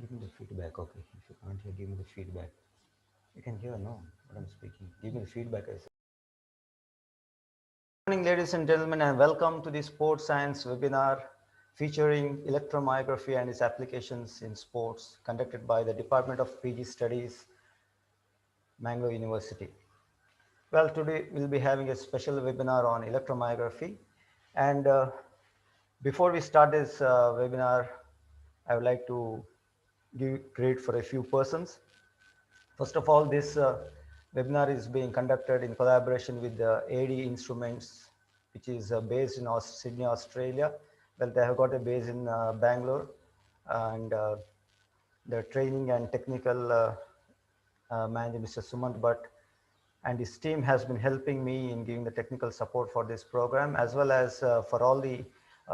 Give me the feedback, okay? If you can't hear, give me the feedback. You can hear, no, what I'm speaking. Give me the feedback, I said. Good morning, ladies and gentlemen, and welcome to the Sports Science webinar featuring electromyography and its applications in sports, conducted by the Department of PG Studies, Mangalore University. Well, today we'll be having a special webinar on electromyography. And before we start this webinar, I would like to give credit for a few persons. First of all, this webinar is being conducted in collaboration with the AD Instruments, which is based in Sydney, Australia. Well, they have got a base in Bangalore, and the training and technical manager, Mr. Sumant Bhatt, and his team has been helping me in giving the technical support for this program, as well as for all the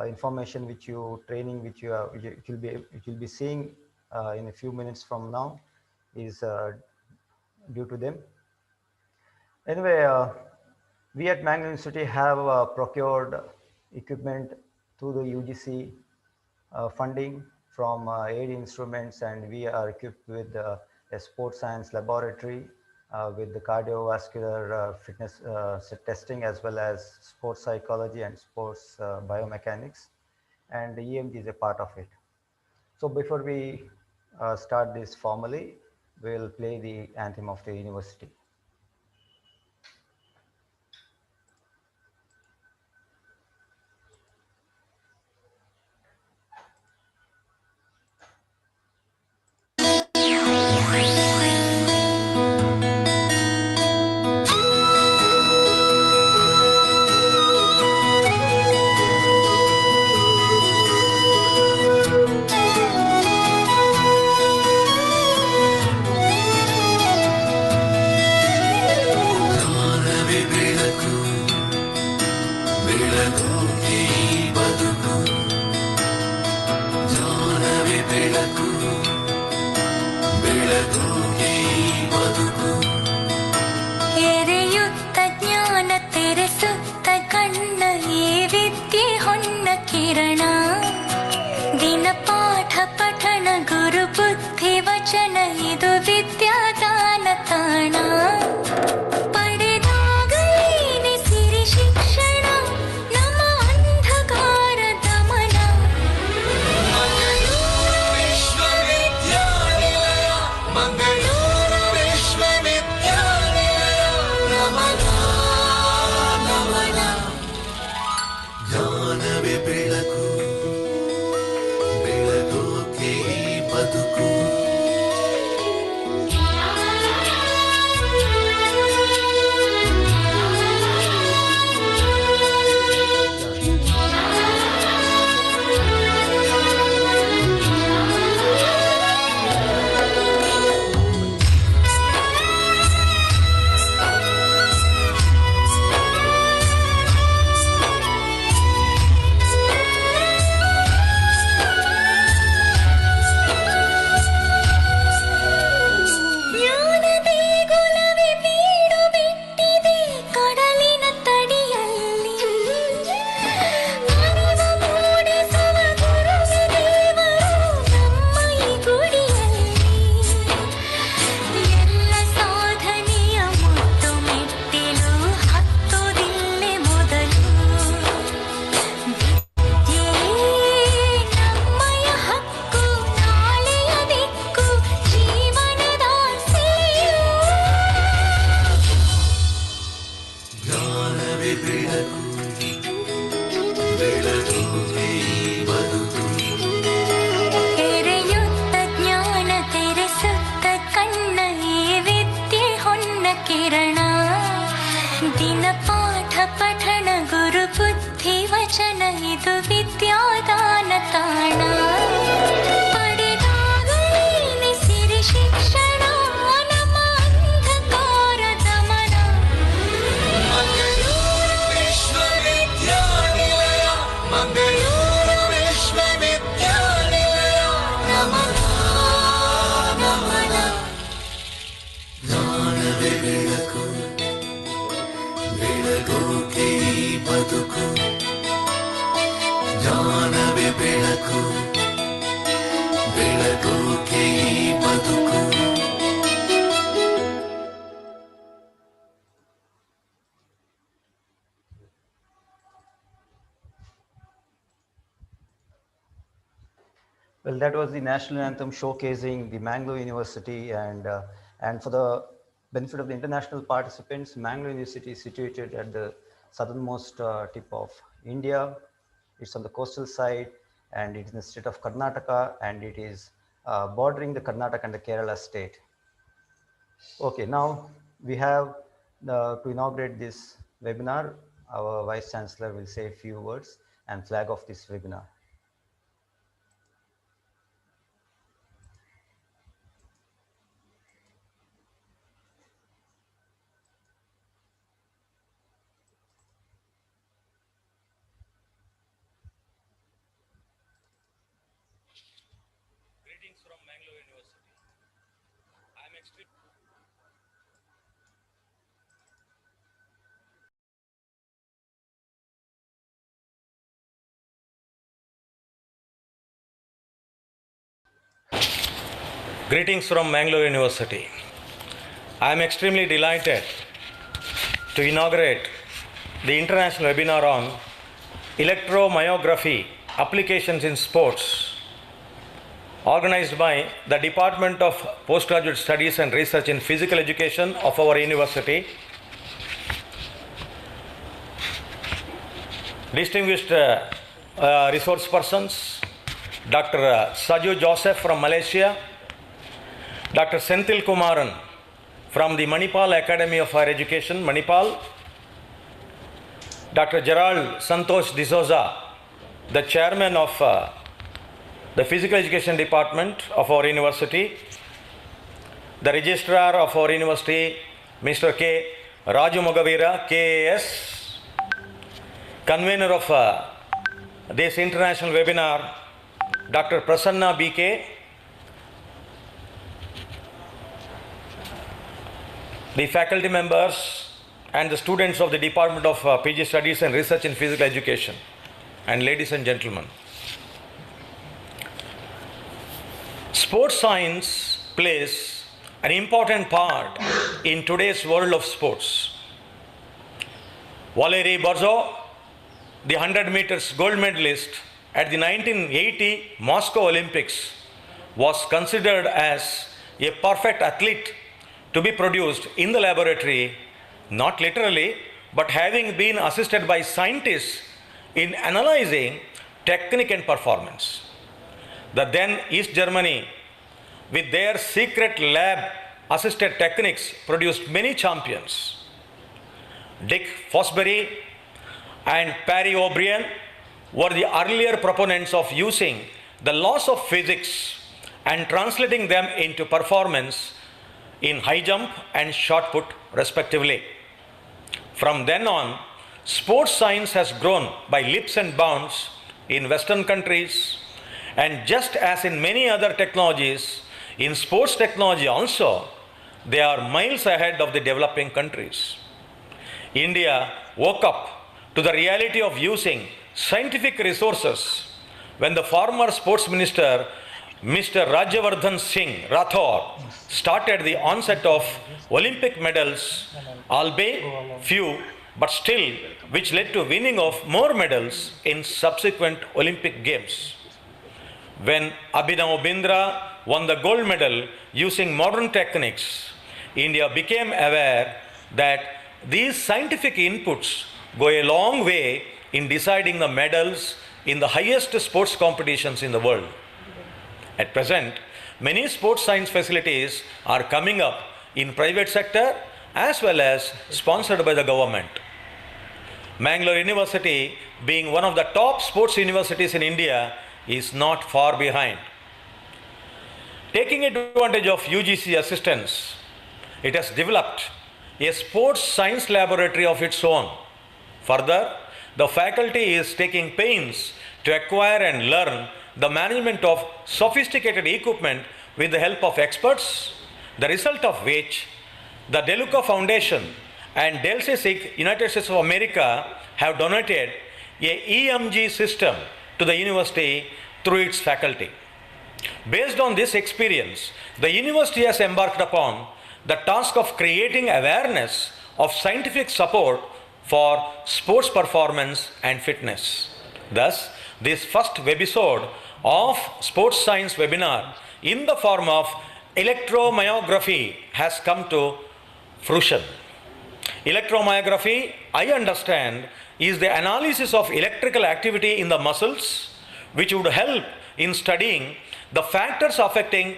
information which you training which you will be seeing in a few minutes from now is due to them. Anyway, we at Mangalore University have procured equipment through the UGC funding from AD Instruments, and we are equipped with a sports science laboratory with the cardiovascular fitness testing, as well as sports psychology and sports biomechanics, and the EMG is a part of it. So before we start this formally, we'll play the anthem of the university. Well, that was the national anthem showcasing the Mangalore University, and for the benefit of the international participants, Mangalore University is situated at the southernmost tip of India. It's on the coastal side, and it's in the state of Karnataka, and it is bordering the Karnataka and the Kerala state. Okay, now we have to inaugurate this webinar. Our Vice Chancellor will say a few words and flag off this webinar. Greetings from Mangalore University. I am extremely Greetings from Mangalore University. I am extremely delighted to inaugurate the international webinar on electromyography applications in sports, organized by the Department of Postgraduate Studies and Research in Physical Education of our university. Distinguished resource persons, Dr. Saju Joseph from Malaysia, Dr. Senthil Kumaran from the Manipal Academy of Higher Education, Manipal, Dr. Gerald Santosh D'Souza, the chairman of the Physical Education Department of our university, the registrar of our university, Mr. K. Raju Mogavira, KAS, convener of this international webinar, Dr. Prasanna BK, the faculty members and the students of the Department of PG Studies and Research in Physical Education, and ladies and gentlemen. Sports science plays an important part in today's world of sports. Valery Borzov, the 100 meters gold medalist at the 1980 Moscow Olympics, was considered as a perfect athlete to be produced in the laboratory, not literally, but having been assisted by scientists in analyzing technique and performance. The then East Germany, with their secret lab assisted techniques, produced many champions. Dick Fosbury and Perry O'Brien were the earlier proponents of using the laws of physics and translating them into performance in high jump and shot put, respectively. From then on, sports science has grown by leaps and bounds in Western countries, and just as in many other technologies, in sports technology also, they are miles ahead of the developing countries. India woke up to the reality of using scientific resources when the former sports minister, Mr. Rajyavardhan Singh Rathore, started the onset of Olympic medals, albeit few, but still, which led to winning of more medals in subsequent Olympic Games. When Abhinav Bindra won the gold medal using modern techniques, India became aware that these scientific inputs go a long way in deciding the medals in the highest sports competitions in the world. At present, many sports science facilities are coming up in private sector as well as sponsored by the government. Mangalore University, being one of the top sports universities in India, is not far behind. Taking advantage of UGC assistance, it has developed a sports science laboratory of its own. Further, the faculty is taking pains to acquire and learn the management of sophisticated equipment with the help of experts, the result of which the DeLuca Foundation and DelSISIC, United States of America, have donated a EMG system to the university through its faculty. Based on this experience, the university has embarked upon the task of creating awareness of scientific support for sports performance and fitness. Thus, this first webisode of sports science webinar in the form of electromyography has come to fruition. Electromyography, I understand, is the analysis of electrical activity in the muscles, which would help in studying the factors affecting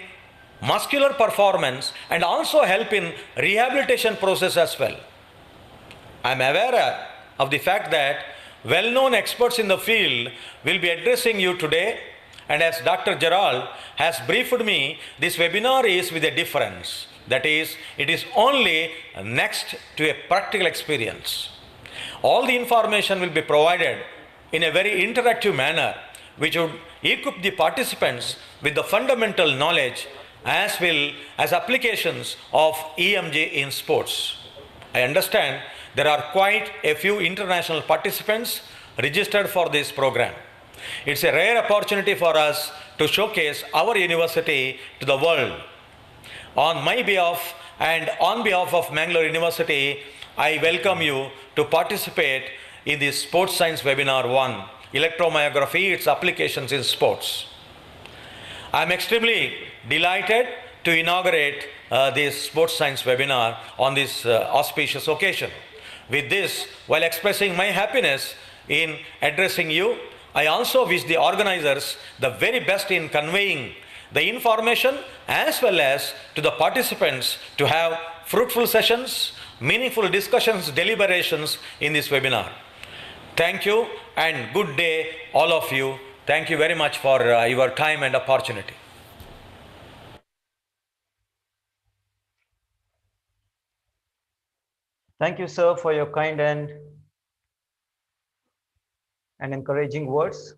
muscular performance and also help in rehabilitation process as well. I am aware of the fact that well-known experts in the field will be addressing you today, and as Dr. Gerald has briefed me, this webinar is with a difference. That is, it is only next to a practical experience. All the information will be provided in a very interactive manner, which would equip the participants with the fundamental knowledge as well as applications of EMG in sports. I understand there are quite a few international participants registered for this program. It's a rare opportunity for us to showcase our university to the world. On my behalf and on behalf of Mangalore University, I welcome you to participate in this Sports Science Webinar 1, Electromyography, its applications in sports. I am extremely delighted to inaugurate this Sports Science Webinar on this auspicious occasion. With this, while expressing my happiness in addressing you, I also wish the organizers the very best in conveying the information as well as to the participants to have fruitful sessions, meaningful discussions, deliberations in this webinar. Thank you and good day, all of you. Thank you very much for your time and opportunity. Thank you, sir, for your kind and encouraging words.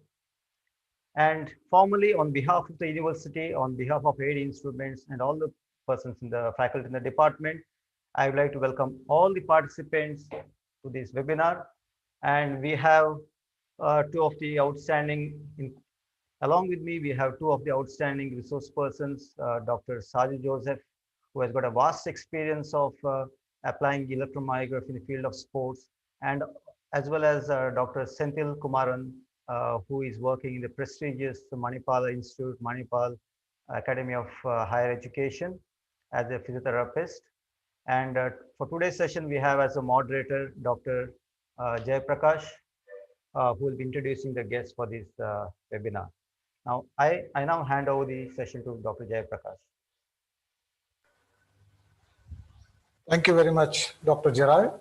And formally, on behalf of the university, on behalf of AD Instruments and all the persons in the faculty in the department, I would like to welcome all the participants to this webinar. And we have two of the outstanding, along with me, we have two of the outstanding resource persons, Dr. Saju Joseph, who has got a vast experience of applying electromyography in the field of sports, and as well as Dr. Senthil Kumaran, who is working in the prestigious Manipal Institute, Manipal Academy of Higher Education as a physiotherapist. And for today's session, we have as a moderator, Dr. Jay Prakash, who will be introducing the guests for this webinar. Now, I now hand over the session to Dr. Jay Prakash. Thank you very much, Dr. Gerald.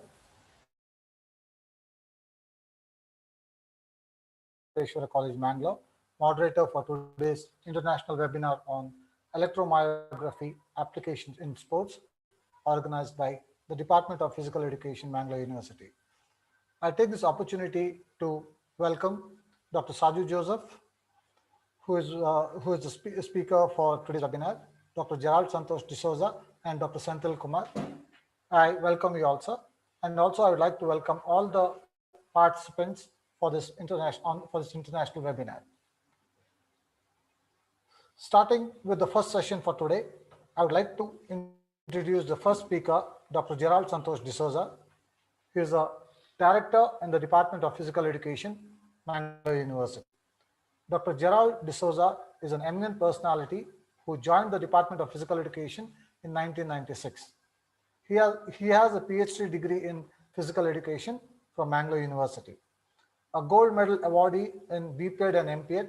College, Mangalore, moderator for today's international webinar on electromyography applications in sports, organized by the Department of Physical Education, Mangalore University. I take this opportunity to welcome Dr. Saju Joseph, who is the speaker for today's webinar, Dr. Gerald Santosh D'Souza, and Dr. Senthil Kumar. I welcome you also, and also I would like to welcome all the participants for this international webinar. Starting with the first session for today, I would like to introduce the first speaker, Dr. Gerald Santosh D'Souza. He is a director in the Department of Physical Education, Mangalore University. Dr. Gerald D'Souza is an eminent personality who joined the Department of Physical Education in 1996. He has a PhD degree in physical education from Mangalore University, a gold medal awardee in BPED and MPED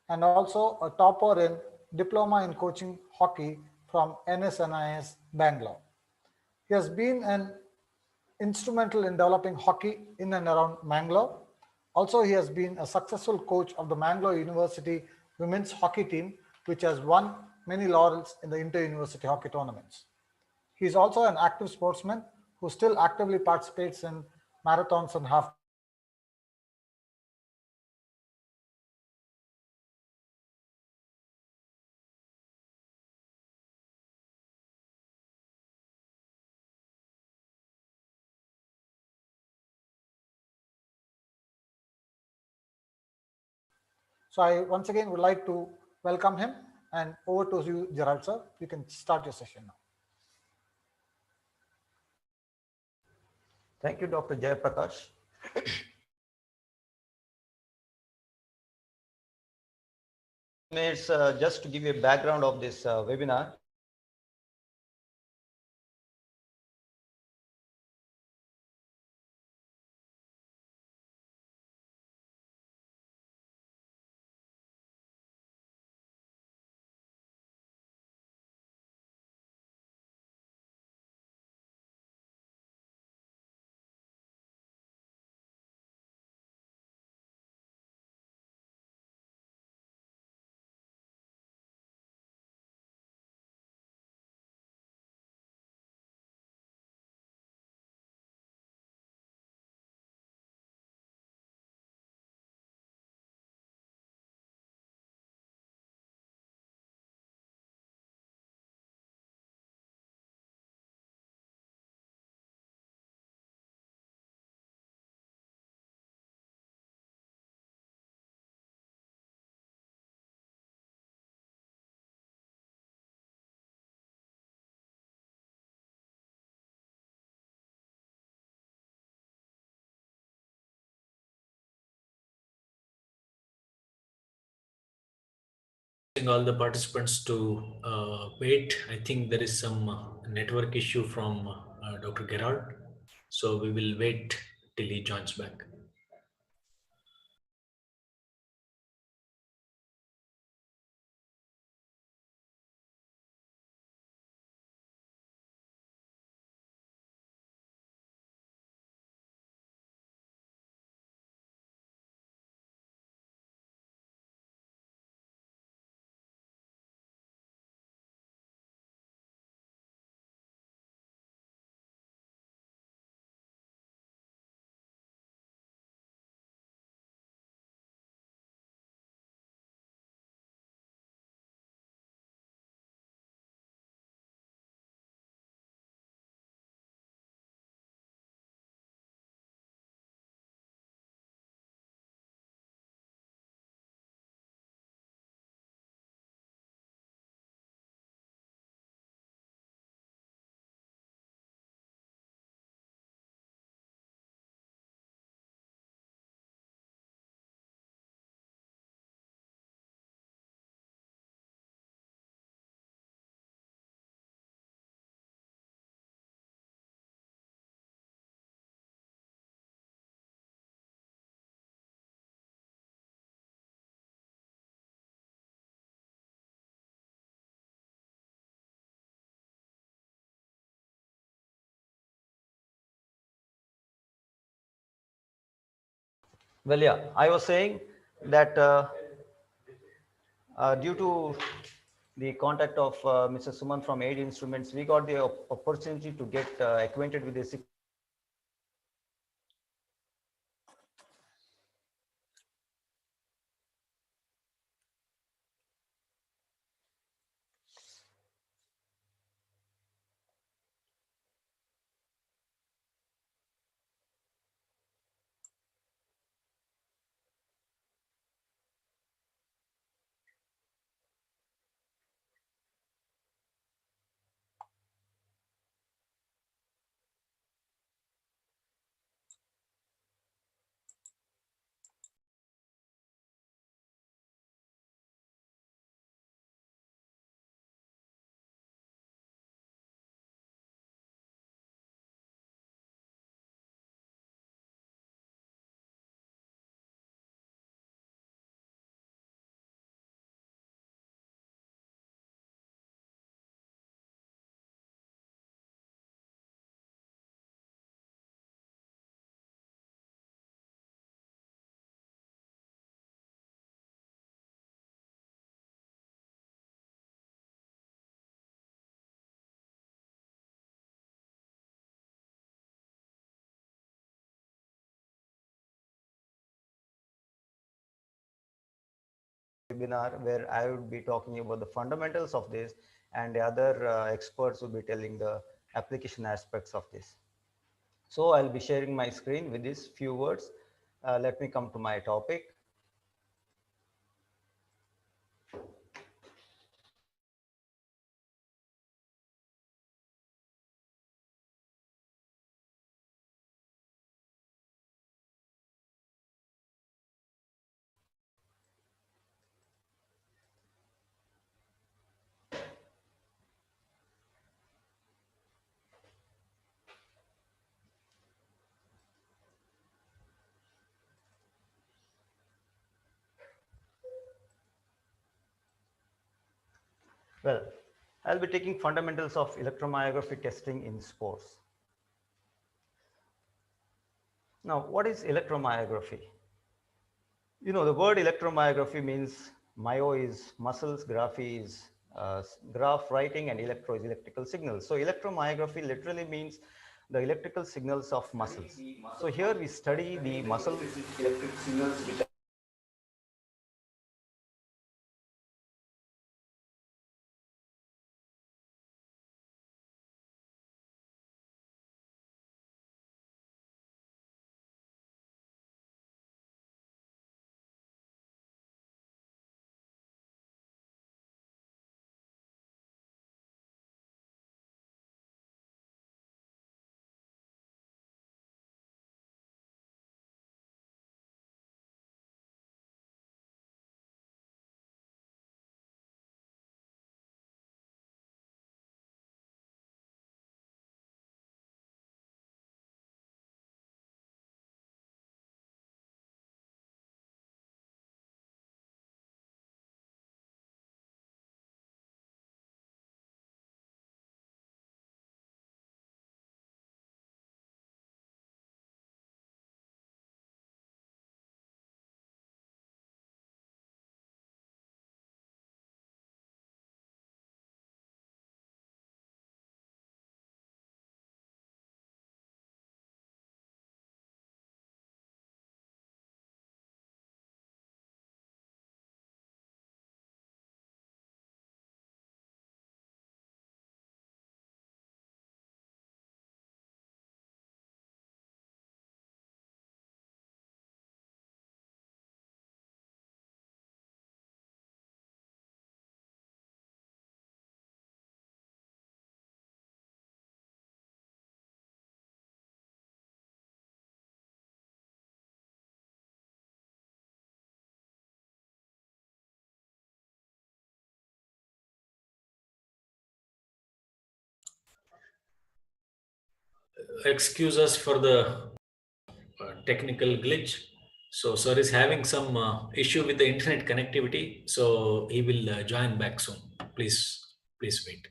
and also a topper in diploma in coaching hockey from NSNIS Bangalore. He has been an instrumental in developing hockey in and around Mangalore. Also, he has been a successful coach of the Mangalore University women's hockey team, which has won many laurels in the inter-university hockey tournaments. He is also an active sportsman who still actively participates in marathons and half. So I once again would like to welcome him, and over to you, Gerald sir. You can start your session now. Thank you, Dr. Jay Prakash. minutes just to give you a background of this webinar. All the participants to wait. I think there is some network issue from Dr. Gerard. So we will wait till he joins back. Well, yeah, I was saying that due to the contact of Mr. Suman from Aid Instruments, we got the opportunity to get acquainted with the webinar where I would be talking about the fundamentals of this, and the other experts will be telling the application aspects of this. So I'll be sharing my screen with these few words. Let me come to my topic. Well, I'll be taking fundamentals of electromyography testing in sports. Now, what is electromyography? You know, the word electromyography means myo is muscles, graphy is graph writing, and electro is electrical signals. So electromyography literally means the electrical signals of muscles. So here we study the muscle electric signals which Excuse us for the technical glitch. So sir is having some issue with the internet connectivity. So he will join back soon. Please wait.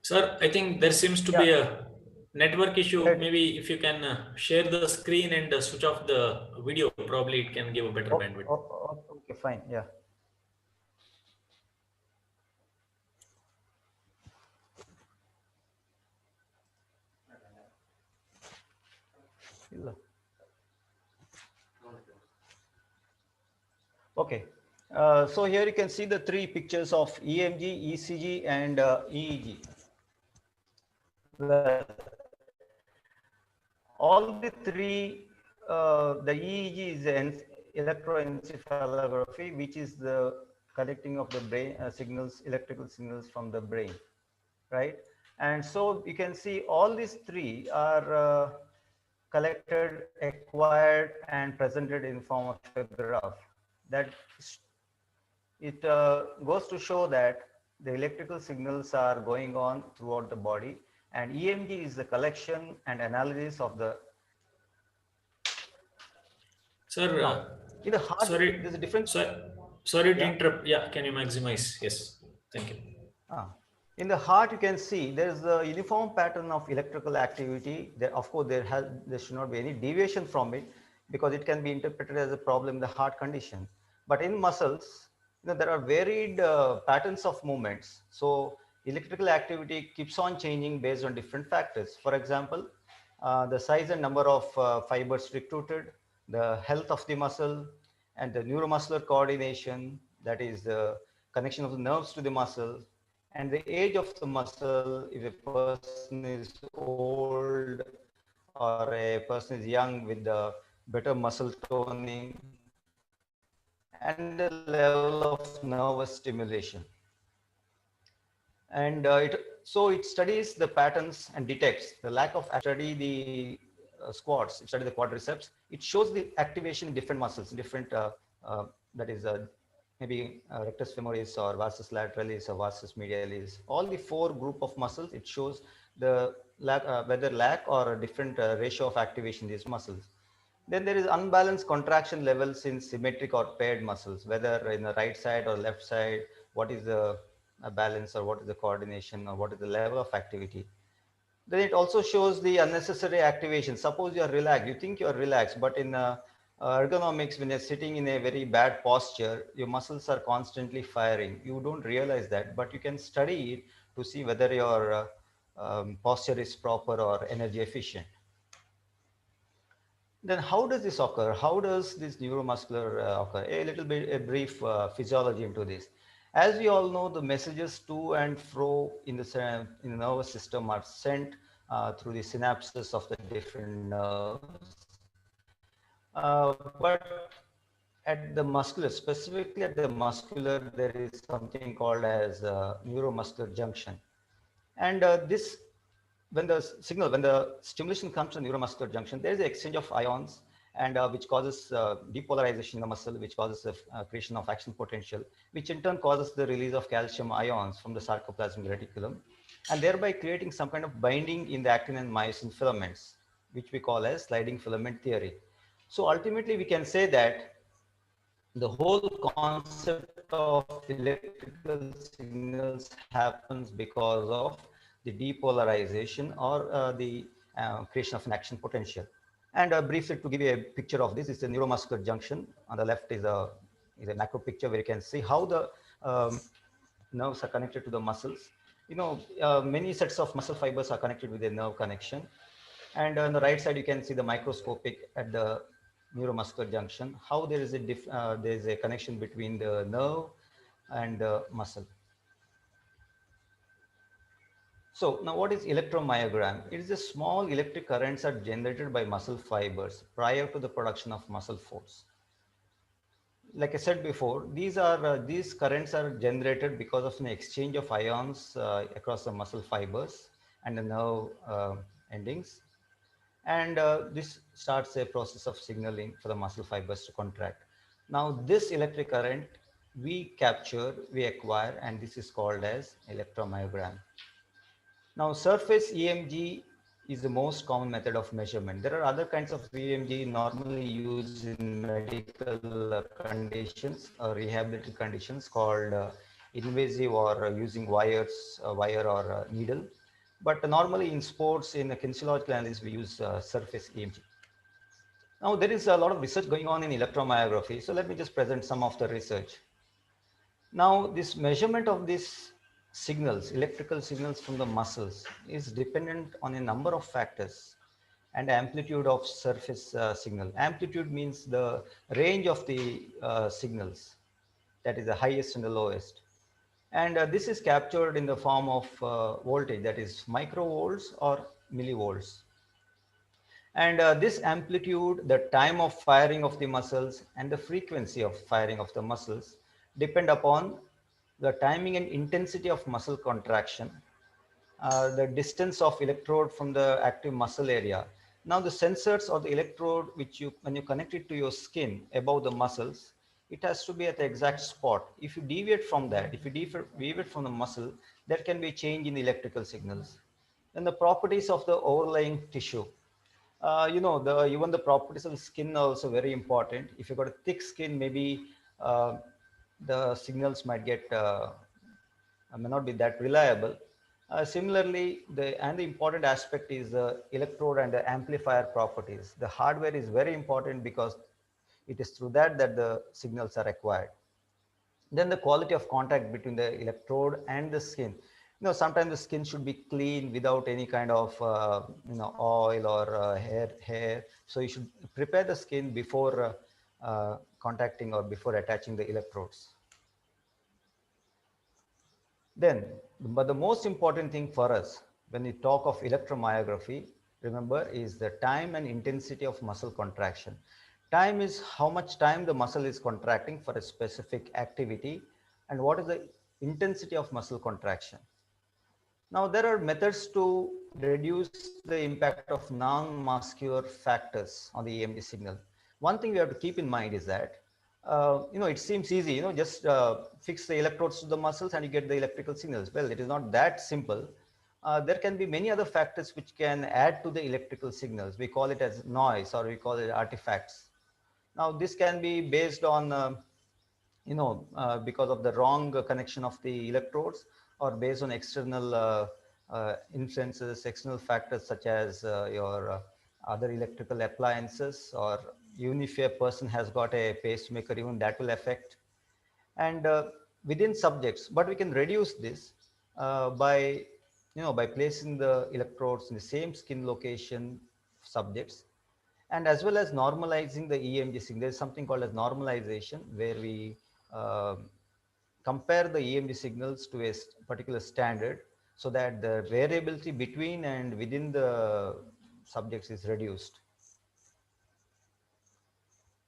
Sir, I think there seems to yeah, be a network issue. right. Maybe if you can share the screen and switch off the video, probably it can give a better bandwidth. Okay, fine. Yeah. ಇಲ್ಲ. Okay. So here you can see the three pictures of EMG, ECG, and EEG. Well, all the three, the EEG is an electroencephalography, which is the collecting of the brain signals, electrical signals from the brain, right? And so you can see all these three are collected, acquired, and presented in form of a graph. That it goes to show that the electrical signals are going on throughout the body, And EMG is the collection and analysis of the. Sir, Now, in the heart, there's a sorry, difference. sorry to Yeah. interrupt. Yeah, can you maximize? Yes, thank you. Ah. In the heart, you can see there is a uniform pattern of electrical activity. There, of course, there should not be any deviation from it because it can be interpreted as a problem in the heart condition. But in muscles, there are varied patterns of movements. So electrical activity keeps on changing based on different factors. For example, the size and number of fibers recruited, the health of the muscle, and the neuromuscular coordination, that is the connection of the nerves to the muscle, and the age of the muscle, if a person is old or a person is young with the better muscle toning, and the level of nervous stimulation. And so it studies the patterns and detects the lack of study the squats, it study the quadriceps. It shows the activation in different muscles, different that is maybe rectus femoris or vastus lateralis or vastus medialis. All the four group of muscles, it shows the lack, whether lack or a different ratio of activation in these muscles. Then there is unbalanced contraction levels in symmetric or paired muscles, whether in the right side or left side, what is the balance or what is the coordination or what is the level of activity. Then it also shows the unnecessary activation. Suppose you are relaxed, you think you are relaxed, but in ergonomics, when you're sitting in a very bad posture, your muscles are constantly firing. You don't realize that, but you can study it to see whether your posture is proper or energy efficient. Then how does this occur? How does this neuromuscular occur? A little bit, a brief physiology into this. As we all know, the messages to and fro in the nervous system are sent through the synapses of the different nerves. But at the muscular, specifically at the muscular, there is something called as neuromuscular junction. And this, when the stimulation comes to neuromuscular junction, there is an exchange of ions, and which causes depolarization in the muscle, which causes the creation of action potential, which in turn causes the release of calcium ions from the sarcoplasmic reticulum, and thereby creating some kind of binding in the actin and myosin filaments, which we call as sliding filament theory. So ultimately, we can say that the whole concept of electrical signals happens because of the depolarization or the creation of an action potential. And briefly, to give you a picture of this, is the neuromuscular junction. On the left is a macro picture where you can see how the nerves are connected to the muscles. Many sets of muscle fibers are connected with a nerve connection. And on the right side, you can see the microscopic at the neuromuscular junction, how there is a connection between the nerve and the muscle. So now what is electromyogram? It is a small electric currents are generated by muscle fibers prior to the production of muscle force. Like I said before, these currents are generated because of an exchange of ions across the muscle fibers and the nerve endings. And this starts a process of signaling for the muscle fibers to contract. Now, this electric current we capture, we acquire, and this is called as electromyogram. Now, surface EMG is the most common method of measurement. There are other kinds of EMG normally used in medical conditions or rehabilitative conditions called invasive or using wire or needle. But normally in sports, in a kinesiological analysis, we use surface EMG. Now, there is a lot of research going on in electromyography. So let me just present some of the research. Now, this measurement of these signals, electrical signals from the muscles, is dependent on a number of factors and amplitude of surface signal. Amplitude means the range of the signals, that is the highest and the lowest. And this is captured in the form of voltage, that is microvolts or millivolts. And this amplitude, the time of firing of the muscles, and the frequency of firing of the muscles depend upon the timing and intensity of muscle contraction, the distance of electrode from the active muscle area. Now the sensors or the electrode, when you connect it to your skin above the muscles, it has to be at the exact spot. If you deviate from that, if you deviate from the muscle, there can be a change in the electrical signals. Then the properties of the overlying tissue. Even the properties of the skin are also very important. If you've got a thick skin, maybe the signals might get may not be that reliable. Similarly, the important aspect is the electrode and the amplifier properties. The hardware is very important because it is through that the signals are acquired. Then the quality of contact between the electrode and the skin. Sometimes the skin should be clean without any kind of oil or hair. So you should prepare the skin before contacting or before attaching the electrodes. Then, but the most important thing for us when we talk of electromyography, remember, is the time and intensity of muscle contraction. Time is how much time the muscle is contracting for a specific activity, and what is the intensity of muscle contraction. Now, there are methods to reduce the impact of non-muscular factors on the EMG signal. One thing we have to keep in mind is that, it seems easy, just fix the electrodes to the muscles and you get the electrical signals. Well, it is not that simple. There can be many other factors which can add to the electrical signals. We call it as noise, or we call it artifacts. Now, this can be based on because of the wrong connection of the electrodes, or based on external influences, external factors such as your other electrical appliances, or even if a person has got a pacemaker, even that will affect. And within subjects, but we can reduce this by placing the electrodes in the same skin location subjects, and as well as normalizing the EMG signal. There's something called as normalization, where we uh, compare the EMG signals to a particular standard, so that the variability between and within the subjects is reduced.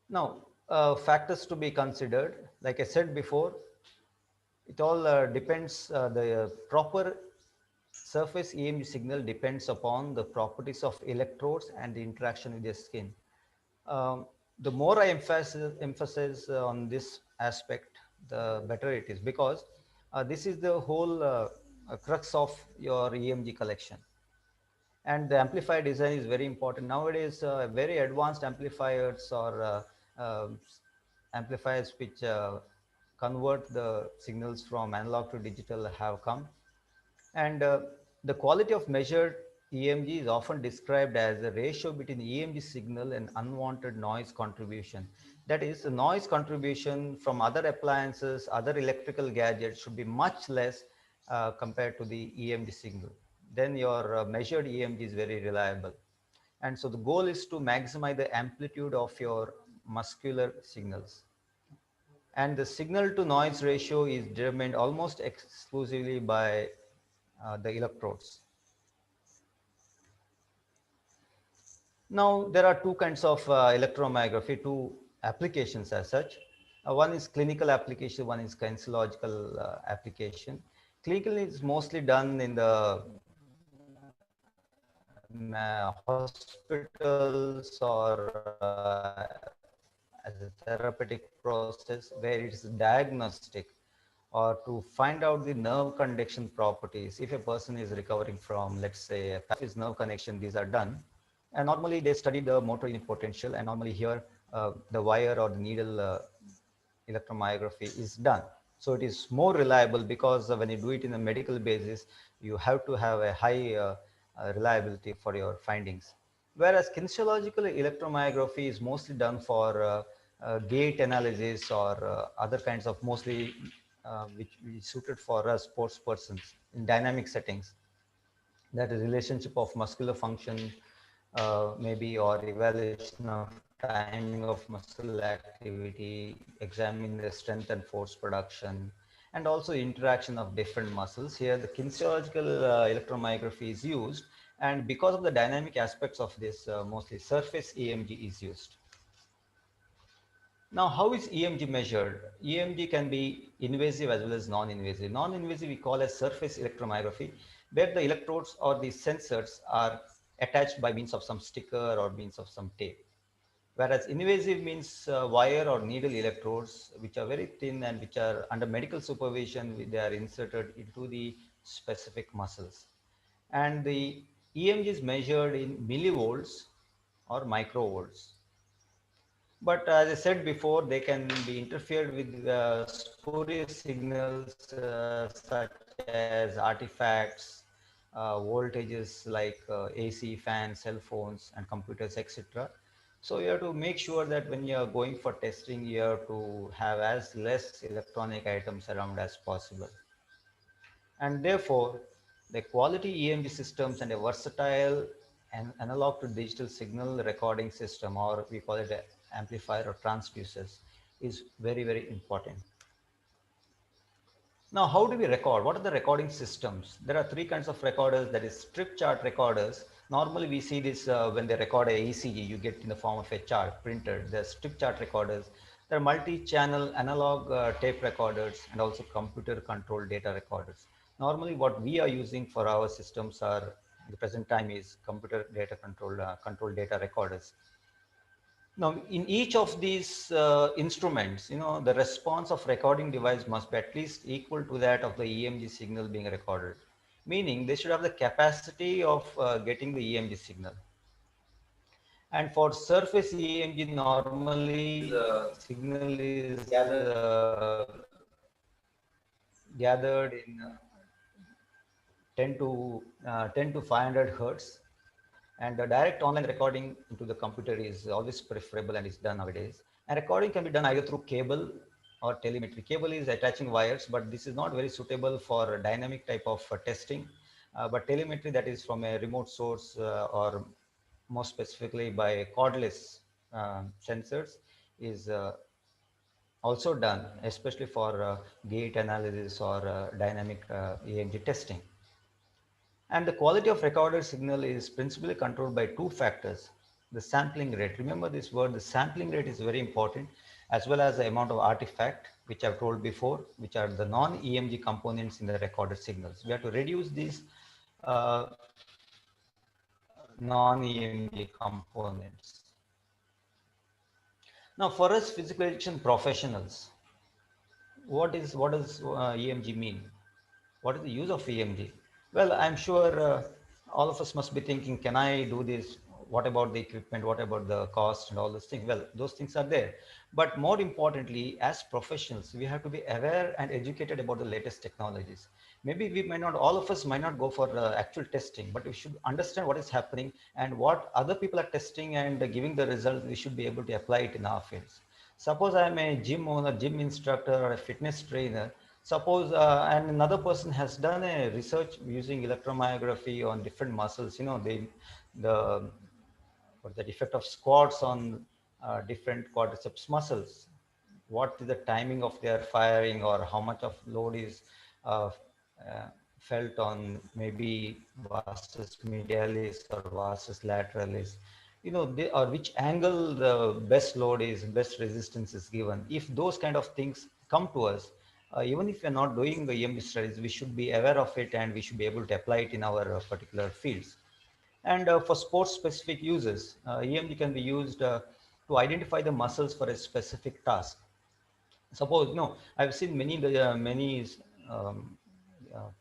Now, factors to be considered, like I said before, it all depends, the proper surface EMG signal depends upon the properties of electrodes and the interaction with the skin. The more I emphasize on this aspect, the better it is, because this is the whole crux of your EMG collection. And the amplifier design is very important. Nowadays, very advanced amplifiers, or amplifiers which convert the signals from analog to digital have come. And the quality of measured EMG is often described as the ratio between EMG signal and unwanted noise contribution. That is, the noise contribution from other appliances, other electrical gadgets should be much less compared to the EMG signal. Then your measured EMG is very reliable. And so the goal is to maximize the amplitude of your muscular signals. And the signal to noise ratio is determined almost exclusively by the electrodes. Now, there are two kinds of electromyography, two applications as such. One is clinical application, one is kinesiological application. Clinical is mostly done in the hospitals, or as a therapeutic process, where it is diagnostic, or to find out the nerve conduction properties. If a person is recovering from, let's say, a paralysis nerve connection, these are done. And normally they study the motor unit potential, and normally here the wire or the needle electromyography is done. So it is more reliable, because when you do it in a medical basis, you have to have a high reliability for your findings. Whereas kinesiological electromyography is mostly done for gait analysis, or other kinds of, mostly which is suited for us sports persons in dynamic settings. That is relationship of muscular function, maybe, or evaluation of timing of muscle activity, examining the strength and force production, and also interaction of different muscles. Here, the kinesiological electromyography is used, and because of the dynamic aspects of this, mostly surface EMG is used. Now, how is EMG measured? EMG can be invasive as well as non-invasive. Non-invasive we call as surface electromyography, where the electrodes or the sensors are attached by means of some sticker or means of some tape. Whereas invasive means wire or needle electrodes, which are very thin and which are under medical supervision, they are inserted into the specific muscles. And the EMG is measured in millivolts or microvolts. But as I said before, they can be interfered with spurious signals such as artifacts, voltages like AC, fans, cell phones, and computers, etc. So you have to make sure that when you are going for testing, you have to have as less electronic items around as possible. And therefore, the quality EMG systems and a versatile and analog to digital signal recording system, or we call it an amplifier or transducers, is very, very important. Now, how do we record? What are the recording systems? There are three kinds of recorders, that is strip chart recorders. Normally, we see this when they record a ECG, you get in the form of a chart printed. They're strip chart recorders. There are multi-channel analog tape recorders and also computer-controlled data recorders. Normally, what we are using for our systems are, at the present time, is computer data controlled data recorders. Now, in each of these instruments, the response of recording device must be at least equal to that of the EMG signal being recorded, meaning they should have the capacity of getting the EMG signal. And for surface EMG, normally signal is gathered in 10 to 500 hertz. And the direct online recording into the computer is always preferable and is done nowadays. And recording can be done either through cable or telemetry. Cable is attaching wires, but this is not very suitable for dynamic type of testing. But telemetry, that is from a remote source or more specifically by cordless sensors, is also done, especially for gate analysis or dynamic EMG testing. And the quality of recorded signal is principally controlled by two factors. The sampling rate. Remember this word, the sampling rate is very important, as well as the amount of artifact, which I've told before, which are the non-EMG components in the recorded signals. We have to reduce these non-EMG components. Now, for us physical education professionals, what does EMG mean? What is the use of EMG? Well, I'm sure all of us must be thinking, can I do this? What about the equipment? What about the cost and all those things? Well, those things are there. But more importantly, as professionals, we have to be aware and educated about the latest technologies. Maybe we might not, all of us might not go for actual testing, but we should understand what is happening and what other people are testing and giving the results. We should be able to apply it in our fields. Suppose I'm a gym owner, gym instructor, or a fitness trainer. Suppose and another person has done a research using electromyography on different muscles. The what the effect of squats on different quadriceps muscles. What is the timing of their firing, or how much of load is uh, felt on maybe vastus medialis or vastus lateralis, or which angle the best load is, best resistance is given. If those kind of things come to us, even if we're not doing the EMG studies, we should be aware of it and we should be able to apply it in our particular fields. And for sports specific uses, EMG can be used to identify the muscles for a specific task. Suppose, I've seen many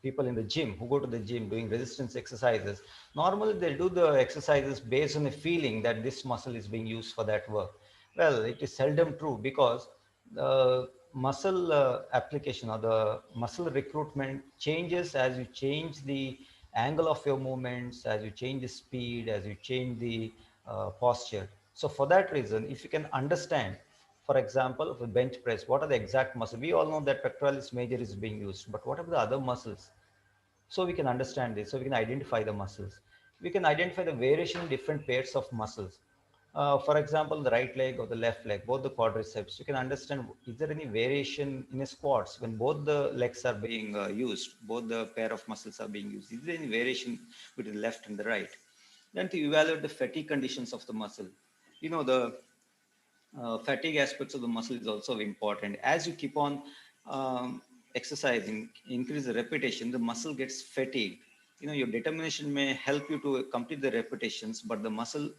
people in the gym who go to the gym doing resistance exercises. Normally, they do the exercises based on a feeling that this muscle is being used for that work. Well, it is seldom true, because the muscle application or the muscle recruitment changes as you change the angle of your movements, as you change the speed, as you change the posture. So for that reason, if you can understand, for example, for bench press, what are the exact muscles? We all know that pectoralis major is being used, but what are the other muscles? So we can understand this. So we can identify the muscles. We can identify the variation in different pairs of muscles. For example, the right leg or the left leg, both the quadriceps, you can understand, is there any variation in a squats when both the legs are being used, both the pair of muscles are being used? Is there any variation between the left and the right? Then to evaluate the fatigue conditions of the muscle. The fatigue aspects of the muscle is also important. As you keep on exercising, increase the repetition, the muscle gets fatigued. Your determination may help you to complete the repetitions, but the muscle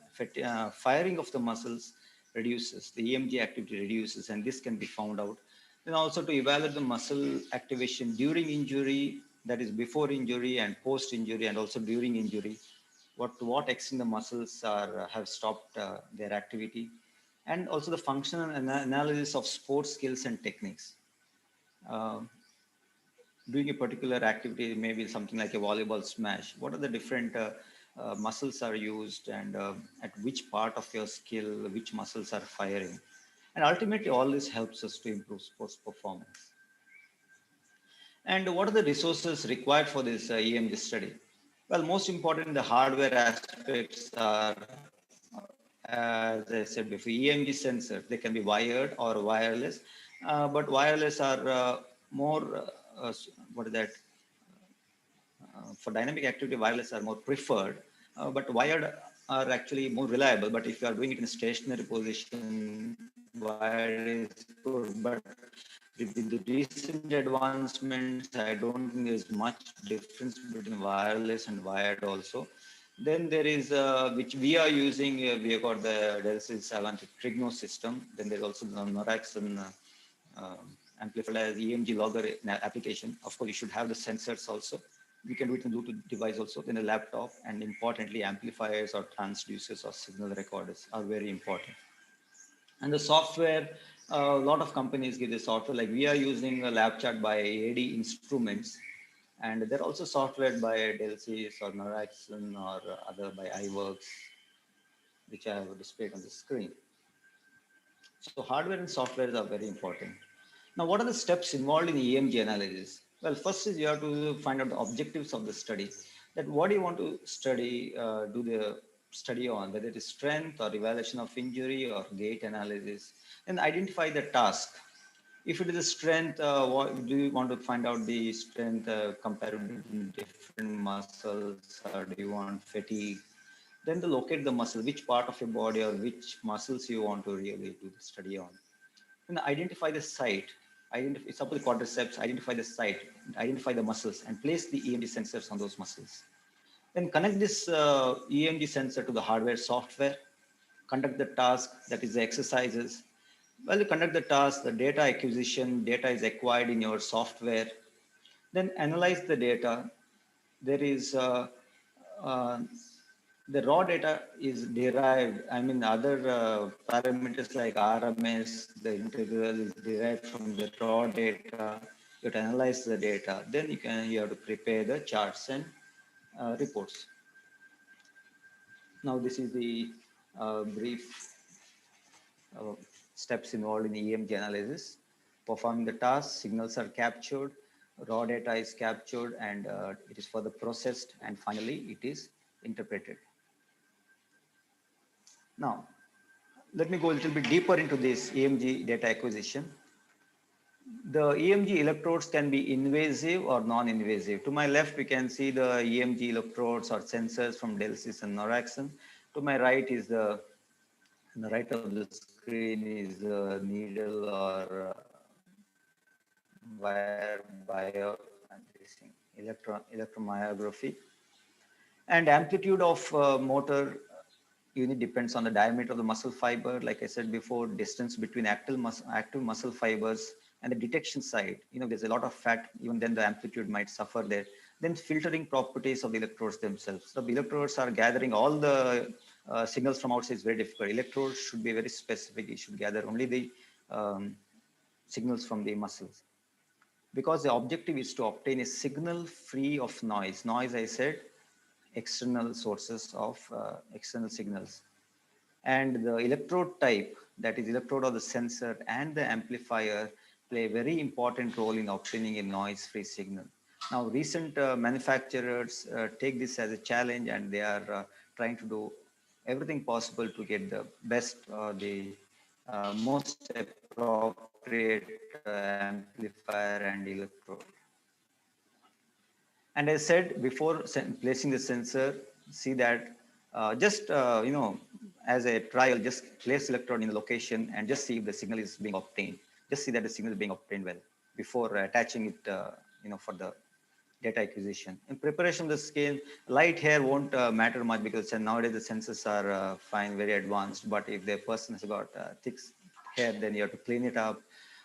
firing of the muscles reduces, the EMG activity reduces, and this can be found out. Then also to evaluate the muscle activation during injury that is before injury and post injury and also during injury, to what extent the muscles have stopped their activity, and also the functional analysis of sports skills and techniques. Uh, Doing a particular activity, maybe something like a volleyball smash, what are the different muscles are used, and at which part of your skill, which muscles are firing. And ultimately, all this helps us to improve sports performance. And what are the resources required for this EMG study? Well, most important, the hardware aspects are, as I said before, EMG sensors. They can be wired or wireless, but wireless are more, what is that? For dynamic activity, wireless are more preferred, but wired are actually more reliable. But if you are doing it in a stationary position, wired is good. But with the recent advancements, I don't think there's much difference between wireless and wired also. Then there is, which we are using, we have got the Delphi 7 Trigno system. Then there's also the Noraxon amplifier as EMG logger application. Of course, you should have the sensors also. We can do it in Bluetooth device also, then a laptop, and importantly, amplifiers or transducers or signal recorders are very important. And the software, a lot of companies give the software, like we are using a lab chart by AD Instruments, and they're also software by Delcis or Noraxon or other by iWorks, which I have displayed on the screen. So hardware and software are very important. Now, what are the steps involved in EMG analysis? Well, first is you have to find out the objectives of the study. That what do you want to study, do the study on, whether it is strength or evaluation of injury or gait analysis, and identify the task. If it is a strength, what do you want to find out the strength compared between different muscles, or do you want fatigue? Then to locate the muscle, which part of your body or which muscles you want to really do the study on. Then identify the site. Suppose the quadriceps, identify the site, identify the muscles, and place the EMG sensors on those muscles. Then connect this EMG sensor to the hardware software, conduct the task, that is the exercises. Well, you conduct the task, the data acquisition, data is acquired in your software. Then analyze the data. There is the raw data is derived. I mean, other parameters like RMS, the integral is derived from the raw data. You have to analyze the data. Then you have to prepare the charts and reports. Now, this is the brief steps involved in EMG analysis. Performing the task, signals are captured, raw data is captured, and it is further processed, and finally it is interpreted. Now, let me go a little bit deeper into this EMG data acquisition. The EMG electrodes can be invasive or non-invasive. To my left, we can see the EMG electrodes or sensors from Delcis and Noraxon. To my right is on the right of the screen is the needle or wire bio electromyography. And amplitude of motor unit depends on the diameter of the muscle fiber. Like I said before, distance between active muscle fibers and the detection side. There's a lot of fat, even then the amplitude might suffer there. Then filtering properties of the electrodes themselves. So the electrodes are gathering all the signals from outside is very difficult. Electrodes should be very specific. You should gather only the signals from the muscles. Because the objective is to obtain a signal free of noise. Noise, I said, external sources of external signals. And the electrode type, that is electrode of the sensor and the amplifier, play a very important role in obtaining a noise-free signal. Now, recent manufacturers take this as a challenge, and they are trying to do everything possible to get the best, the most appropriate amplifier and electrode. And I said before placing the sensor, see that as a trial, just place electrode in the location and just see if the signal is being obtained. Just see that the signal is being obtained well before attaching it, for the data acquisition. In preparation of the scale, light hair won't matter much because nowadays the sensors are fine, very advanced. But if the person has got thick hair, then you have to clean it up.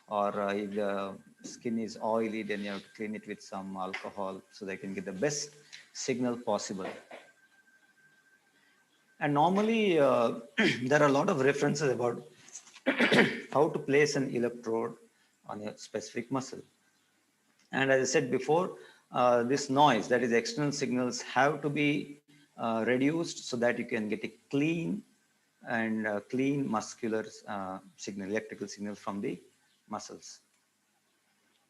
or if the skin is oily, then you have to clean it with some alcohol so they can get the best signal possible. And normally there are a lot of references about how to place an electrode on a specific muscle. And as I said before, this noise, that is external signals, have to be reduced so that you can get a clean and clean muscular signal, electrical signal from the muscles.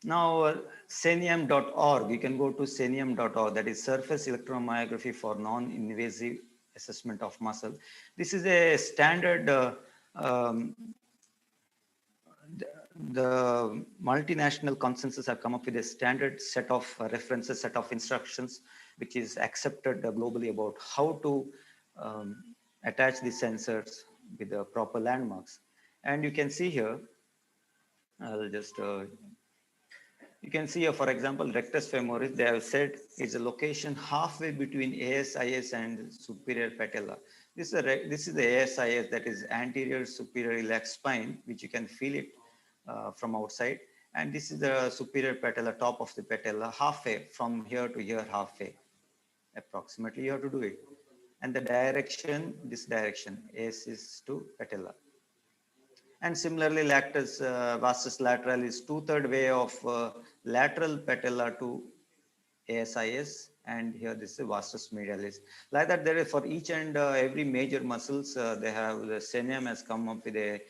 Now, cenium.org, you can go to cenium.org, that is Surface Electromyography for Non-Invasive Assessment of Muscle. This is a standard, the multinational consensus have come up with a standard set of references, set of instructions, which is accepted globally about how to attach the sensors with the proper landmarks. And you can see here, I'll just you can see here, for example, rectus femoris, they have said is a location halfway between ASIS and superior patella. This is the ASIS, that is anterior superior iliac spine, which you can feel it from outside. And this is the superior patella, top of the patella, halfway from here to here, halfway. Approximately, you have to do it. And the direction, this direction, ASIS to patella. And similarly, lactus vastus lateral is 2/3 way of lateral patella to ASIS, and here this is vastus medialis. Like that, there is for each and every major muscles, they have the CENIUM has come up with a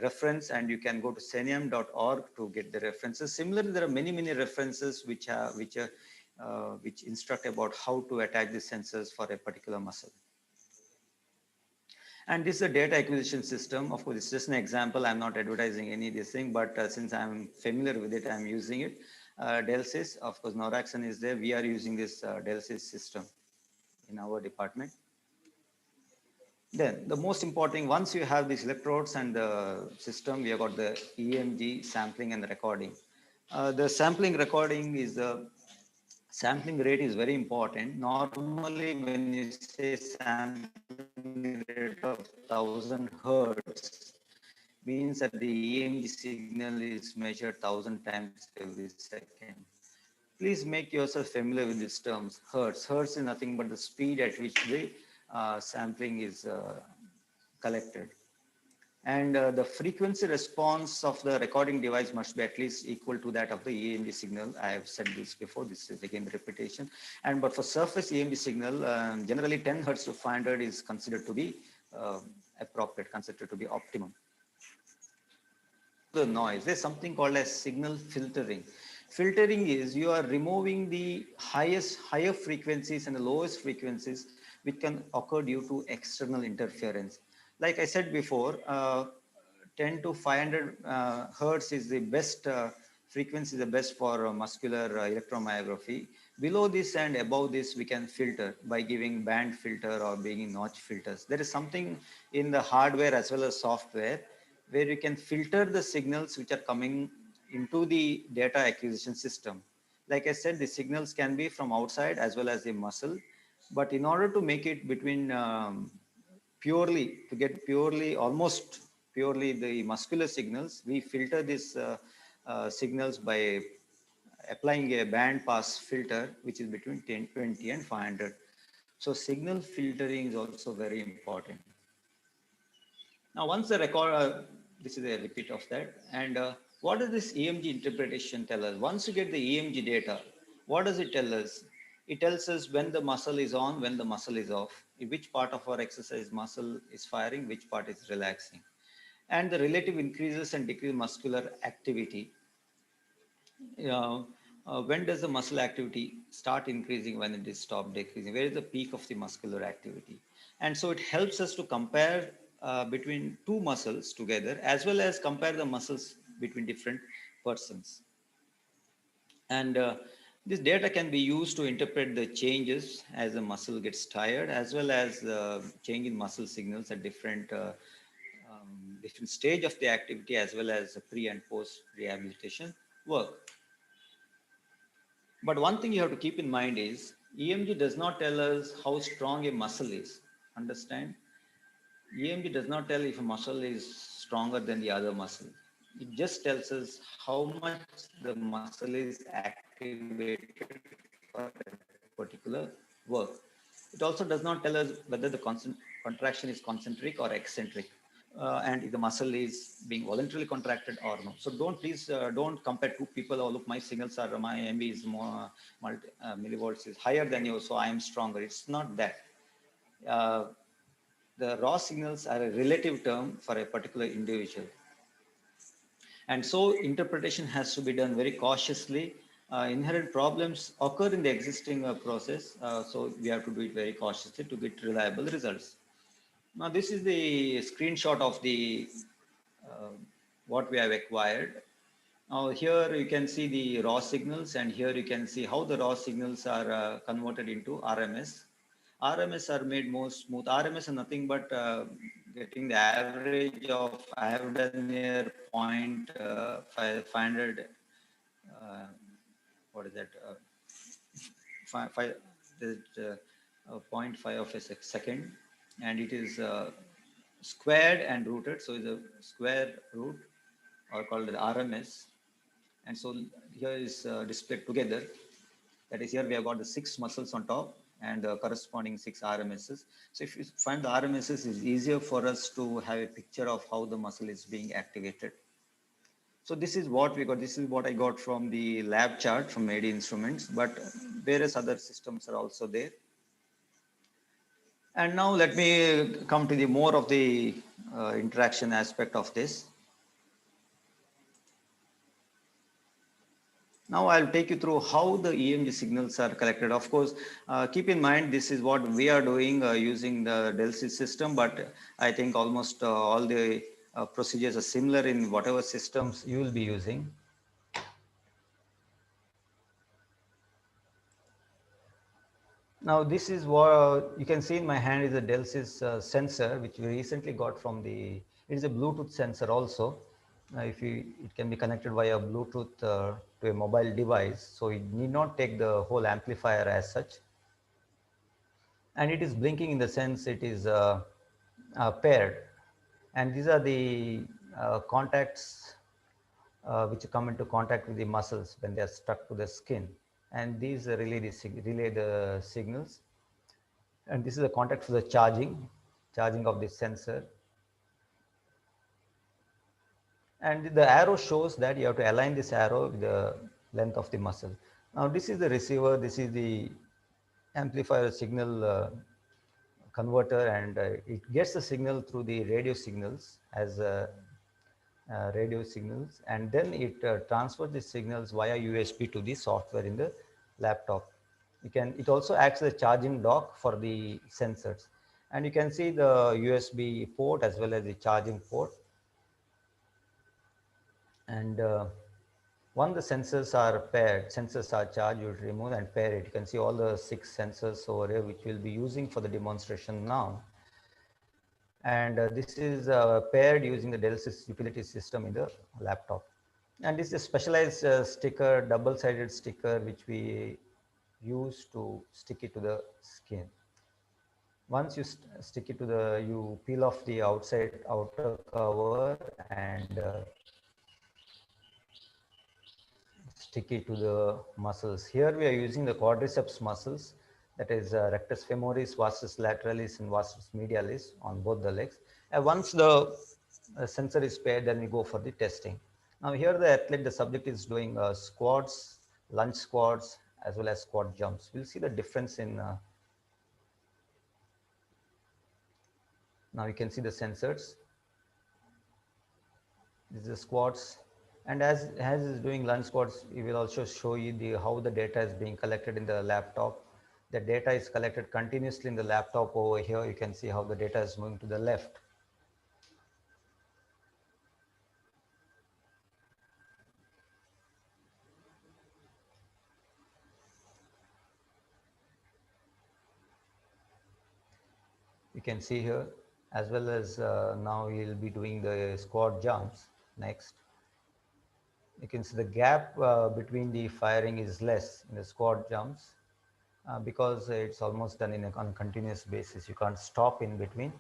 reference, and you can go to cenium.org to get the references. Similarly, there are many references which instruct about how to attach the sensors for a particular muscle. And this is a data acquisition system. Of course, it's just an example. I'm not advertising any of this thing, but since I'm familiar with it, I'm using it. Delsys, of course, Noraxon is there. We are using this Delsys system in our department. Then the most important, once you have these electrodes and the system, we have got the EMG sampling and the recording. The sampling recording is the sampling rate is very important. Normally, when you say sampling rate of 1000 hertz, means that the EMG signal is measured 1000 times every second. Please make yourself familiar with these terms. Hertz. Hertz is nothing but the speed at which the sampling is collected. And the frequency response of the recording device must be at least equal to that of the EMG signal. I have said this before, this is again repetition. And but for surface EMG signal, generally 10 hertz to 500 is considered to be appropriate, considered to be optimum. The noise, there's something called as signal filtering. Filtering is you are removing the higher frequencies and the lowest frequencies which can occur due to external interference. Like I said before, 10 to 500 hertz is the best frequency, is the best for muscular electromyography. Below this and above this, we can filter by giving band filter or being notch filters. There is something in the hardware as well as software where you can filter the signals which are coming into the data acquisition system. Like I said, the signals can be from outside as well as the muscle, but in order to make it between almost purely the muscular signals, we filter these signals by applying a band pass filter, which is between 10, 20 and 500. So signal filtering is also very important. Now, once the record, this is a repeat of that. And what does this EMG interpretation tell us? Once you get the EMG data, what does it tell us? It tells us when the muscle is on, when the muscle is off, which part of our exercise muscle is firing, which part is relaxing, and the relative increases and decreases muscular activity. When does the muscle activity start increasing, when it is stop decreasing? Where is the peak of the muscular activity? And so it helps us to compare between two muscles together, as well as compare the muscles between different persons. And this data can be used to interpret the changes as the muscle gets tired, as well as the change in muscle signals at different different stage of the activity, as well as pre and post rehabilitation work. But one thing you have to keep in mind is EMG does not tell us how strong a muscle is. Understand? EMG does not tell if a muscle is stronger than the other muscle. It just tells us how much the muscle is activated for a particular work. It also does not tell us whether the contraction is concentric or eccentric. And if the muscle is being voluntarily contracted or no. So please don't compare two people. Oh, look, my signals are, my MB is more, millivolts is higher than you, so I am stronger. It's not that. The raw signals are a relative term for a particular individual. And so interpretation has to be done very cautiously. Inherent problems occur in the existing process. So we have to do it very cautiously to get reliable results. Now, this is the screenshot of the what we have acquired. Now, here you can see the raw signals, and here you can see how the raw signals are converted into RMS. RMS are made more smooth. RMS are nothing but getting the average of, I have done here 500, what is that? 0.5 of a second, and it is squared and rooted. So it's a square root, or called the RMS. And so here is displayed together. That is, here we have got the 6 muscles on top and the corresponding 6 RMSs. So if you find the RMSs, it's easier for us to have a picture of how the muscle is being activated. So this is what we got. This is what I got from the lab chart from AD Instruments, but various other systems are also there. And now let me come to the more of the interaction aspect of this. Now I'll take you through how the EMG signals are collected. Of course, keep in mind, this is what we are doing using the DELSI system, but I think almost all the procedures are similar in whatever systems you will be using. Now this is what you can see in my hand is a DELSI's sensor, which we recently got from the, it is a Bluetooth sensor also. It can be connected via Bluetooth to a mobile device, so it need not take the whole amplifier as such. And it is blinking in the sense it is paired. And these are the contacts which come into contact with the muscles when they are stuck to the skin. And these relay the signals. And this is the contact for the charging of the sensor. And the arrow shows that you have to align this arrow with the length of the muscle. Now this is the receiver, this is the amplifier signal converter, and it gets the signal through the radio signals as radio signals, and then it transfers the signals via USB to the software in the laptop. It also acts as a charging dock for the sensors, and you can see the USB port as well as the charging port. And once the sensors are paired, sensors are charged, you remove and pair it. You can see all the 6 sensors over here, which we'll be using for the demonstration now. And this is paired using the DELSI's utility system in the laptop. And this is a specialized sticker, double-sided sticker, which we use to stick it to the skin. Once you stick it to the, you peel off the outer cover and stick it to the muscles. Here we are using the quadriceps muscles, that is rectus femoris, vastus lateralis, and vastus medialis on both the legs. And once the sensor is paired, then we go for the testing. Now here the subject is doing squats, lunge squats, as well as squat jumps. We'll see the difference in, now you can see the sensors. This is the squats. And as is doing lunge squats, we will also show you how the data is being collected in the laptop. The data is collected continuously in the laptop over here. You can see how the data is moving to the left. You can see here, as well as now we'll be doing the squat jumps next. You can see the gap between the firing is less in the squat jumps because it's almost done on a continuous basis. You can't stop in between.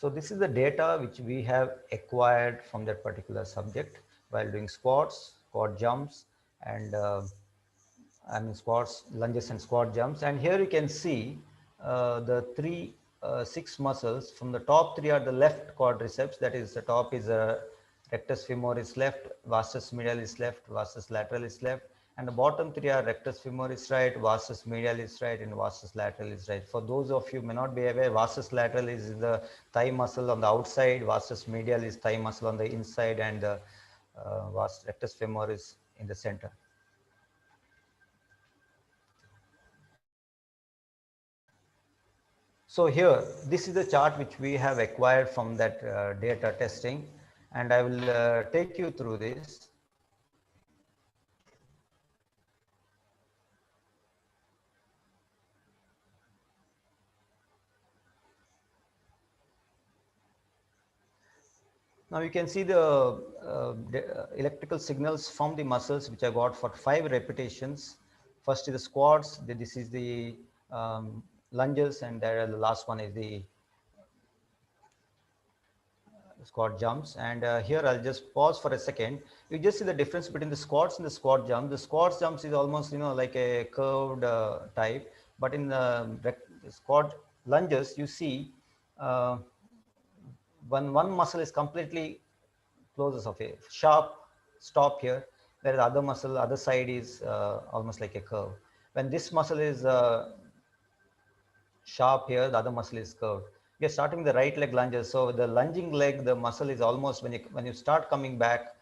So this is the data which we have acquired from that particular subject while doing squats, squat jumps, and squats, lunges and squat jumps. And here you can see the six muscles. From the top three are the left quadriceps, that is the top is rectus femoris left, vastus medialis left, vastus lateralis left, and the bottom three are rectus femoris right, vastus medialis right, and vastus lateralis right. For those of you may not be aware, vastus lateralis is the thigh muscle on the outside, vastus medialis is thigh muscle on the inside, and vastus rectus femoris in the center. So here, this is the chart which we have acquired from that data testing, and I will take you through this. Now you can see the electrical signals from the muscles which I got for 5 repetitions. First is the squats, this is the lunges, and the last one is the squat jumps. And here I'll just pause for a second. You just see the difference between the squats and the squat jump. The squat jumps is almost like a curved type, but in the squat lunges you see when one muscle is completely closes of a sharp stop here, whereas the other muscle, other side is almost like a curve. When this muscle is sharp here, the other muscle is curved. We are starting the right leg lunges. So the lunging leg, the muscle is almost, when you start coming back,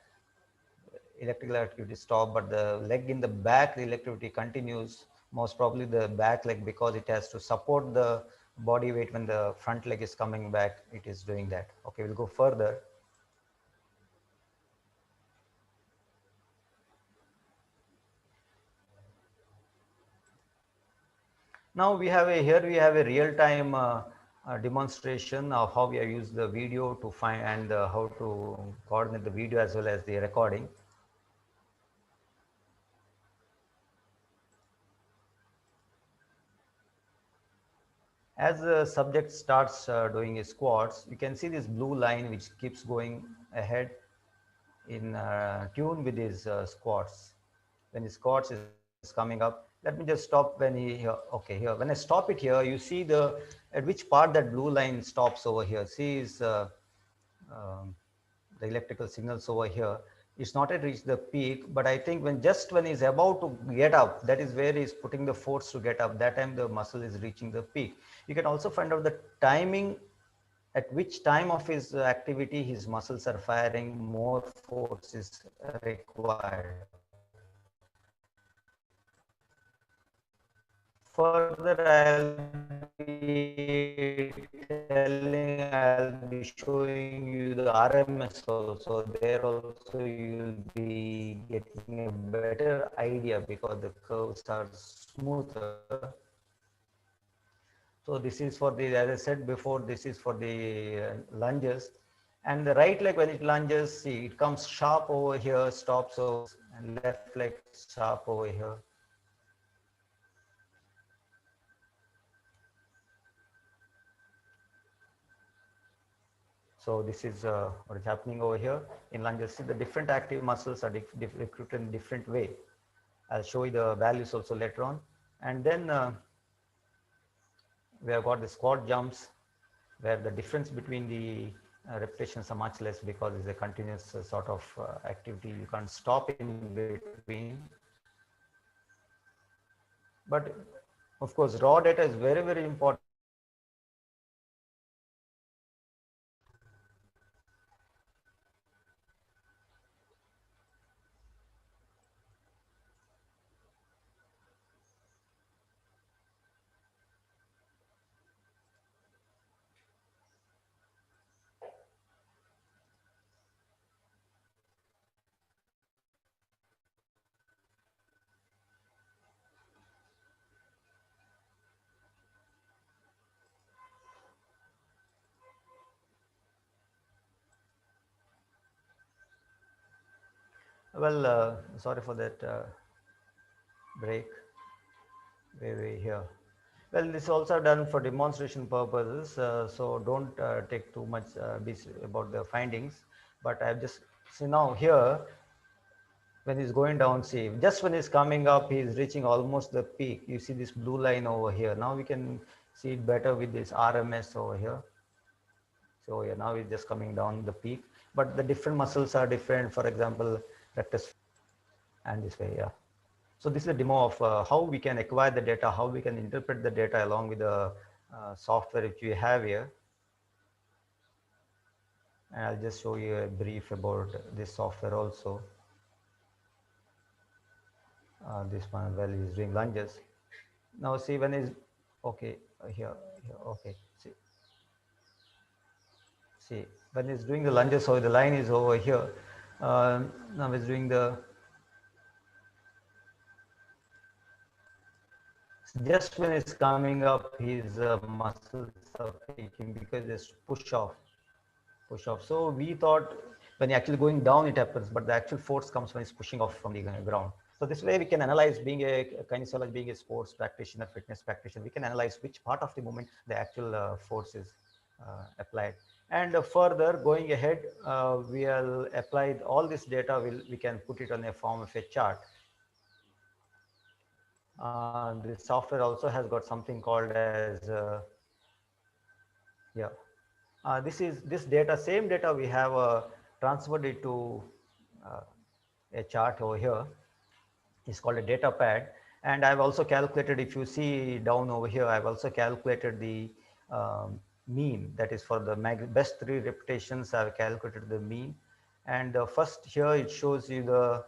electrical activity stop, but the leg in the back, the electricity continues, most probably the back leg, because it has to support the body weight when the front leg is coming back, it is doing that. Okay, we'll go further. Now we have here we have a real-time demonstration of how we have used the video to find and how to coordinate the video as well as the recording. As the subject starts doing his squats, you can see this blue line which keeps going ahead in tune with his squats. When his squats is coming up, let me just stop when okay, here, when I stop it here, you see at which part that blue line stops over here. See is um, the electrical signals over here. It's not yet reached the peak, but I think when he's about to get up, that is where he's putting the force to get up. That time the muscle is reaching the peak. You can also find out the timing at which time of his activity his muscles are firing, more force is required. Further, I'll be showing you the RMS also. There also you'll be getting a better idea because the curves are smoother. So this is for the, as I said before, this is for the lunges. And the right leg, when it lunges, see, it comes sharp over here, stops over, and left leg sharp over here. So this is what is happening over here in lunges. See, the different active muscles are recruited in different way. I'll show you the values also later on. And then we have got the squat jumps, where the difference between the repetitions are much less because it's a continuous sort of activity. You can't stop in between. But of course, raw data is very, very important. Well, sorry for that break. Where we here. Well, this is also done for demonstration purposes, so don't take too much about the findings. But I've just, see now here, when he's going down, see, just when he's coming up, he's reaching almost the peak. You see this blue line over here. Now we can see it better with this RMS over here. So yeah, now it's just coming down the peak, but the different muscles are different. For example, rectus and this way, yeah. So this is a demo of how we can acquire the data, how we can interpret the data along with the software which we have here. And I'll just show you a brief about this software also. This one, well, he's doing lunges. Now see when he's, okay, here, okay, see, when he's doing the lunges, so the line is over here. Now he's doing the, just when it's coming up, his muscles are faking because it's push off. So we thought when you're actually going down, it happens, but the actual force comes when it's pushing off from the ground. So this way we can analyze, being a kinesiologist, being a sports practitioner, fitness practitioner, we can analyze which part of the movement the actual force is applied. And further going ahead, we'll apply all this data, we can put it on a form of a chart. This software also has got something called as yeah. This data, same data we have transferred it to uh, a chart over here. It's called a data pad, and I've also calculated, if you see down over here, I've also calculated the mean, that is for the best 3 repetitions. I've calculated the mean, and first here it shows you the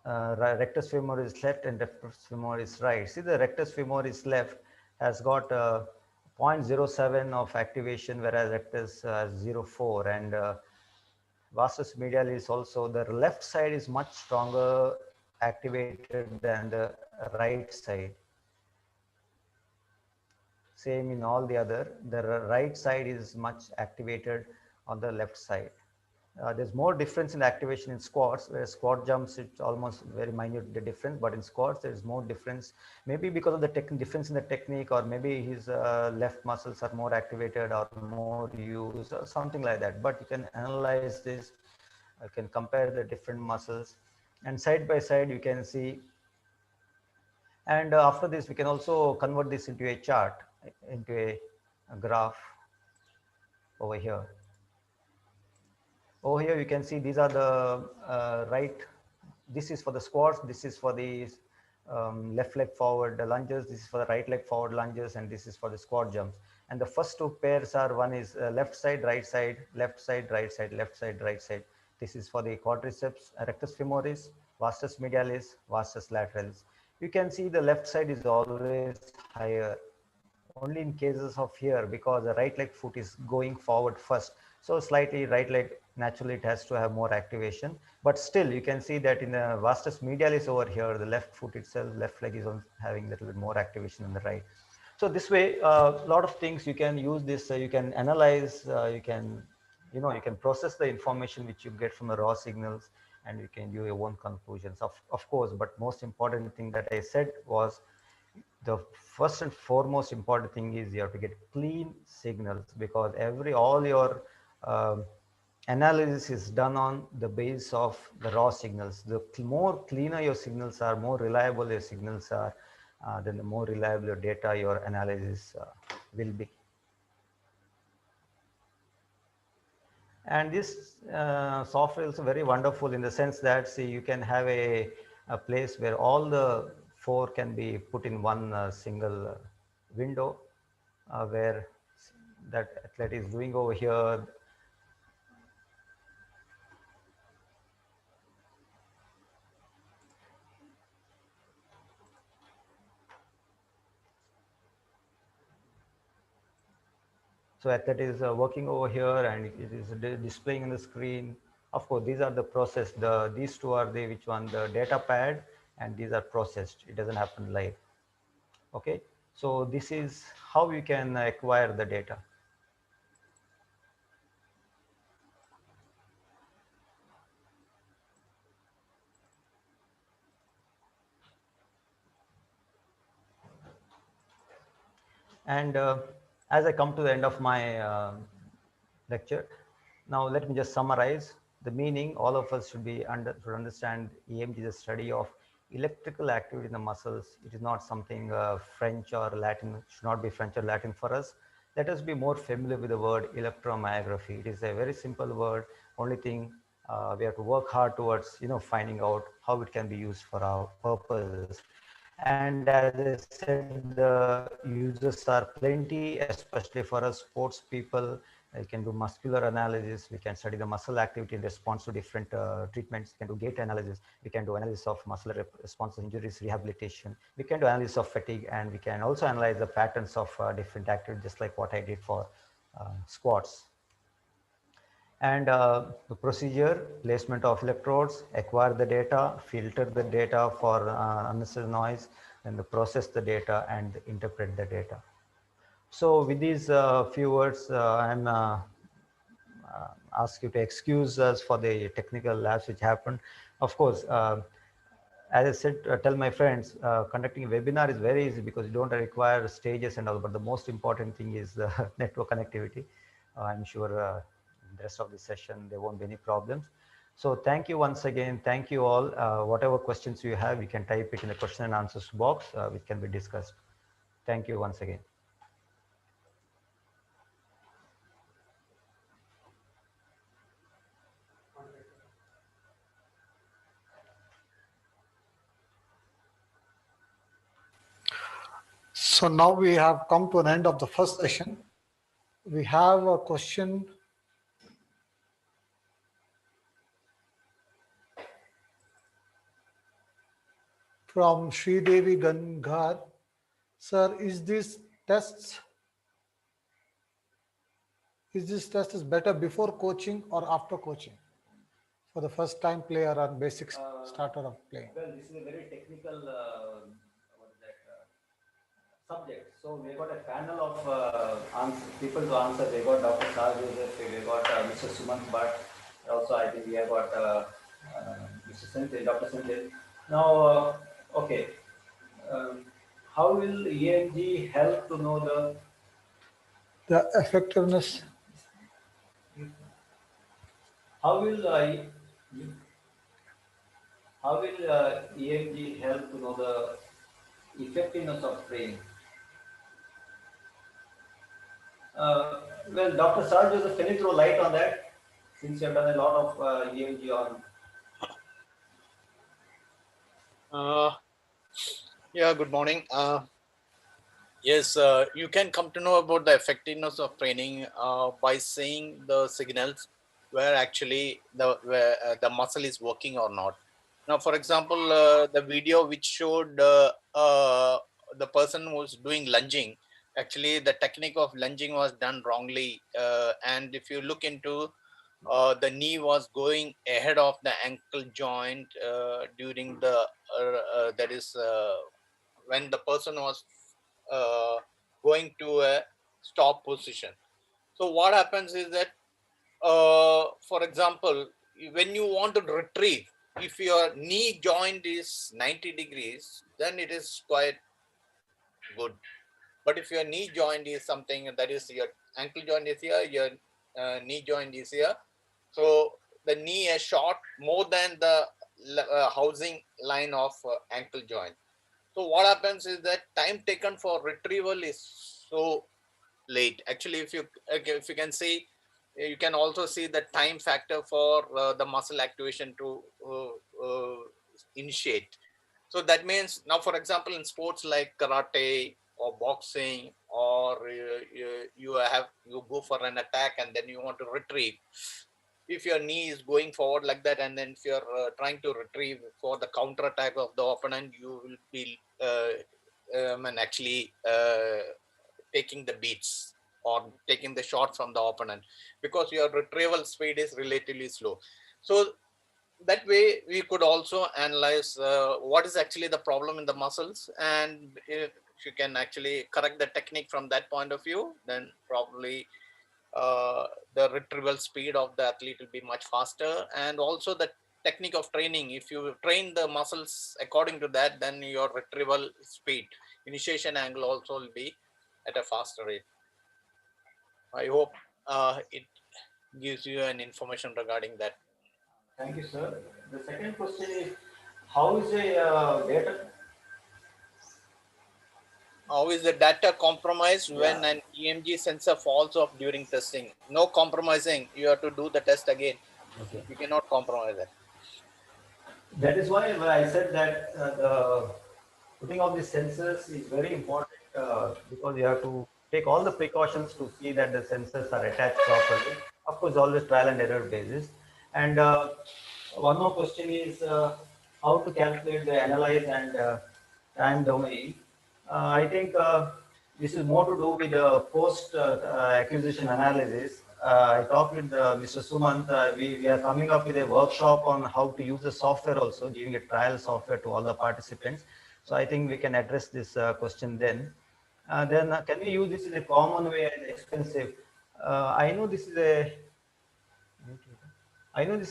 rectus femoris left and rectus femoris right. See, the rectus femoris left has got 0.07 of activation, whereas rectus 0.4, and vastus medialis also, the left side is much stronger activated than the right side. Same in all the other, the right side is much activated on the left side. There's more difference in activation in squats, where squat jumps, it's almost very minute the difference, but in squats there's more difference, maybe because of the difference in the technique, or maybe his left muscles are more activated or more used or something like that. But you can analyze this, you can compare the different muscles, and side by side you can see. And after this we can also convert this into a chart, into a graph over here. Over here you can see these are the right, this is for the squats, this is for the left leg forward lunges, this is for the right leg forward lunges, and this is for the squat jumps. And the first 2 pairs are, one is left side, right side, left side, right side, left side, right side. This is for the quadriceps, rectus femoris, vastus medialis, vastus lateralis. You can see the left side is always higher, only in cases of here, because the right leg foot is going forward first, so slightly right leg, naturally it has to have more activation. But still you can see that in the vastus medialis over here, the left foot itself, left leg is having a little bit more activation than the right. So this way a lot of things you can use this, you can analyze, you can, you can process the information which you get from the raw signals, and you can do your own conclusions, of course. But most important thing that I said was, the first and foremost important thing is you have to get clean signals, because all your analysis is done on the base of the raw signals. The more cleaner your signals are, more reliable your signals are, then the more reliable your data, your analysis will be. And this software is very wonderful in the sense that, see, you can have a place where all the 4 can be put in one single window, where that athlete is doing over here. So athlete is working over here, and it is displaying on the screen. Of course, these are the process. These 2 are the, which one, the data pad, and these are processed. It doesn't happen live. Okay, so this is how you can acquire the data. And as I come to the end of my lecture, now let me just summarize the meaning. All of us should should understand EMG is a study of electrical activity in the muscles. It is not something French or Latin, it should not be French or Latin for us. Let us be more familiar with the word electromyography. It is a very simple word. Only thing we have to work hard towards, finding out how it can be used for our purposes. And as I said, the uses are plenty, especially for us sports people. We can do muscular analysis. We can study the muscle activity in response to different treatments. We can do gait analysis. We can do analysis of muscle response to injuries, rehabilitation. We can do analysis of fatigue, and we can also analyze the patterns of different activities, just like what I did for squats. And the procedure, placement of electrodes, acquire the data, filter the data for unnecessary noise, and process the data and interpret the data. So with these few words, I'm ask you to excuse us for the technical lapse which happened. Of course, as I said, tell my friends, conducting a webinar is very easy because you don't require stages and all, but the most important thing is the network connectivity. I'm sure in the rest of the session, there won't be any problems. So thank you once again. Thank you all. Whatever questions you have, you can type it in the question and answers box, which can be discussed. Thank you once again. So now we have come to an end of the first session. We have a question from Sridevi Gangar. Sir, is this test is better before coaching or after coaching for the first time player or basic starter of playing? Well, this is a very technical subject. So we got a panel of people to answer. We got Dr. Sar Joseph, we got Mr. Sumant Bhatt. Also, I think we have got Mr. Senthil, Dr. Senthil. Now, okay, how will EMG help to know The effectiveness. how will EMG help to know the effectiveness of training? Well, Dr. Sar Joseph, can you throw light on that? Since you have done a lot of EMG on. Yeah, good morning. Yes, you can come to know about the effectiveness of training by seeing the signals where actually the muscle is working or not. Now, for example, the video which showed the person who was doing lunging, actually the technique of lunging was done wrongly. And if you look into the knee was going ahead of the ankle joint during the that is when the person was going to a stop position. So what happens is that for example, when you want to retrieve, if your knee joint is 90 degrees, then it is quite good. But if your knee joint is something, that is your ankle joint is here, your knee joint is here, so the knee is short more than the housing line of ankle joint. So what happens is that time taken for retrieval is so late. Actually, if you can see, you can also see the time factor for the muscle activation to initiate. So that means now, for example, in sports like karate or boxing, or you go for an attack and then you want to retrieve. If your knee is going forward like that, and then if you're trying to retrieve for the counter attack of the opponent, you will be and actually taking the beats or taking the shots from the opponent, because your retrieval speed is relatively slow. So that way we could also analyze what is actually the problem in the muscles, and if you can actually correct the technique from that point of view, then probably the retrieval speed of the athlete will be much faster. And also the technique of training, if you train the muscles according to that, then your retrieval speed, initiation angle also will be at a faster rate. I hope it gives you an information regarding that. Thank you, sir. The second question is, how is a data? How is the data compromised when an EMG sensor falls off during testing? No compromising. You have to do the test again. Okay. You cannot compromise that. That is why I said that the putting of the sensors is very important because you have to take all the precautions to see that the sensors are attached properly. Of course, always trial and error basis. And one more question is how to calculate the analyze and time domain. I think this is more to do with the post acquisition analysis. I talked with Mr. Sumant. We are coming up with a workshop on how to use the software also, giving a trial software to all the participants. So I think we can address this question then. Then can we use this in a common way and expensive? I know this is a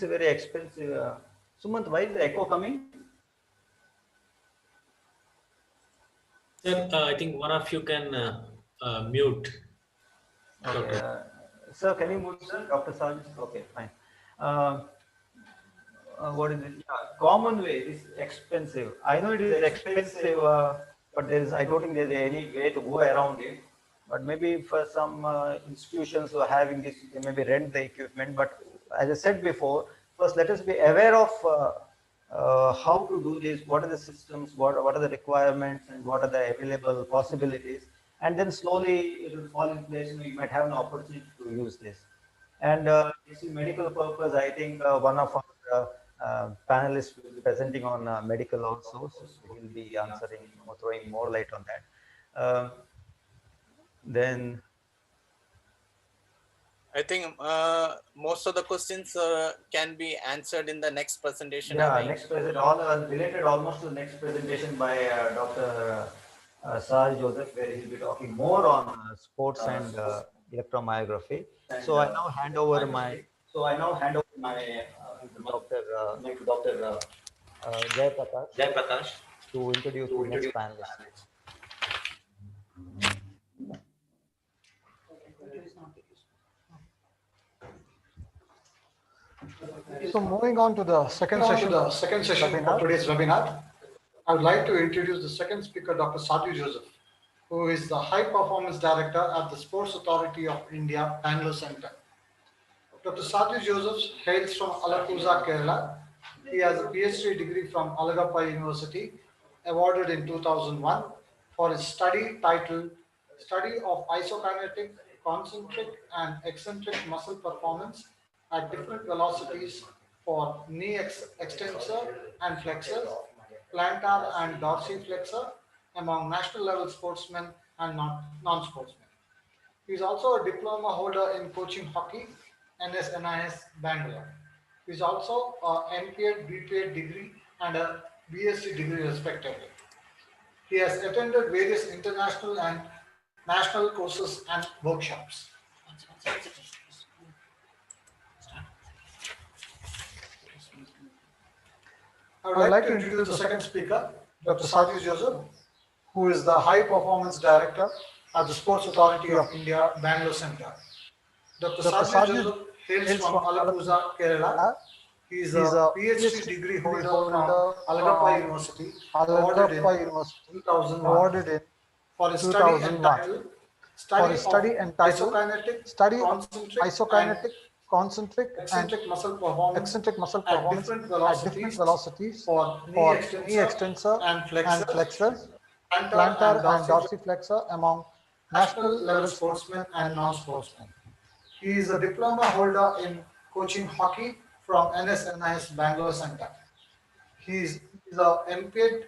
very expensive. Sumant, why is the echo coming? Sir, I think one of you can mute. Okay. Sir, can you move, sir? Dr. Sarge? Okay, fine. Uh, what is it? Common way is expensive. I know it is expensive, but I don't think there's any way to go around it. But maybe for some institutions who are having this, they maybe rent the equipment. But as I said before, first let us be aware of how to do this, what are the systems, what are the requirements, and what are the available possibilities. And then slowly it will fall in place. You might have an opportunity to use this. And this is medical purpose. I think one of our panelists will be presenting on medical also, so he will be answering or throwing more light on that. Then I think most of the questions can be answered in the next presentation. next presentation, all related almost to the next presentation by Dr. Saj Joseph, where he'll be talking more on sports and electromyography. So I now hand over my Dr. Jay Prakash to introduce the next panelist. So moving on to the second session of today's webinar, I would like to introduce the second speaker, Dr. Sadhu Joseph, who is the High Performance Director at the Sports Authority of India, Bangalore Center. Dr. Sadhu Joseph hails from Alappuzha, Kerala. He has a PhD degree from Alagappa University, awarded in 2001 for his study titled Study of Isokinetic, Concentric and Eccentric Muscle Performance at Different Velocities for Knee Extensor and Flexors, Plantar and Dorsiflexor among national level sportsmen and non-sportsmen. He is also a diploma holder in coaching hockey, NSNIS Bangalore. He is also an MPed, BPed degree and a BSc degree respectively. He has attended various international and national courses and workshops. I would like to introduce the second speaker, Dr. Sadhu Joseph, who is the High Performance Director at the Sports Authority of India, Bangalore Center. Dr. Sadhu Joseph hails from Alappuzha, Kerala. He is a PhD degree holder from Alagappa University, awarded in 2001 for his study entitled Study of Isokinetic, Concentric and Eccentric Muscle Performance at different velocities for knee extensor and flexors, plantar and dorsiflexor among national level sportsmen and non-sportsmen. He is a diploma holder in coaching hockey from NSNIS Bangalore Center. He is a MPed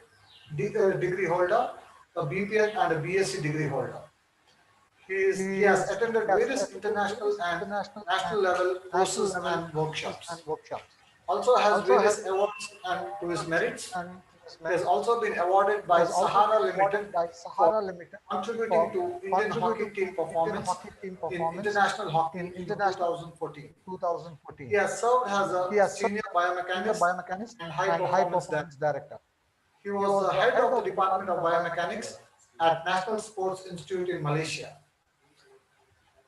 degree holder, a BPed and a BSc degree holder. He has attended various international and national level courses and workshops. Also has various awards and to his merits. He has also been awarded by Sahara Limited for contributing to Indian hockey team performance in international hockey in 2014. He has served as a senior biomechanist and high performance director. He was the head of the Department of Biomechanics at National Sports Institute in Malaysia.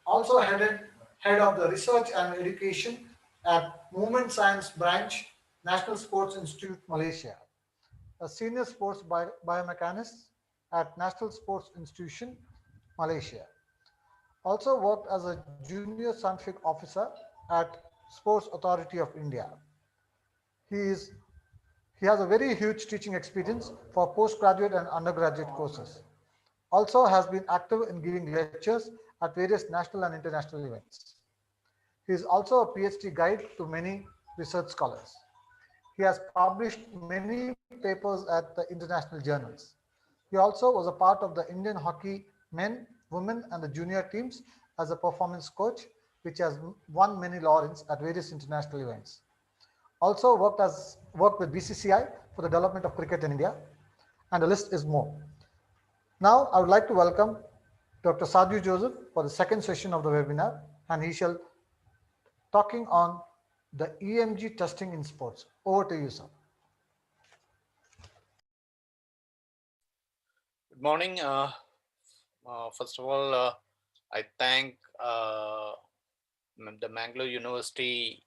Also head of the research and education at Movement Science Branch, National Sports Institute, Malaysia. A senior sports biomechanist at National Sports Institution, Malaysia. Also worked as a junior scientific officer at Sports Authority of India. He is he has a very huge teaching experience for postgraduate and undergraduate courses. Also has been active in giving lectures at various national and international events. He is also a PhD guide to many research scholars. He has published many papers at the international journals. He also was a part of the Indian hockey men, women, and the junior teams as a performance coach, which has won many laurels at various international events. Also worked with BCCI for the development of cricket in India, and the list is more. Now, I would like to welcome Dr. Sadhu Joseph for the second session of the webinar, and he shall talking on the EMG testing in sports. Over to you, sir. Good morning. First of all, I thank the Mangalore University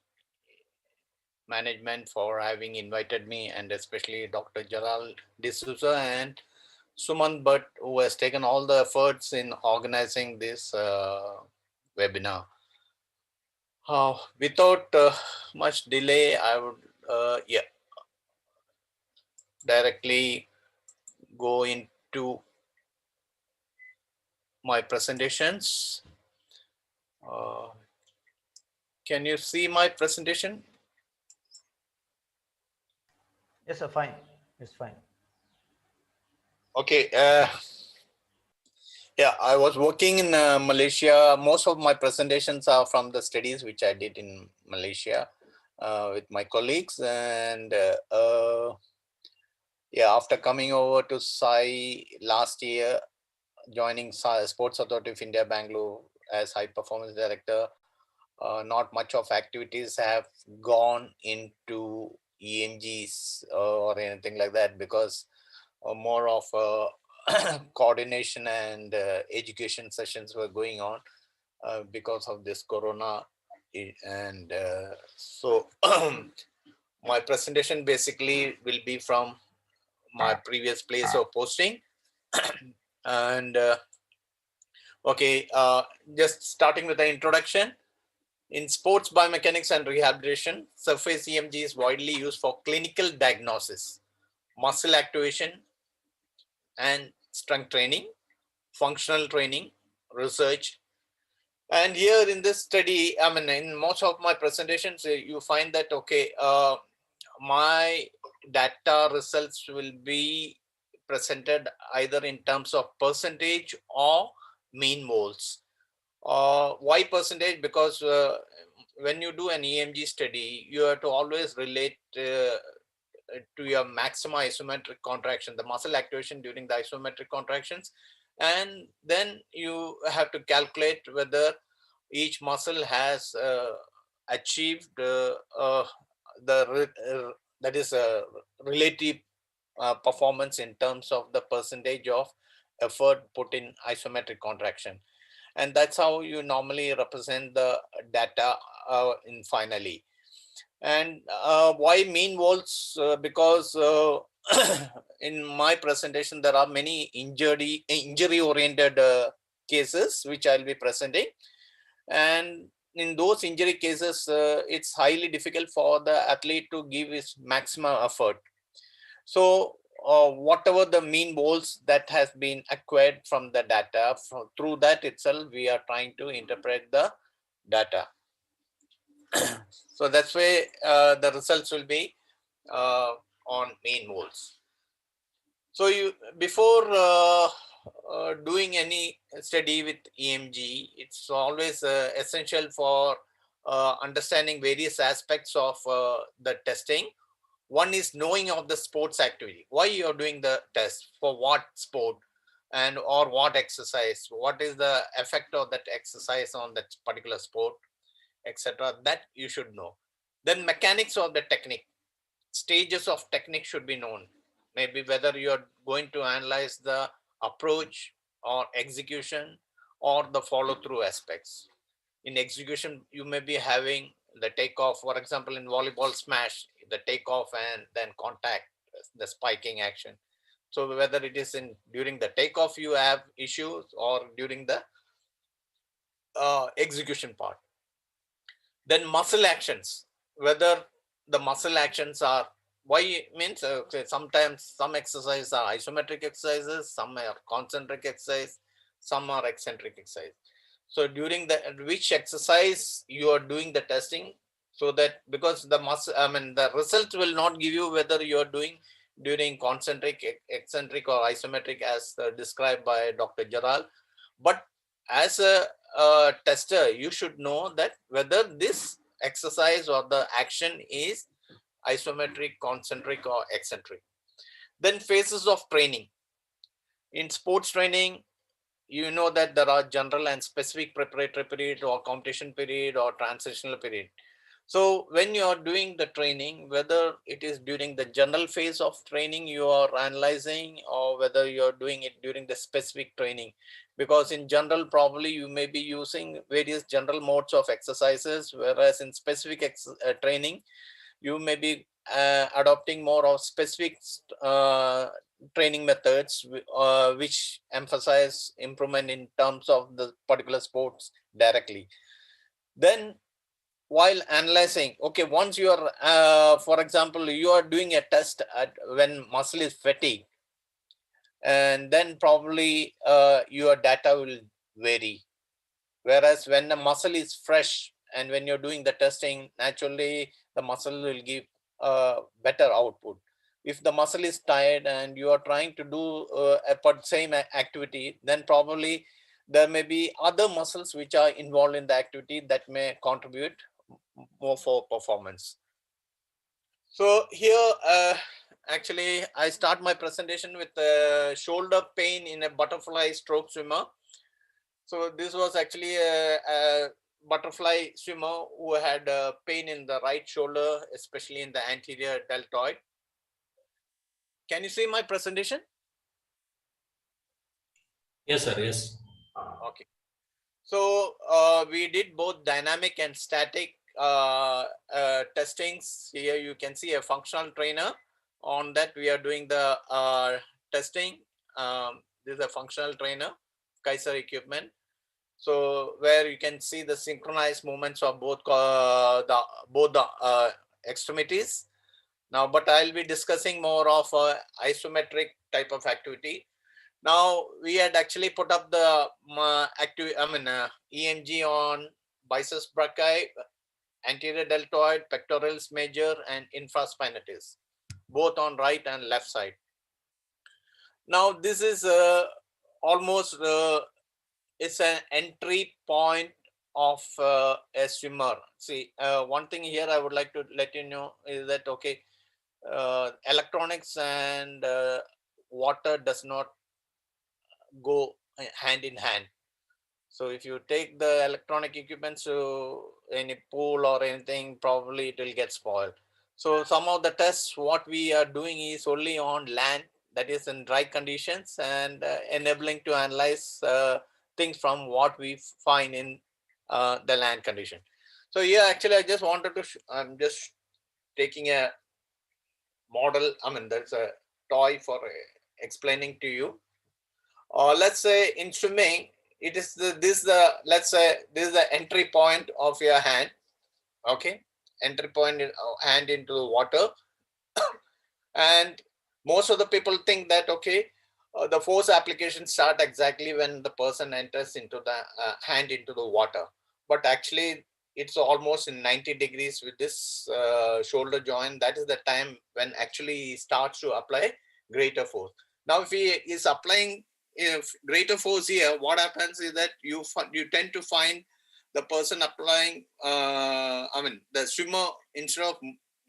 management for having invited me, and especially Dr. Gerald D'Souza and Suman Bhatt, who has taken all the efforts in organizing this webinar. Without much delay, I would directly go into my presentations. Can you see my presentation? Yes, sir, fine. It's fine. Okay. Yeah, I was working in Malaysia. Most of my presentations are from the studies which I did in Malaysia with my colleagues. And yeah, after coming over to SAI last year, joining Sports Authority of India, Bangalore as high performance director, not much of activities have gone into EMGs or anything like that, because more of coordination and education sessions were going on because of this corona. And so my presentation basically will be from my previous place of posting. And okay, just starting with the introduction. In sports biomechanics and rehabilitation, surface EMG is widely used for clinical diagnosis, muscle activation and strength training, functional training, research. And here in this study, I mean, in most of my presentations, you find that, okay, my data results will be presented either in terms of percentage or mean moles. Why percentage? Because when you do an EMG study, you have to always relate to your maximum isometric contraction, the muscle activation during the isometric contractions. And then you have to calculate whether each muscle has achieved that is a relative performance in terms of the percentage of effort put in isometric contraction. And that's how you normally represent the data in finally. And why mean volts? Because in my presentation, there are many injury-oriented cases which I'll be presenting. And in those injury cases, it's highly difficult for the athlete to give his maximum effort. So whatever the mean volts that has been acquired from the data, through that itself, we are trying to interpret the data. So that's why the results will be on mean moles. So you before doing any study with EMG, it's always essential for understanding various aspects of the testing. One is knowing of the sports activity. Why you are doing the test, for what sport, and or what exercise, what is the effect of that exercise on that particular sport, etc. That you should know. Then mechanics of the technique, stages of technique should be known. Maybe whether you are going to analyze the approach or execution or the follow through aspects. In execution, you may be having the takeoff, for example, in volleyball smash, the takeoff and then contact, the spiking action. So whether it is in during the takeoff you have issues or during the execution part. Then muscle actions, whether the muscle actions are, why means sometimes some exercises are isometric exercises, some are concentric exercise, some are eccentric exercise. So during the which exercise you are doing the testing, so that because the muscle, the results will not give you whether you are doing during concentric, eccentric or isometric as described by Dr. Jaral, but as a tester, you should know that whether this exercise or the action is isometric, concentric or eccentric. Then phases of training. In sports training, you know that there are general and specific preparatory period or competition period or transitional period. So when you are doing the training, whether it is during the general phase of training you are analyzing or whether you are doing it during the specific training, because in general probably you may be using various general modes of exercises, whereas in specific training you may be adopting more of specific training methods which emphasize improvement in terms of the particular sports directly. Then while analyzing, okay, once you are for example you are doing a test at when muscle is fatigued, and then probably your data will vary, whereas when the muscle is fresh and when you're doing the testing, naturally the muscle will give better output. If the muscle is tired and you are trying to do same activity, then probably there may be other muscles which are involved in the activity that may contribute more for performance. So here actually I start my presentation with shoulder pain in a butterfly stroke swimmer. So this was actually a butterfly swimmer who had pain in the right shoulder, especially in the anterior deltoid. Can you see my presentation? Yes, sir. Yes. Okay. So we did both dynamic and static testings. Here you can see a functional trainer. On that we are doing the testing. This is a functional trainer, Kaiser equipment. So where you can see the synchronized movements of both the extremities. Now, but I'll be discussing more of a isometric type of activity. Now we had actually put up the EMG on biceps brachii, anterior deltoid, pectoralis major, and infraspinatus, both on right and left side. Now this is almost it's an entry point of a swimmer. See, one thing here I would like to let you know is that okay, electronics and water does not go hand in hand. So if you take the electronic equipment to any pool or anything, probably it will get spoiled. So some of the tests what we are doing is only on land, that is in dry conditions, and enabling to analyze things from what we find in the land condition. So here actually I just wanted to I'm just taking a model, there's a toy for explaining to you. Let's say in swimming, it is let's say this is the entry point of your hand. Okay, entry point hand into the water. And most of the people think that okay, the force application start exactly when the person enters into the hand into the water, but actually it's almost in 90 degrees with this shoulder joint. That is the time when actually he starts to apply greater force. Now if he is applying greater force here, what happens is that you tend to find the person applying the swimmer, instead of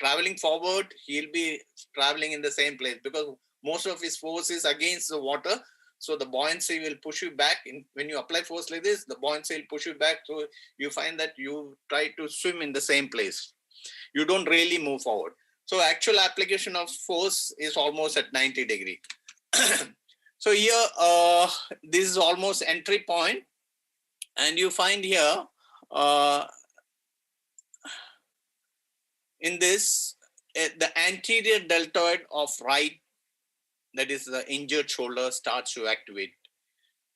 traveling forward, he'll be traveling in the same place because most of his force is against the water. So the buoyancy will push you back. When you apply force like this, the buoyancy will push you back. So you find that you try to swim in the same place. You don't really move forward. So actual application of force is almost at 90 degree. So here, this is almost entry point, and you find here in this the anterior deltoid of right, that is the injured shoulder, starts to activate,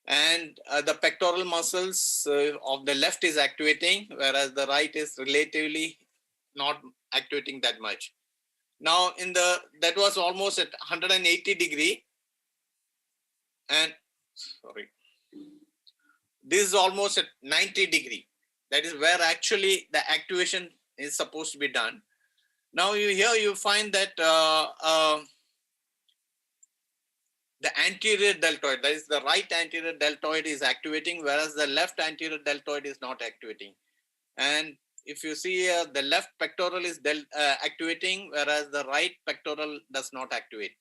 and the pectoral muscles of the left is activating, whereas the right is relatively not activating that much. Now that was almost at 180 degree, and sorry, this is almost at 90 degree. That is where actually the activation is supposed to be done. Now here you find that the anterior deltoid, that is the right anterior deltoid, is activating, whereas the left anterior deltoid is not activating. And if you see here, the left pectoral is activating, whereas the right pectoral does not activate.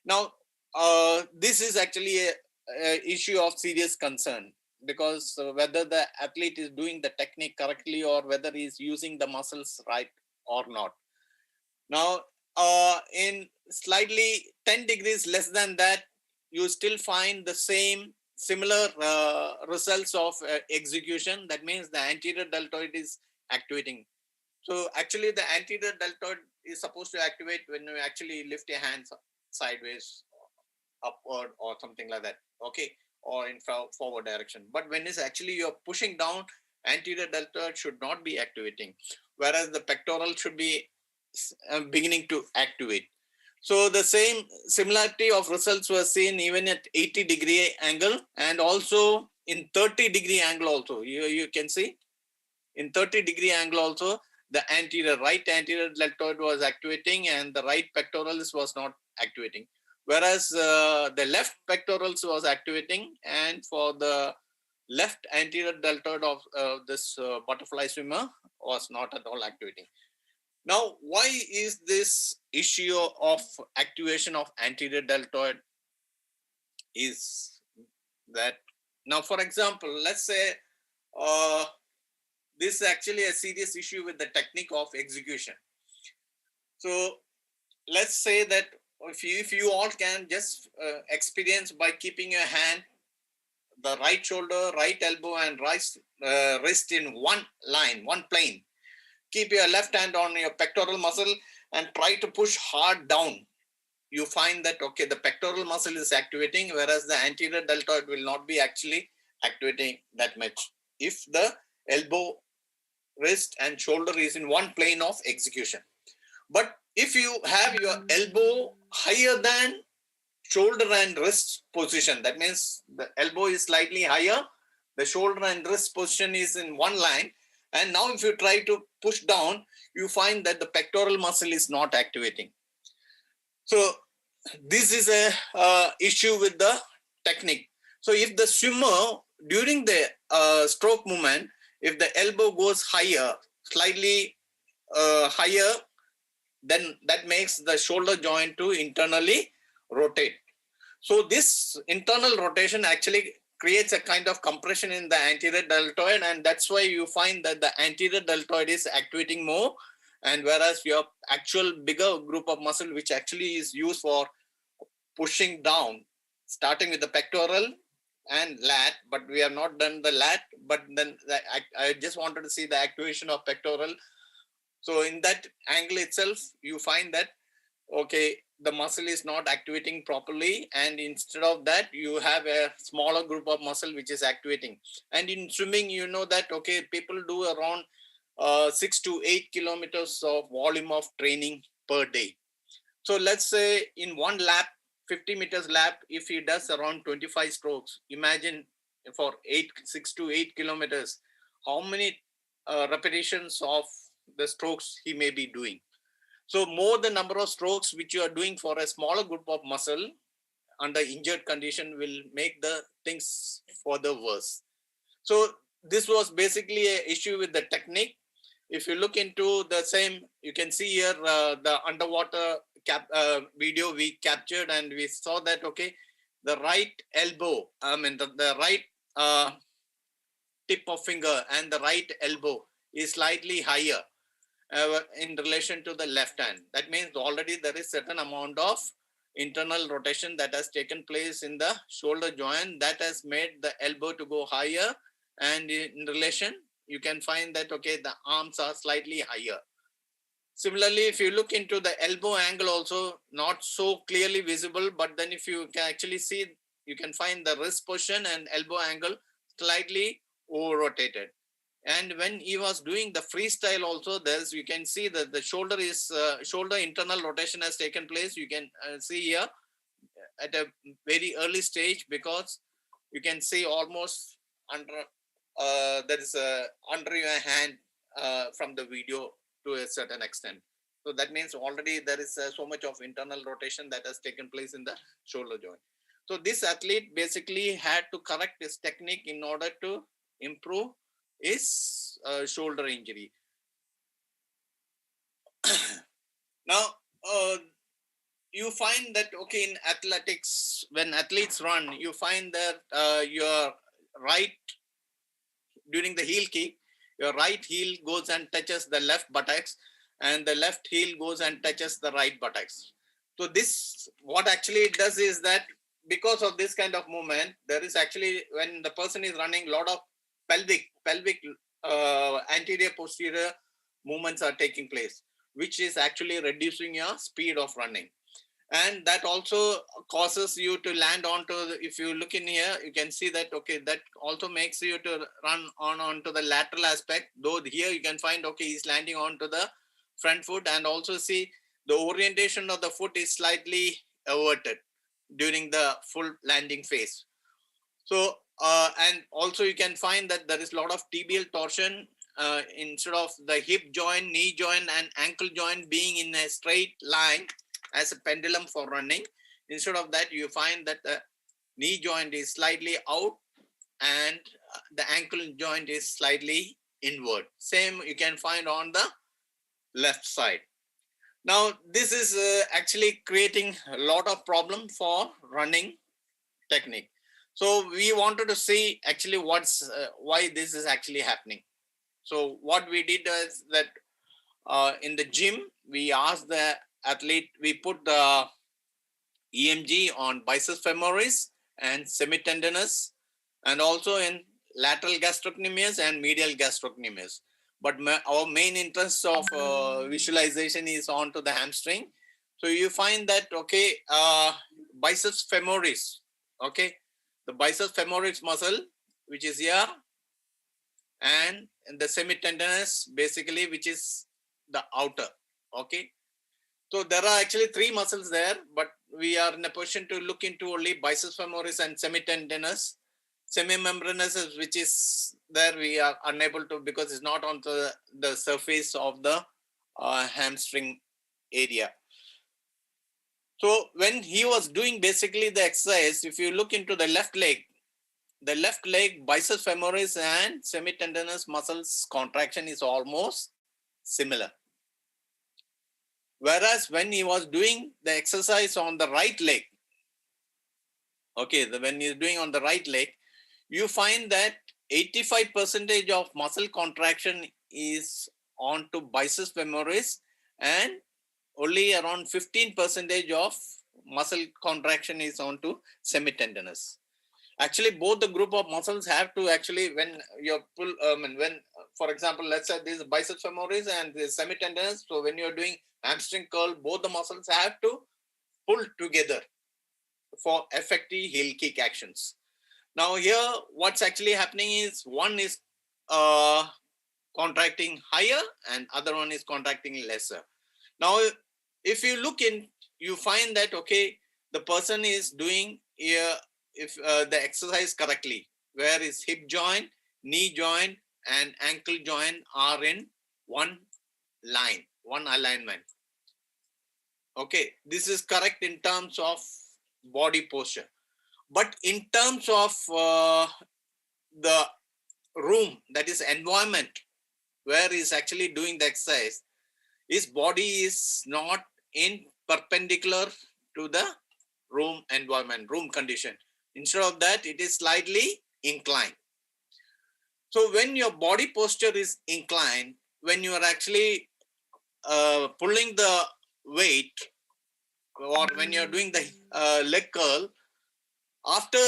Now, this is actually a issue of serious concern, because whether the athlete is doing the technique correctly or whether he is using the muscles right or not. Now, in slightly 10 degrees less than that, you still find the similar results of execution. That means the anterior deltoid is activating. So actually the anterior deltoid is supposed to activate when you actually lift your hands sideways, upward, or something like that, okay, or in forward direction. But when it's actually you're pushing down, anterior deltoid should not be activating, whereas the pectoral should be beginning to activate. So the same similarity of results were seen even at 80 degree angle, and also in 30 degree angle also. You can see in 30 degree angle also, the right anterior deltoid was activating and the right pectoralis was not activating. Whereas the left pectoralis was activating, and for the left anterior deltoid of this butterfly swimmer was not at all activating. Now, why is this issue of activation of anterior deltoid is that? Now, for example, let's say this is actually a serious issue with the technique of execution. So let's say that if you all can just experience by keeping your hand, the right shoulder, right elbow, and right wrist in one line, one plane. Keep your left hand on your pectoral muscle and try to push hard down. You find that, okay, the pectoral muscle is activating, whereas the anterior deltoid will not be actually activating that much if the elbow, wrist, and shoulder is in one plane of execution. But if you have your elbow higher than shoulder and wrist position, that means the elbow is slightly higher, the shoulder and wrist position is in one line, and now if you try to push down, you find that the pectoral muscle is not activating. So this is a issue with the technique. So if the swimmer during the stroke movement, if the elbow goes higher, slightly higher, then that makes the shoulder joint to internally rotate. So this internal rotation actually creates a kind of compression in the anterior deltoid, and that's why you find that the anterior deltoid is activating more, and whereas your actual bigger group of muscle, which actually is used for pushing down, starting with the pectoral and lat, but we have not done the lat, but then I just wanted to see the activation of pectoral. So in that angle itself, you find that, okay, the muscle is not activating properly, and instead of that, you have a smaller group of muscle which is activating. And in swimming, you know that, okay, people do around 6 to 8 kilometers of volume of training per day. So let's say in one lap, 50 meters lap, if he does around 25 strokes, imagine for 6 to 8 kilometers, how many repetitions of the strokes he may be doing. So more the number of strokes which you are doing for a smaller group of muscle under injured condition will make the things further worse. So this was basically an issue with the technique. If you look into the same, you can see here the underwater video we captured, and we saw that, okay, the right elbow, the right tip of finger and the right elbow is slightly higher in relation to the left hand. That means already there is certain amount of internal rotation that has taken place in the shoulder joint that has made the elbow to go higher, and in relation you can find that okay, the arms are slightly higher. Similarly, if you look into the elbow angle, also not so clearly visible, but then if you can actually see, you can find the wrist position and elbow angle slightly over rotated. And when he was doing the freestyle also, there's, you can see that the shoulder is shoulder internal rotation has taken place. You can see here at a very early stage, because you can see almost under there is under your hand from the video to a certain extent. So that means already there is so much of internal rotation that has taken place in the shoulder joint. So this athlete basically had to correct his technique in order to improve his shoulder injury. Now, you find that, okay, in athletics, when athletes run, you find that your right, during the heel kick, your right heel goes and touches the left buttocks, and the left heel goes and touches the right buttocks. So this, what actually it does is that because of this kind of movement, there is actually, when the person is running, a lot of pelvic anterior posterior movements are taking place, which is actually reducing your speed of running. And that also causes you to land onto the, if you look in here, you can see that, okay, that also makes you to run onto the lateral aspect, though here you can find, okay, he's landing onto the front foot, and also see the orientation of the foot is slightly averted during the full landing phase. So and also you can find that there is a lot of tibial torsion instead of the hip joint, knee joint and ankle joint being in a straight line as a pendulum for running. Instead of that, you find that the knee joint is slightly out and the ankle joint is slightly inward. Same you can find on the left side. Now this is actually creating a lot of problem for running technique. So we wanted to see actually what's why this is actually happening. So what we did is that in the gym, we asked the athlete, we put the EMG on biceps femoris and semitendinous, and also in lateral gastrocnemius and medial gastrocnemius. But our main interest of visualization is onto the hamstring. So you find that, okay, biceps femoris, okay, the biceps femoris muscle, which is here, and the semitendinous, basically, which is the outer, okay. So there are actually three muscles there, but we are in a position to look into only biceps femoris and semitendinous. Semimembranous, which is there, we are unable to, because it's not on the surface of the hamstring area. So when he was doing basically the exercise, if you look into the left leg biceps femoris and semitendinous muscles contraction is almost similar. Whereas when he was doing the exercise on the right leg, okay, when he's doing on the right leg, you find that 85% of muscle contraction is onto biceps femoris, and only around 15% of muscle contraction is onto semitendinous. Actually, both the group of muscles have to actually, when you pull, when, for example, let's say this is biceps femoris and this semitendinous. So when you're doing hamstring curl, both the muscles have to pull together for effective heel kick actions. Now here, what's actually happening is one is contracting higher and other one is contracting lesser. Now, if you look in, you find that, okay, the person is doing here, if the exercise correctly, where his hip joint, knee joint and ankle joint are in one line, one alignment. Okay, this is correct in terms of body posture. But in terms of the room, that is environment, where he's actually doing the exercise, his body is not in perpendicular to the room environment, room condition. Instead of that, it is slightly inclined. So when your body posture is inclined, when you are actually pulling the weight, or when you're doing the leg curl, after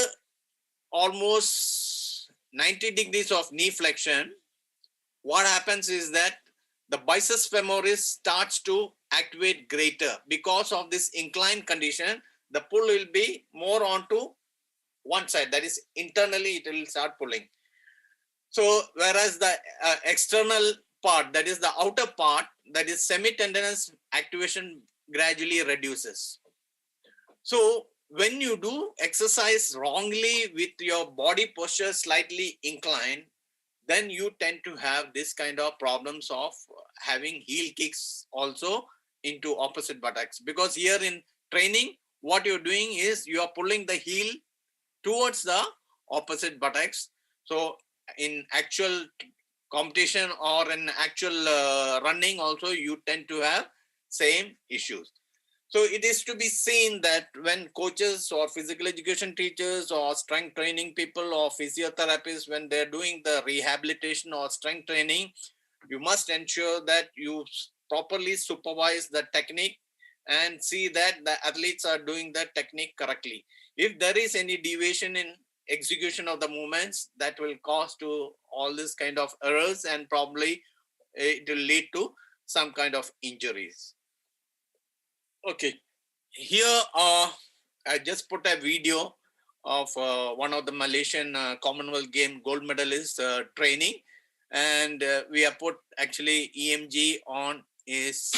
almost 90 degrees of knee flexion, what happens is that the biceps femoris starts to activate greater. Because of this inclined condition, the pull will be more onto one side, that is internally it will start pulling. So whereas the external part, that is the outer part, that is semitendinous activation gradually reduces. So when you do exercise wrongly with your body posture slightly inclined, then you tend to have this kind of problems of having heel kicks also into opposite buttocks. Because here in training, what you're doing is you are pulling the heel towards the opposite buttocks. So in actual competition or in actual running also, you tend to have same issues. So it is to be seen that when coaches or physical education teachers or strength training people or physiotherapists, when they're doing the rehabilitation or strength training, you must ensure that you properly supervise the technique and see that the athletes are doing the technique correctly. If there is any deviation in execution of the movements, that will cause to all this kind of errors, and probably it will lead to some kind of injuries. Okay, here I just put a video of one of the Malaysian Commonwealth Game gold medalist training, and we have put actually EMG on his.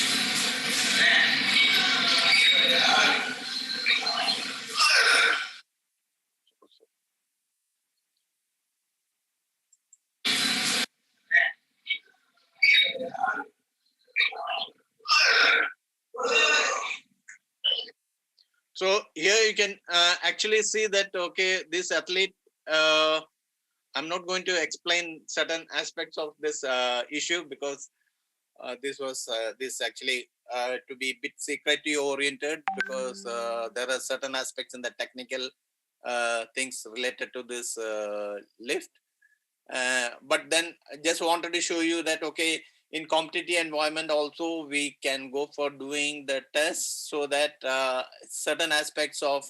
So here you can actually see that, okay, this athlete, I'm not going to explain certain aspects of this issue, because this actually to be a bit security oriented, because there are certain aspects in the technical things related to this lift. But then I just wanted to show you that, okay, in competitive environment also we can go for doing the tests, so that certain aspects of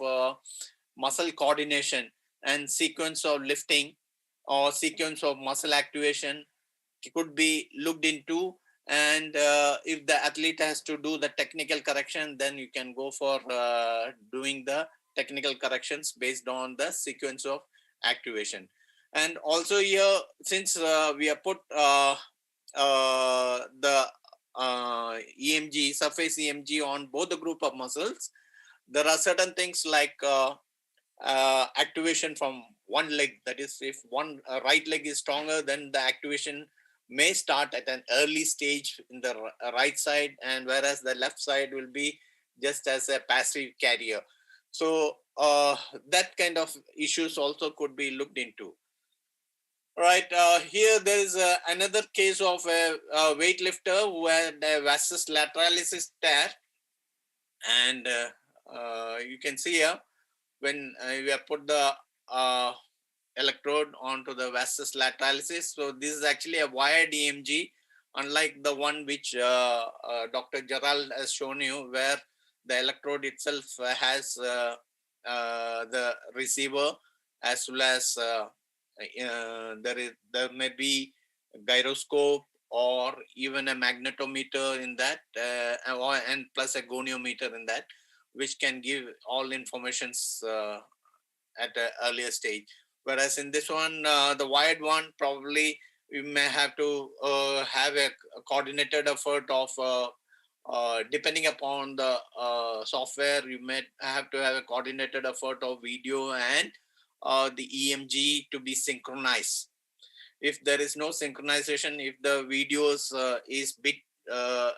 muscle coordination and sequence of lifting or sequence of muscle activation could be looked into. And if the athlete has to do the technical correction, then you can go for doing the technical corrections based on the sequence of activation. And also here, since we have put the EMG, surface EMG on both the group of muscles, there are certain things like activation from one leg. That is, if one right leg is stronger, then the activation may start at an early stage in the right side, and whereas the left side will be just as a passive carrier. So that kind of issues also could be looked into. Right, here there is another case of a weightlifter who had a vastus lateralis tear, and you can see here when we have put the electrode onto the vastus lateralis. So this is actually a wired EMG, unlike the one which Dr. Gerald has shown you, where the electrode itself has the receiver, as well as there may be a gyroscope or even a magnetometer in that, and plus a goniometer in that, which can give all informations at an earlier stage. Whereas in this one, the wired one, probably you may have to have a coordinated effort of depending upon the software, you may have to have a coordinated effort of video and the EMG to be synchronized. If there is no synchronization, if the videos is bit the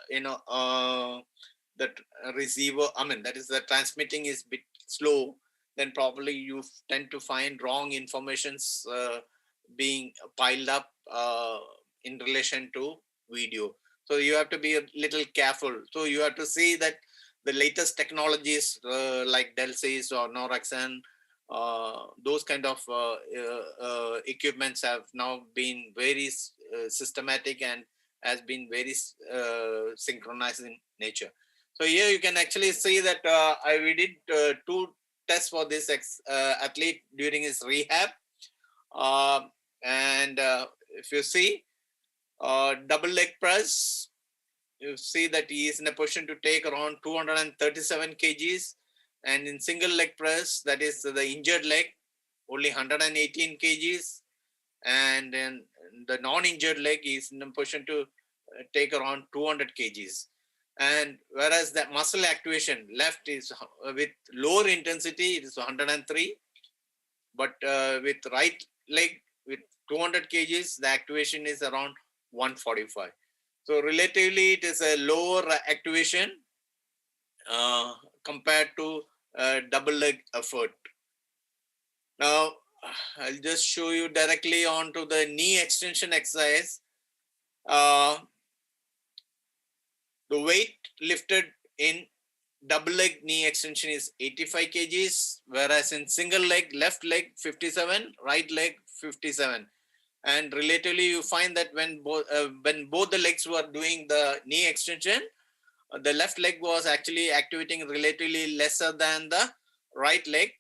receiver, I mean, that is the transmitting is bit slow, then probably you tend to find wrong informations being piled up in relation to video. So you have to be a little careful. So you have to see that the latest technologies like Delsys or Noraxen, those kind of equipments have now been very systematic and has been very synchronized in nature. So here you can actually see that we did 2 tests for this athlete during his rehab. And if you see double leg press, you see that he is in a position to take around 237 kgs, and in single leg press, that is the injured leg, only 118 kgs, and then the non-injured leg is in a position to take around 200 kgs. And whereas that muscle activation left is with lower intensity, it is 103, but with right leg with 200 kgs, the activation is around 145. So relatively, it is a lower activation compared to double leg effort. Now, I'll just show you directly onto the knee extension exercise. The weight lifted in double leg knee extension is 85 kgs, whereas in single leg, left leg 57, right leg 57. And relatively, you find that when both the legs were doing the knee extension, the left leg was actually activating relatively lesser than the right leg.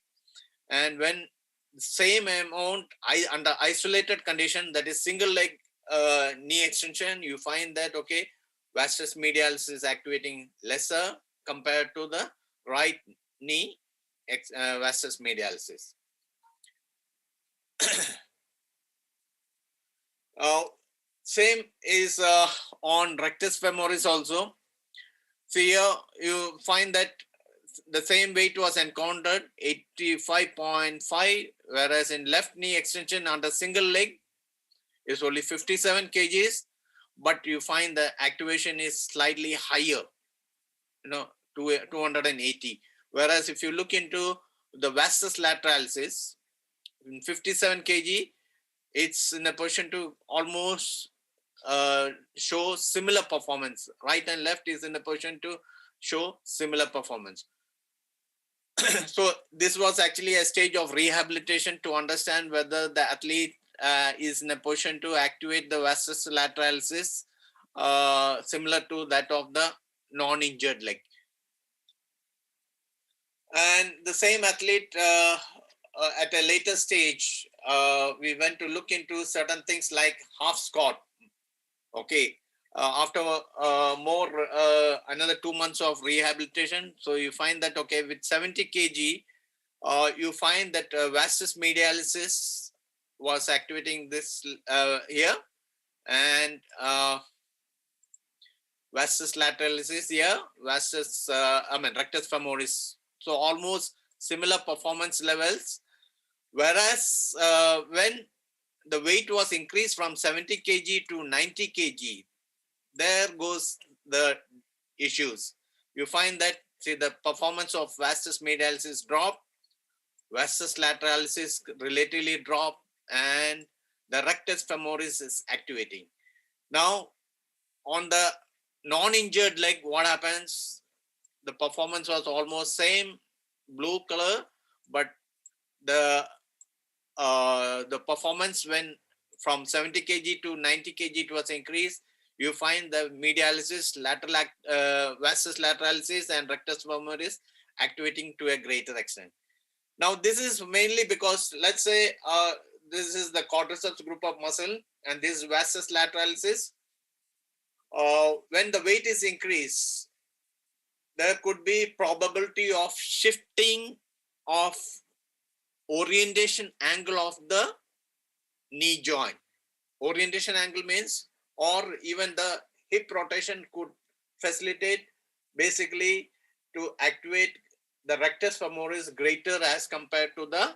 And when same amount under isolated condition, that is single leg knee extension, you find that okay, vastus medialis is activating lesser compared to the right knee vastus medialis. Same is on rectus femoris also. So here you find that the same weight was encountered, 85.5, whereas in left knee extension under single leg is only 57 kgs, but you find the activation is slightly higher, 280. Whereas if you look into the vastus lateralis, in 57 kg, it's in a position to almost show similar performance. Right and left is in a position to show similar performance. So this was actually a stage of rehabilitation to understand whether the athlete is in a position to activate the vastus lateralis similar to that of the non-injured leg. And the same athlete at a later stage, we went to look into certain things like half squat. Okay, after another 2 months of rehabilitation, so you find that okay, with 70 kg, you find that vastus medialis was activating this here, and vastus lateralis is here, vastus rectus femoris. So almost similar performance levels. Whereas when the weight was increased from 70 kg to 90 kg, there goes the issues. You find that see the performance of vastus medialis is drop, vastus lateralis is relatively drop, and the rectus femoris is activating. Now, on the non-injured leg, what happens? The performance was almost same, blue color, but the performance when from 70 kg to 90 kg it was increased, you find the medialis, lateral vastus lateralis and rectus femoris activating to a greater extent. Now this is mainly because let's say this is the quadriceps group of muscle and this vastus lateralis. When the weight is increased, there could be probability of shifting of orientation angle of the knee joint. Orientation angle means, or even the hip rotation could facilitate basically to activate the rectus femoris greater as compared to the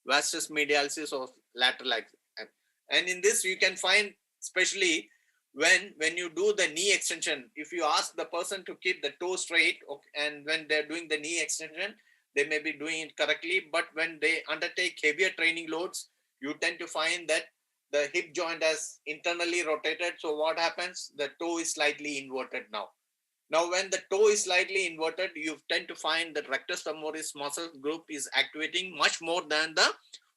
vastus medialis or lateral. And in this you can find, especially when you do the knee extension, if you ask the person to keep the toe straight, and when they're doing the knee extension, they may be doing it correctly, but when they undertake heavier training loads, you tend to find that the hip joint has internally rotated. So what happens? The toe is slightly inverted now. Now, when the toe is slightly inverted, you tend to find that rectus femoris muscle group is activating much more than the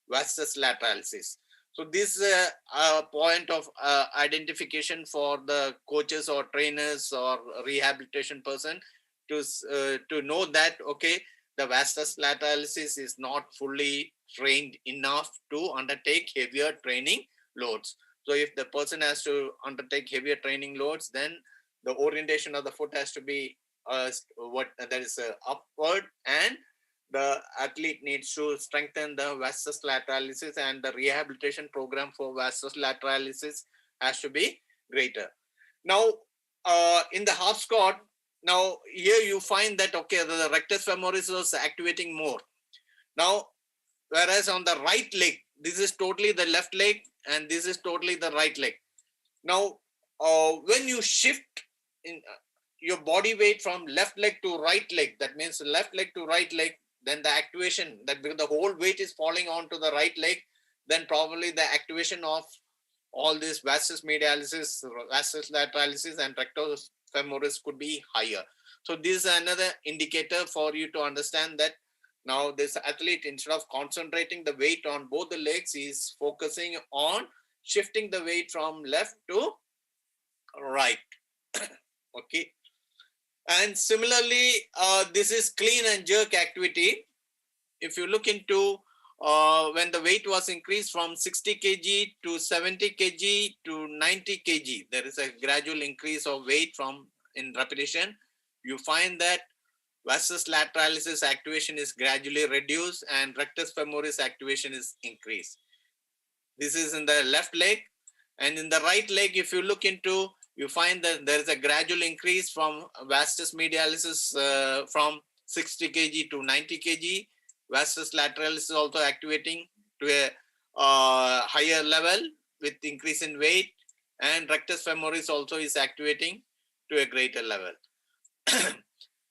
vastus lateralis. So this is a point of identification for the coaches or trainers or rehabilitation person to know that, okay, the vastus lateralis is not fully trained enough to undertake heavier training loads. So if the person has to undertake heavier training loads, then the orientation of the foot has to be upward, and the athlete needs to strengthen the vastus lateralis, and the rehabilitation program for vastus lateralis has to be greater. Now, in the half squat, now here you find that, okay, the rectus femoris was activating more. Now, whereas on the right leg, this is totally the left leg and this is totally the right leg. Now, when you shift in your body weight from left leg to right leg, that means left leg to right leg, then the activation, that because the whole weight is falling onto the right leg, then probably the activation of all this vastus medialis, vastus lateralis, and rectus femoris could be higher. So this is another indicator for you to understand that now this athlete, instead of concentrating the weight on both the legs, is focusing on shifting the weight from left to right. Okay. And similarly, this is clean and jerk activity. If you look into when the weight was increased from 60 kg to 70 kg to 90 kg, there is a gradual increase of weight in repetition. You find that vastus lateralis activation is gradually reduced and rectus femoris activation is increased. This is in the left leg. And in the right leg, if you look into, you find that there is a gradual increase from vastus medialis from 60 kg to 90 kg. Vastus lateralis is also activating to a higher level with increase in weight, and rectus femoris also is activating to a greater level.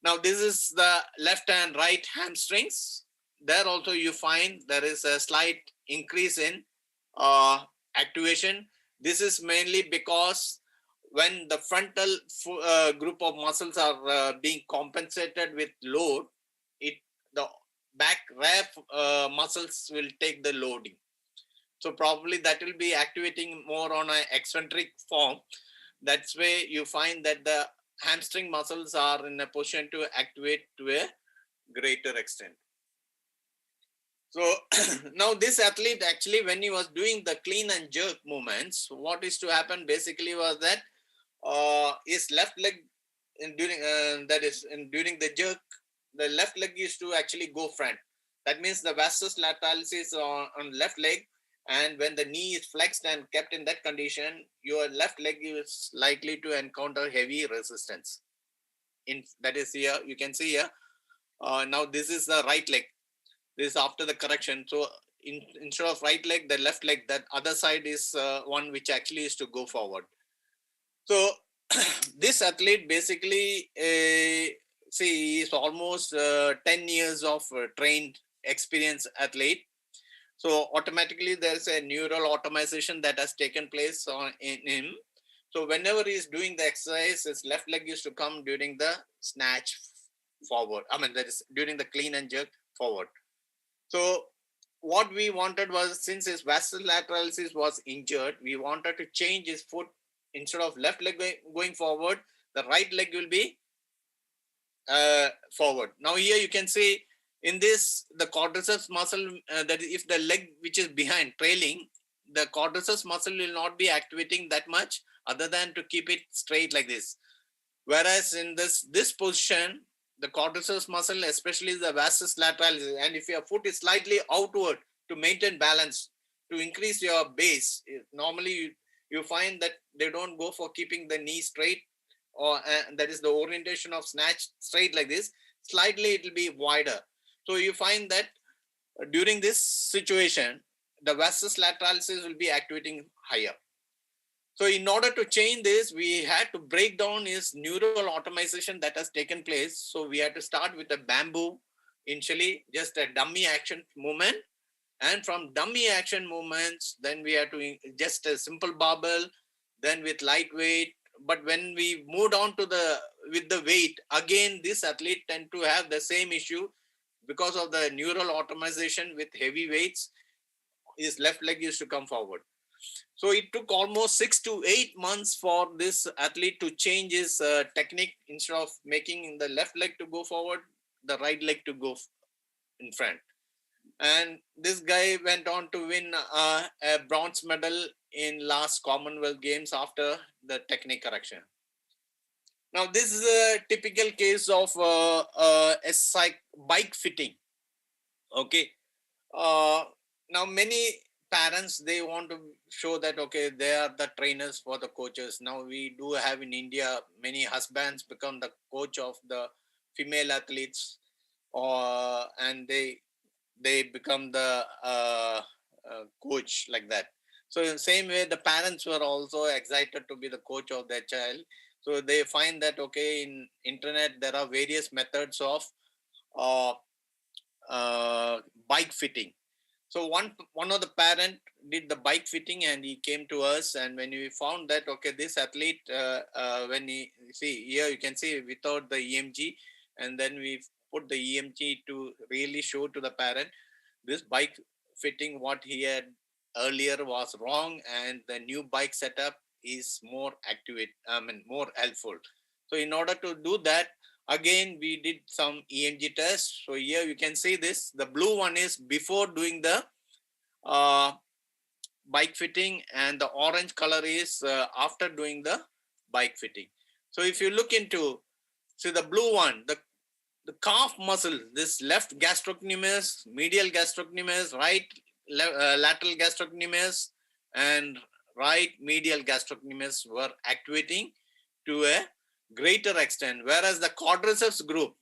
Now, this is the left and right hamstrings. There also you find there is a slight increase in activation. This is mainly because when the frontal group of muscles are being compensated with load, the back rear muscles will take the loading. So probably that will be activating more on an eccentric form. That's where you find that the hamstring muscles are in a position to activate to a greater extent. So now this athlete, actually, when he was doing the clean and jerk movements, what is to happen basically was that his left leg during the jerk, the left leg used to actually go front. That means the vastus lateralis is on left leg, and when the knee is flexed and kept in that condition, your left leg is likely to encounter heavy resistance. That is here, you can see here. Now this is the right leg. This is after the correction. So instead of right leg, the left leg, that other side is one which actually is to go forward. So this athlete basically, see, is almost 10 years of trained, experienced athlete. So automatically there is a neural automation that has taken place in him. So whenever he is doing the exercise, his left leg used to come during the snatch forward. I mean, that is during the clean and jerk forward. So what we wanted was, since his vastus lateralis was injured, we wanted to change his foot. Instead of left leg going forward, the right leg will be forward. Now here you can see in this, the quadriceps muscle, that if the leg which is behind trailing, the quadriceps muscle will not be activating that much other than to keep it straight like this. Whereas in this position, the quadriceps muscle, especially the vastus lateralis, and if your foot is slightly outward to maintain balance, to increase your base, normally you find that they don't go for keeping the knee straight, or that is the orientation of snatch straight like this. Slightly it will be wider. So you find that during this situation, the vastus lateralis will be activating higher. So in order to change this, we had to break down his neural automation that has taken place. So we had to start with a bamboo, initially just a dummy action movement. And from dummy action movements, then we had to just a simple barbell, then with lightweight. But when we moved on to with the weight, again, this athlete tend to have the same issue because of the neural automation with heavy weights. His left leg used to come forward. So it took almost 6 to 8 months for this athlete to change his technique. Instead of making the left leg to go forward, the right leg to go in front. And this guy went on to win a bronze medal in last Commonwealth Games after the technique correction. Now, this is a typical case of a bike fitting. Okay. Now, many parents, they want to show that, okay, they are the trainers for the coaches. Now, we do have in India, many husbands become the coach of the female athletes, and they become the coach like that. So in the same way, the parents were also excited to be the coach of their child. So they find that, okay, in internet, there are various methods of uh, bike fitting. So one of the parent did the bike fitting, and he came to us, and when we found that, okay, this athlete, when he see here, you can see without the EMG, and then we put the EMG to really show to the parent this bike fitting, what he had earlier was wrong, and the new bike setup is more more helpful. So in order to do that, again we did some EMG tests. So here you can see this, the blue one is before doing the bike fitting, and the orange color is after doing the bike fitting. So if you look into, see the blue one, the calf muscle, this left gastrocnemius, medial gastrocnemius, lateral gastrocnemius, and right medial gastrocnemius were activating to a greater extent, whereas the quadriceps group,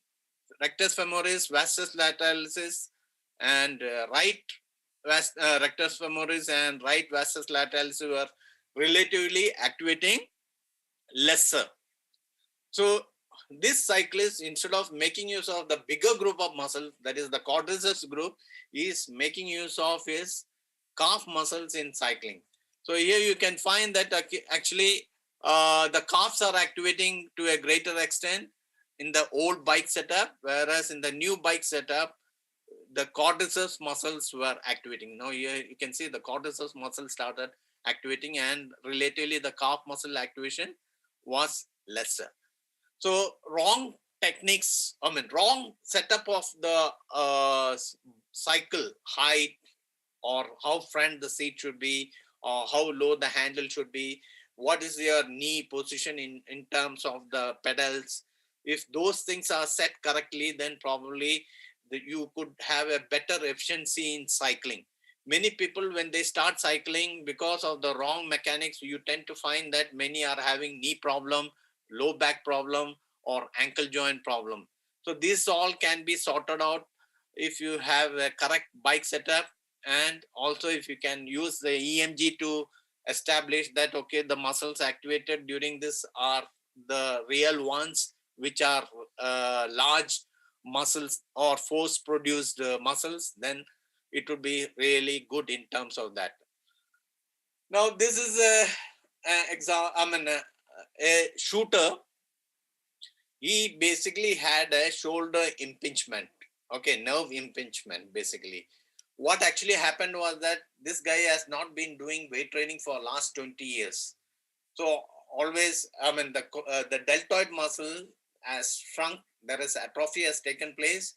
rectus femoris, vastus lateralis, and rectus femoris and right vastus lateralis were relatively activating lesser. So this cyclist, instead of making use of the bigger group of muscle, that is the quadriceps group, is making use of his calf muscles in cycling. So here you can find that actually the calves are activating to a greater extent in the old bike setup, whereas in the new bike setup, the quadriceps muscles were activating. Now here you can see the quadriceps muscle started activating, and relatively the calf muscle activation was lesser. So wrong techniques, wrong setup of the cycle height, or how front the seat should be, or how low the handle should be, what is your knee position in terms of the pedals. If those things are set correctly, then probably you could have a better efficiency in cycling. Many people, when they start cycling, because of the wrong mechanics, you tend to find that many are having knee problem, low back problem, or ankle joint problem. So this all can be sorted out if you have a correct bike setup, and also if you can use the EMG to establish that, okay, the muscles activated during this are the real ones, which are large muscles or force produced muscles, then it would be really good in terms of that. Now this is a shooter. He basically had a shoulder impingement, okay, nerve impingement. Basically what actually happened was that this guy has not been doing weight training for last 20 years. So always, the deltoid muscle has shrunk, there is atrophy has taken place.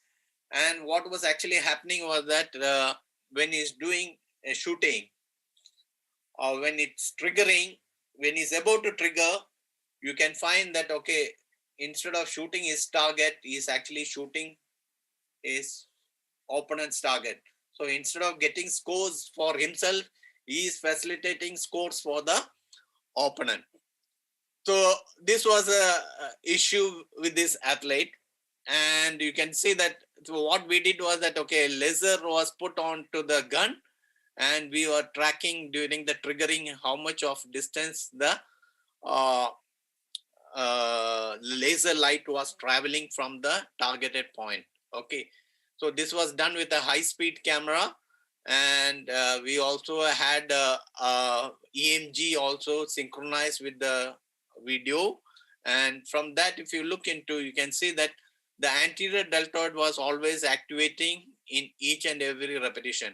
And what was actually happening was that when he's doing a shooting, or when it's triggering, when he's about to trigger, you can find that, okay, instead of shooting his target, he's actually shooting his opponent's target. So instead of getting scores for himself, he is facilitating scores for the opponent. So this was a issue with this athlete, and you can see that. So what we did was that, okay, laser was put onto the gun, and we were tracking during the triggering how much of distance the laser light was traveling from the targeted point. Okay, so this was done with a high-speed camera, and we also had EMG also synchronized with the video. And from that, if you look into, you can see that the anterior deltoid was always activating in each and every repetition.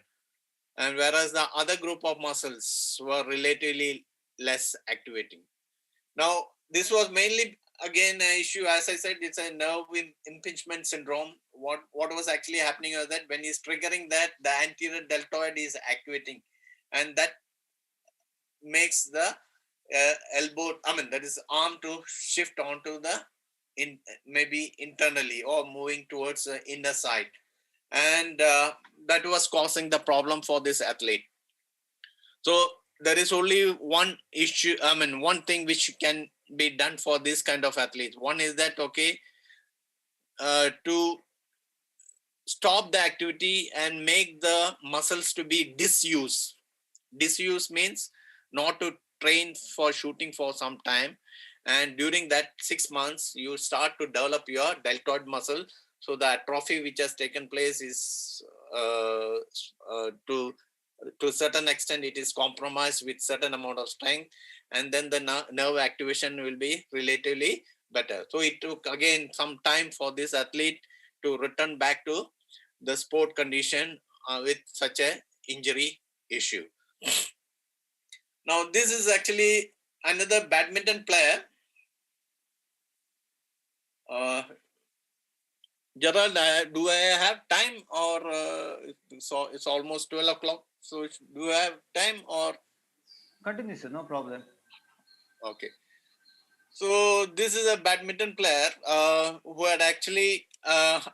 and whereas the other group of muscles were relatively less activating. Now, this was mainly, again, an issue, as I said, it's a nerve impingement syndrome. What was actually happening is that when he's triggering that, the anterior deltoid is activating, and that makes the elbow, that is arm to shift onto the, maybe internally or moving towards the inner side. And that was causing the problem for this athlete. So there is only one issue, one thing which can be done for this kind of athletes. One is that, okay, to stop the activity and make the muscles to be disused. Disuse means not to train for shooting for some time, and during that 6 months you start to develop your deltoid muscle. So the atrophy which has taken place is to a certain extent it is compromised with certain amount of strength, and then the nerve activation will be relatively better. So it took again some time for this athlete to return back to the sport condition with such a injury issue. Now this is actually another badminton player. Gerald, do I have time, or so it's almost 12 o'clock? So do I have time, or? Continue, sir, no problem. Okay. So this is a badminton player who had actually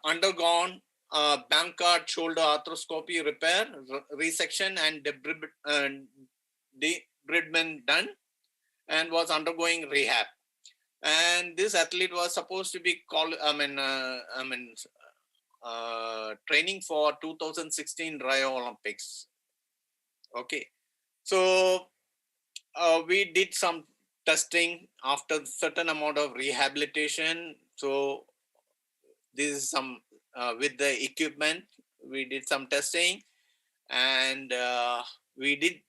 undergone Bankart shoulder arthroscopy repair, resection and debridement done, and was undergoing rehab. And this athlete was supposed to be training for 2016 Rio Olympics. Okay, so we did some testing after certain amount of rehabilitation. So this is some with the equipment, we did some testing, and we did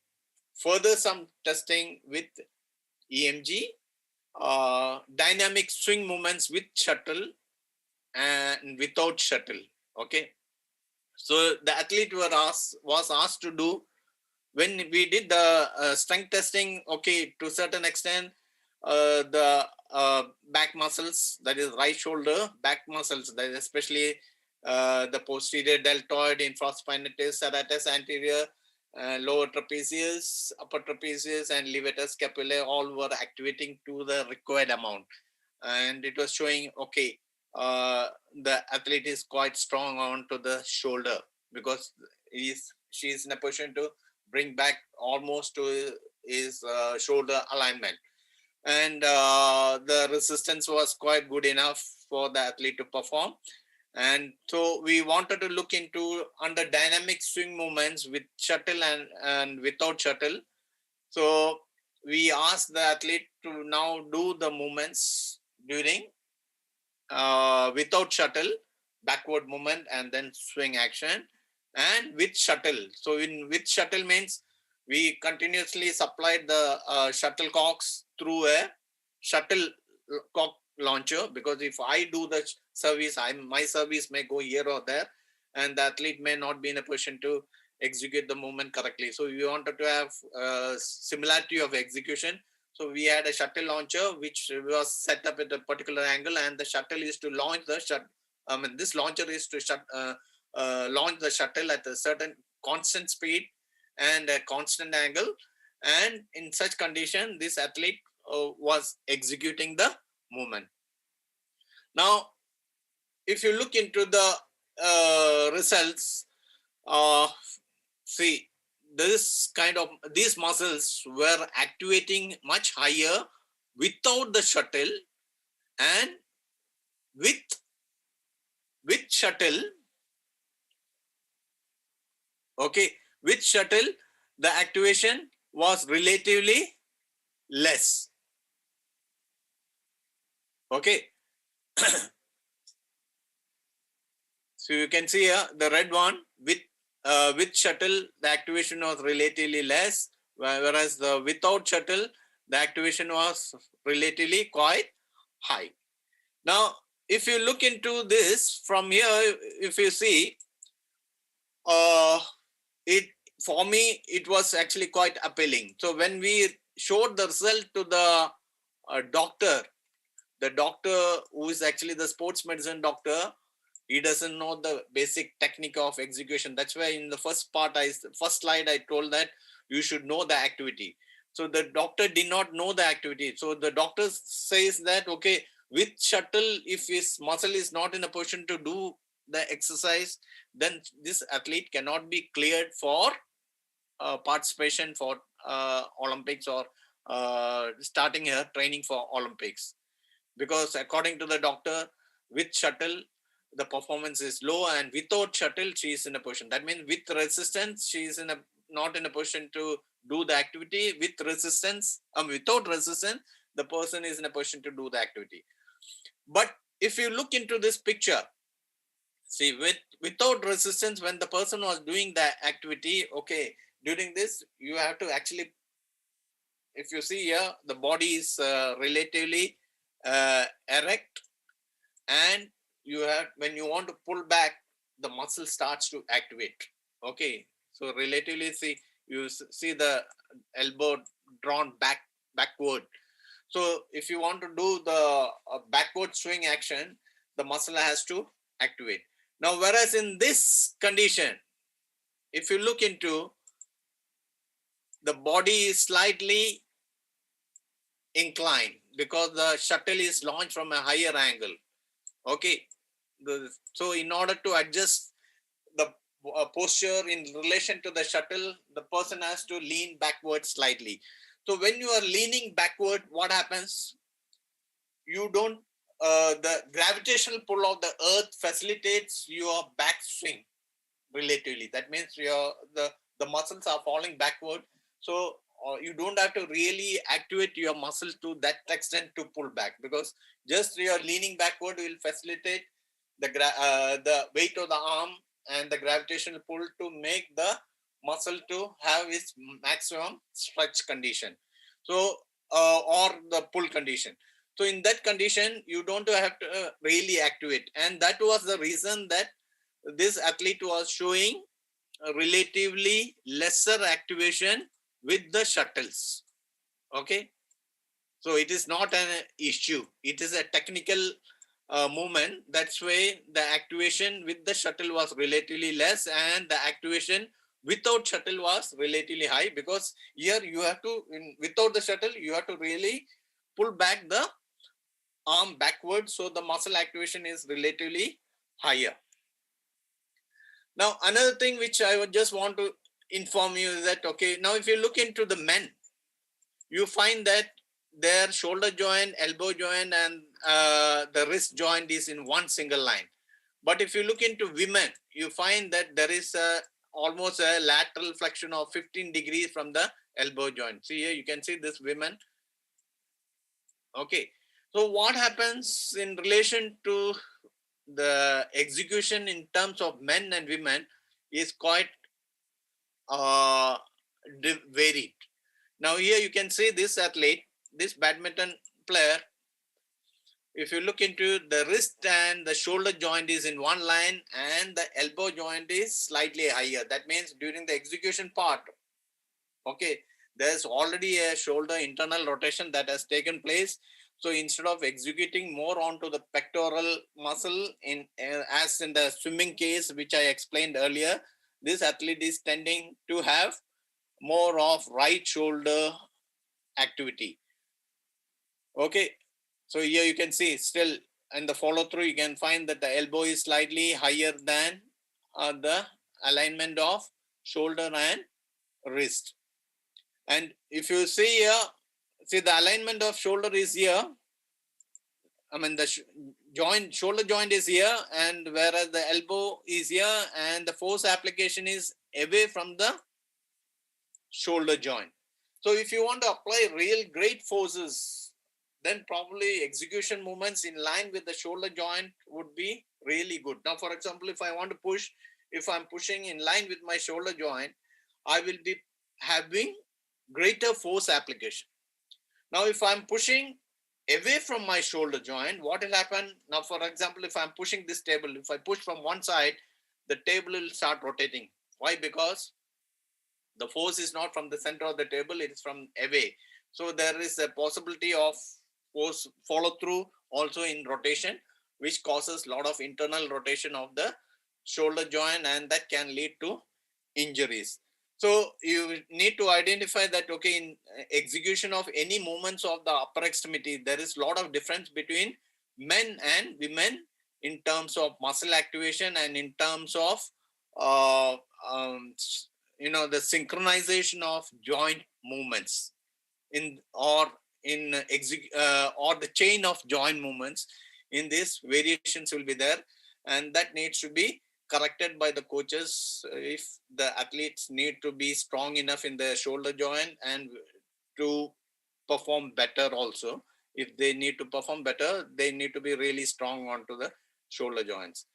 further some testing with EMG, dynamic swing movements with shuttle and without shuttle. Okay, so the athlete was asked to do, when we did the strength testing, okay, to a certain extent, the back muscles, that is right shoulder back muscles, that is especially the posterior deltoid, infraspinatus, serratus anterior, lower trapezius, upper trapezius, and levator scapulae, all were activating to the required amount. And it was showing, okay, the athlete is quite strong onto the shoulder, because she is in a position to bring back almost to his shoulder alignment. And the resistance was quite good enough for the athlete to perform. And so we wanted to look into under dynamic swing movements with shuttle and without shuttle. So we asked the athlete to now do the movements during without shuttle, backward movement, and then swing action, and with shuttle. So with shuttle means we continuously supplied the shuttlecocks through a shuttlecock launcher, because if I do the service, my service may go here or there, and the athlete may not be in a position to execute the movement correctly. So we wanted to have similarity of execution. So we had a shuttle launcher which was set up at a particular angle, and the shuttle is to launch the this launcher is to launch the shuttle at a certain constant speed and a constant angle. And in such condition, this athlete was executing the movement. Now, if you look into the results, see, these muscles were activating much higher without the shuttle, and with shuttle, okay, with shuttle, the activation was relatively less. Okay. So you can see here the red one, with shuttle, the activation was relatively less, whereas the without shuttle, the activation was relatively quite high. Now, if you look into this from here, if you see, for me, it was actually quite appealing. So when we showed the result to the doctor, the doctor who is actually the sports medicine doctor, he doesn't know the basic technique of execution. That's why in the first slide, I told that you should know the activity. So the doctor did not know the activity. So the doctor says that, okay, with shuttle, if his muscle is not in a position to do the exercise, then this athlete cannot be cleared for participation for Olympics or starting her training for Olympics. Because according to the doctor, with shuttle, the performance is low, and without shuttle, she is in a position. That means with resistance, she is not in a position to do the activity. With resistance, without resistance, the person is in a position to do the activity. But if you look into this picture, see, without resistance, when the person was doing the activity, okay, during this, you have to actually, if you see here, the body is relatively erect, and you have, when you want to pull back, the muscle starts to activate. Okay, so relatively, see, you see the elbow drawn backward. So if you want to do the backward swing action, the muscle has to activate. Now, whereas in this condition, if you look into, the body is slightly inclined because the shuttle is launched from a higher angle. Okay, so in order to adjust the posture in relation to the shuttle, the person has to lean backward slightly. So when you are leaning backward, what happens? You don't, the gravitational pull of the earth facilitates your back swing relatively. That means the muscles are falling backward. So you don't have to really activate your muscle to that extent to pull back, because just your leaning backward will facilitate the weight of the arm and the gravitational pull to make the muscle to have its maximum stretch condition. So or the pull condition. So in that condition, you don't have to really activate, and that was the reason that this athlete was showing a relatively lesser activation with the shuttles. Okay, so it is not an issue, it is a technical movement. That's why the activation with the shuttle was relatively less, and the activation without shuttle was relatively high, because here you have to, without the shuttle, you have to really pull back the arm backwards, so the muscle activation is relatively higher. Now, another thing which I would just want to inform you is that, okay, now if you look into the men, you find that their shoulder joint, elbow joint, and the wrist joint is in one single line. But if you look into women, you find that there is almost a lateral flexion of 15 degrees from the elbow joint. See here, you can see this women. Okay, so what happens in relation to the execution in terms of men and women is quite varied. Now here you can see this athlete, this badminton player. If you look into the wrist and the shoulder joint is in one line, and the elbow joint is slightly higher. That means during the execution part, okay, there's already a shoulder internal rotation that has taken place. So instead of executing more onto the pectoral muscle, in as in the swimming case, which I explained earlier, this athlete is tending to have more of right shoulder activity. Okay, so here you can see still in the follow through, you can find that the elbow is slightly higher than the alignment of shoulder and wrist. And if you see here, see the alignment of shoulder is here. I mean the shoulder joint is here, and whereas the elbow is here, and the force application is away from the shoulder joint. So if you want to apply real great forces, then probably execution movements in line with the shoulder joint would be really good. Now, for example, if I want to push, if I'm pushing in line with my shoulder joint, I will be having greater force application. Now, if I'm pushing away from my shoulder joint, what will happen? Now, for example, if I'm pushing this table, if I push from one side, the table will start rotating. Why? Because The force is not from the center of the table, it is from away. So there is a possibility of force follow through also in rotation, which causes a lot of internal rotation of the shoulder joint, and that can lead to injuries. So you need to identify that, okay, in execution of any movements of the upper extremity, there is a lot of difference between men and women in terms of muscle activation and in terms of uh, um, the synchronization of joint movements or the chain of joint movements. In this, variations will be there, and that needs to be corrected by the coaches if the athletes need to be strong enough in the shoulder joint and to perform better. Also, if they need to perform better, they need to be really strong onto the shoulder joints.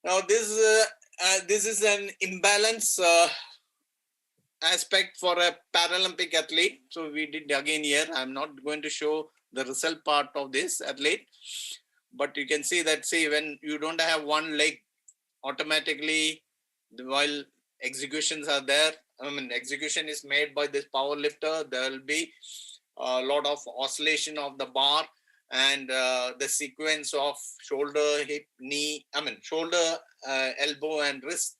Now this is an imbalance aspect for a Paralympic athlete. So we did again here. I'm not going to show the result part of this athlete, but you can see that, see, when you don't have one leg, automatically while executions are there, execution is made by this power lifter, there will be a lot of oscillation of the bar, and the sequence of shoulder, hip, knee, shoulder, elbow and wrist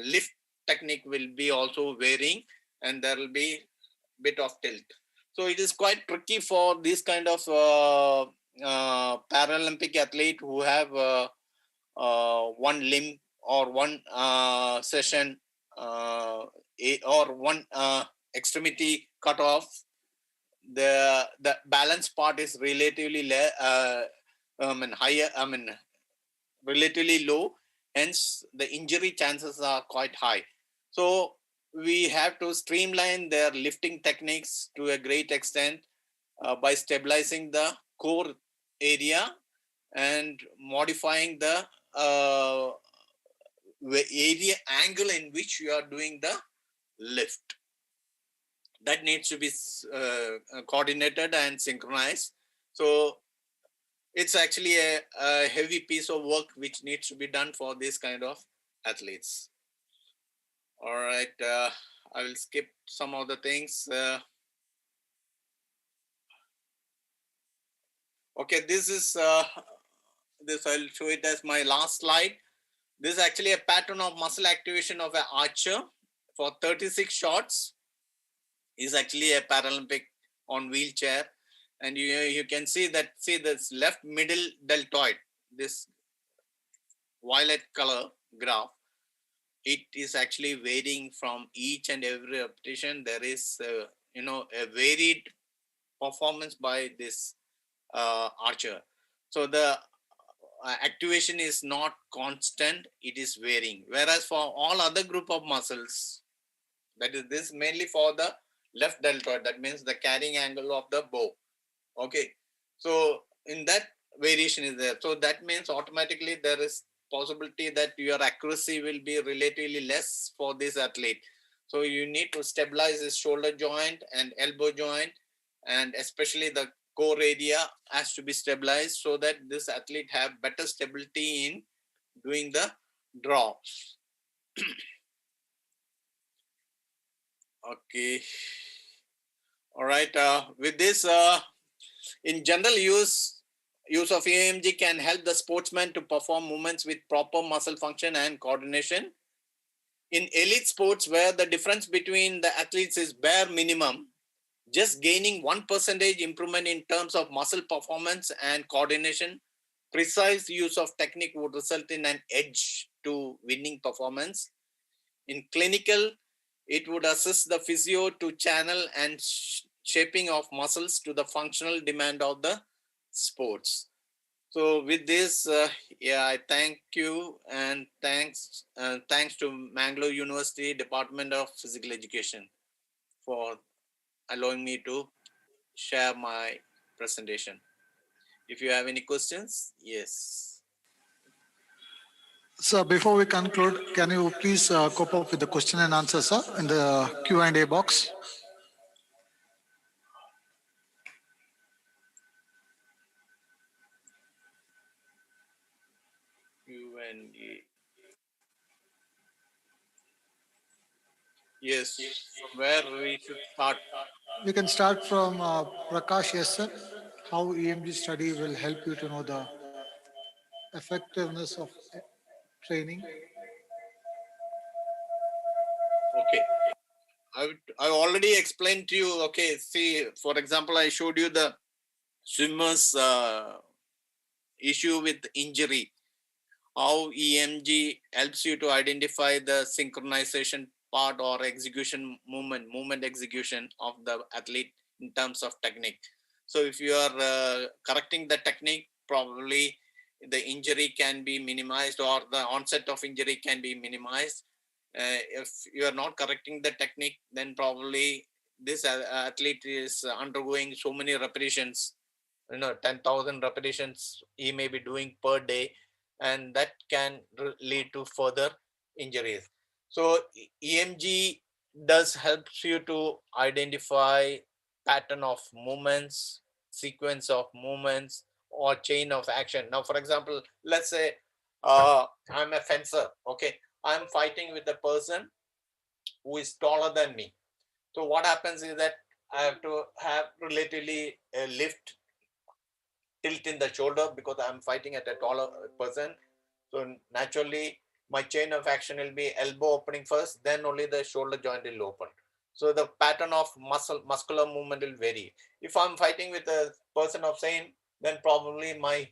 lift technique will be also varying, and there will be bit of tilt. So it is quite tricky for this kind of Paralympic athlete who have one limb or one session or one extremity cut off. The balance part is relatively higher, relatively low, hence the injury chances are quite high. So we have to streamline their lifting techniques to a great extent by stabilizing the core area and modifying the area angle in which you are doing the lift. That needs to be coordinated and synchronized. So it's actually a heavy piece of work which needs to be done for this kind of athletes. All right, I will skip some of the things. Okay, this is this I'll show it as my last slide. This is actually a pattern of muscle activation of an archer for 36 shots. Is actually a Paralympic on wheelchair, and you can see that, see this left middle deltoid, this violet color graph, it is actually varying from each and every repetition. There is a varied performance by this archer. So the activation is not constant, it is varying. Whereas for all other group of muscles, that is this mainly for the left deltoid, that means the carrying angle of the bow. Okay, so in that variation is there. So that means automatically there is possibility that your accuracy will be relatively less for this athlete. So you need to stabilize his shoulder joint and elbow joint, and especially the core area has to be stabilized so that this athlete have better stability in doing the draw. Okay. All right. With this, in general use of EMG can help the sportsman to perform movements with proper muscle function and coordination. In elite sports, where the difference between the athletes is bare minimum, just gaining 1% improvement in terms of muscle performance and coordination, precise use of technique would result in an edge to winning performance. In clinical, it would assist the physio to channel and shaping of muscles to the functional demand of the sports. So with this, I thank you, and thanks to Mangalore University Department of Physical Education for allowing me to share my presentation. If you have any questions, yes. So before we conclude, can you please cope up with the question and answer, sir, in the Q&A box? Q&A. Yes, from where we should start? We can start from Prakash. Yes, sir. How EMG study will help you to know the effectiveness of training. Okay, I already explained to you. Okay, see, for example, I showed you the swimmers issue with injury, how EMG helps you to identify the synchronization part or execution movement execution of the athlete in terms of technique. So if you are correcting the technique, probably the injury can be minimized or the onset of injury can be minimized. If you are not correcting the technique, then probably this athlete is undergoing so many repetitions, 10,000 repetitions he may be doing per day, and that can lead to further injuries. So EMG does helps you to identify pattern of movements, sequence of movements, or chain of action. Now for example, let's say I'm a fencer. Okay, I'm fighting with a person who is taller than me. So what happens is that I have to have relatively a lift tilt in the shoulder because I'm fighting at a taller person. So naturally, my chain of action will be elbow opening first, then only the shoulder joint will open. So the pattern of muscular movement will vary. If I'm fighting with a person of same, then probably my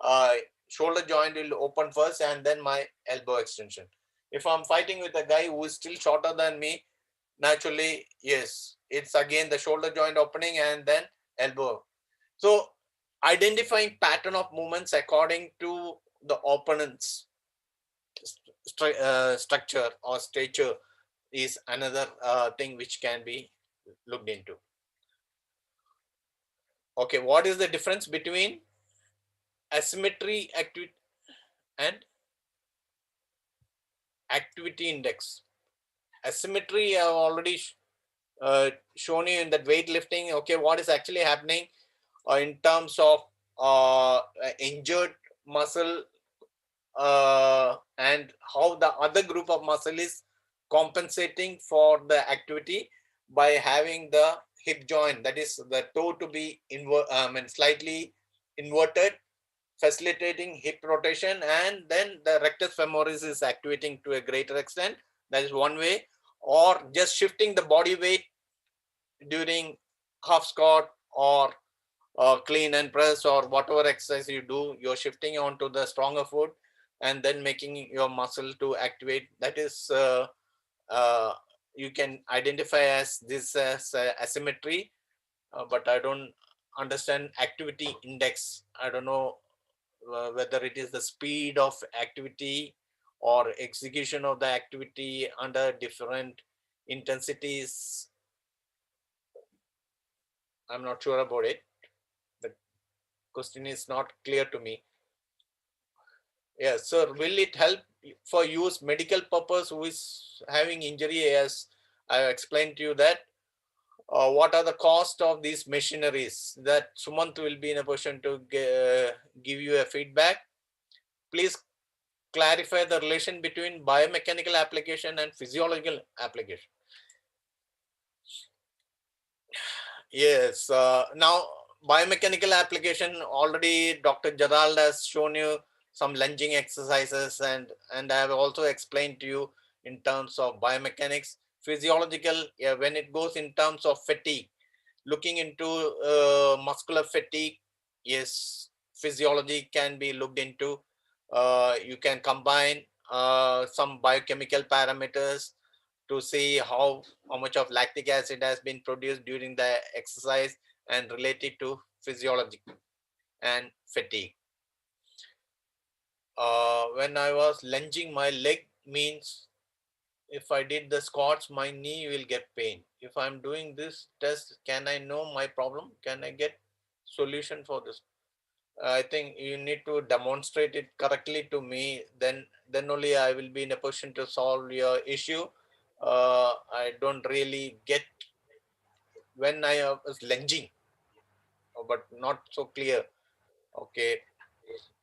uh, shoulder joint will open first and then my elbow extension. If I'm fighting with a guy who is still shorter than me, naturally, yes, it's again the shoulder joint opening and then elbow. So identifying pattern of movements according to the opponent's structure or stature is another thing which can be looked into. Okay, what is the difference between asymmetry activity and activity index? Asymmetry I have already shown you in that weightlifting. Okay, what is actually happening in terms of injured muscle and how the other group of muscle is compensating for the activity by having the hip joint, that is the toe to be slightly inverted, facilitating hip rotation, and then the rectus femoris is activating to a greater extent. That is one way. Or just shifting the body weight during half squat or clean and press or whatever exercise you do, you're shifting onto the stronger foot and then making your muscle to activate. That is uh, you can identify as this as asymmetry, but I don't understand activity index. I don't know whether it is the speed of activity or execution of the activity under different intensities. I'm not sure about it. The question is not clear to me. Yes, sir. Will it help for use medical purpose who is having injury? As I explained to you that what are the cost of these machineries? That Sumant will be in a position to give you a feedback. Please clarify the relation between biomechanical application and physiological application. Yes. Now, biomechanical application, already Dr. Gerald has shown you some lunging exercises, and I have also explained to you in terms of biomechanics. Physiological, yeah, when it goes in terms of fatigue, looking into muscular fatigue, yes, physiology can be looked into. You can combine some biochemical parameters to see how much of lactic acid has been produced during the exercise and related to physiology and fatigue. When I was lunging, my leg means if I did the squats, my knee will get pain. If I'm doing this test, can I know my problem? Can I get solution for this? I think you need to demonstrate it correctly to me. Then only I will be in a position to solve your issue. I don't really get when I was lunging, but not so clear. Okay,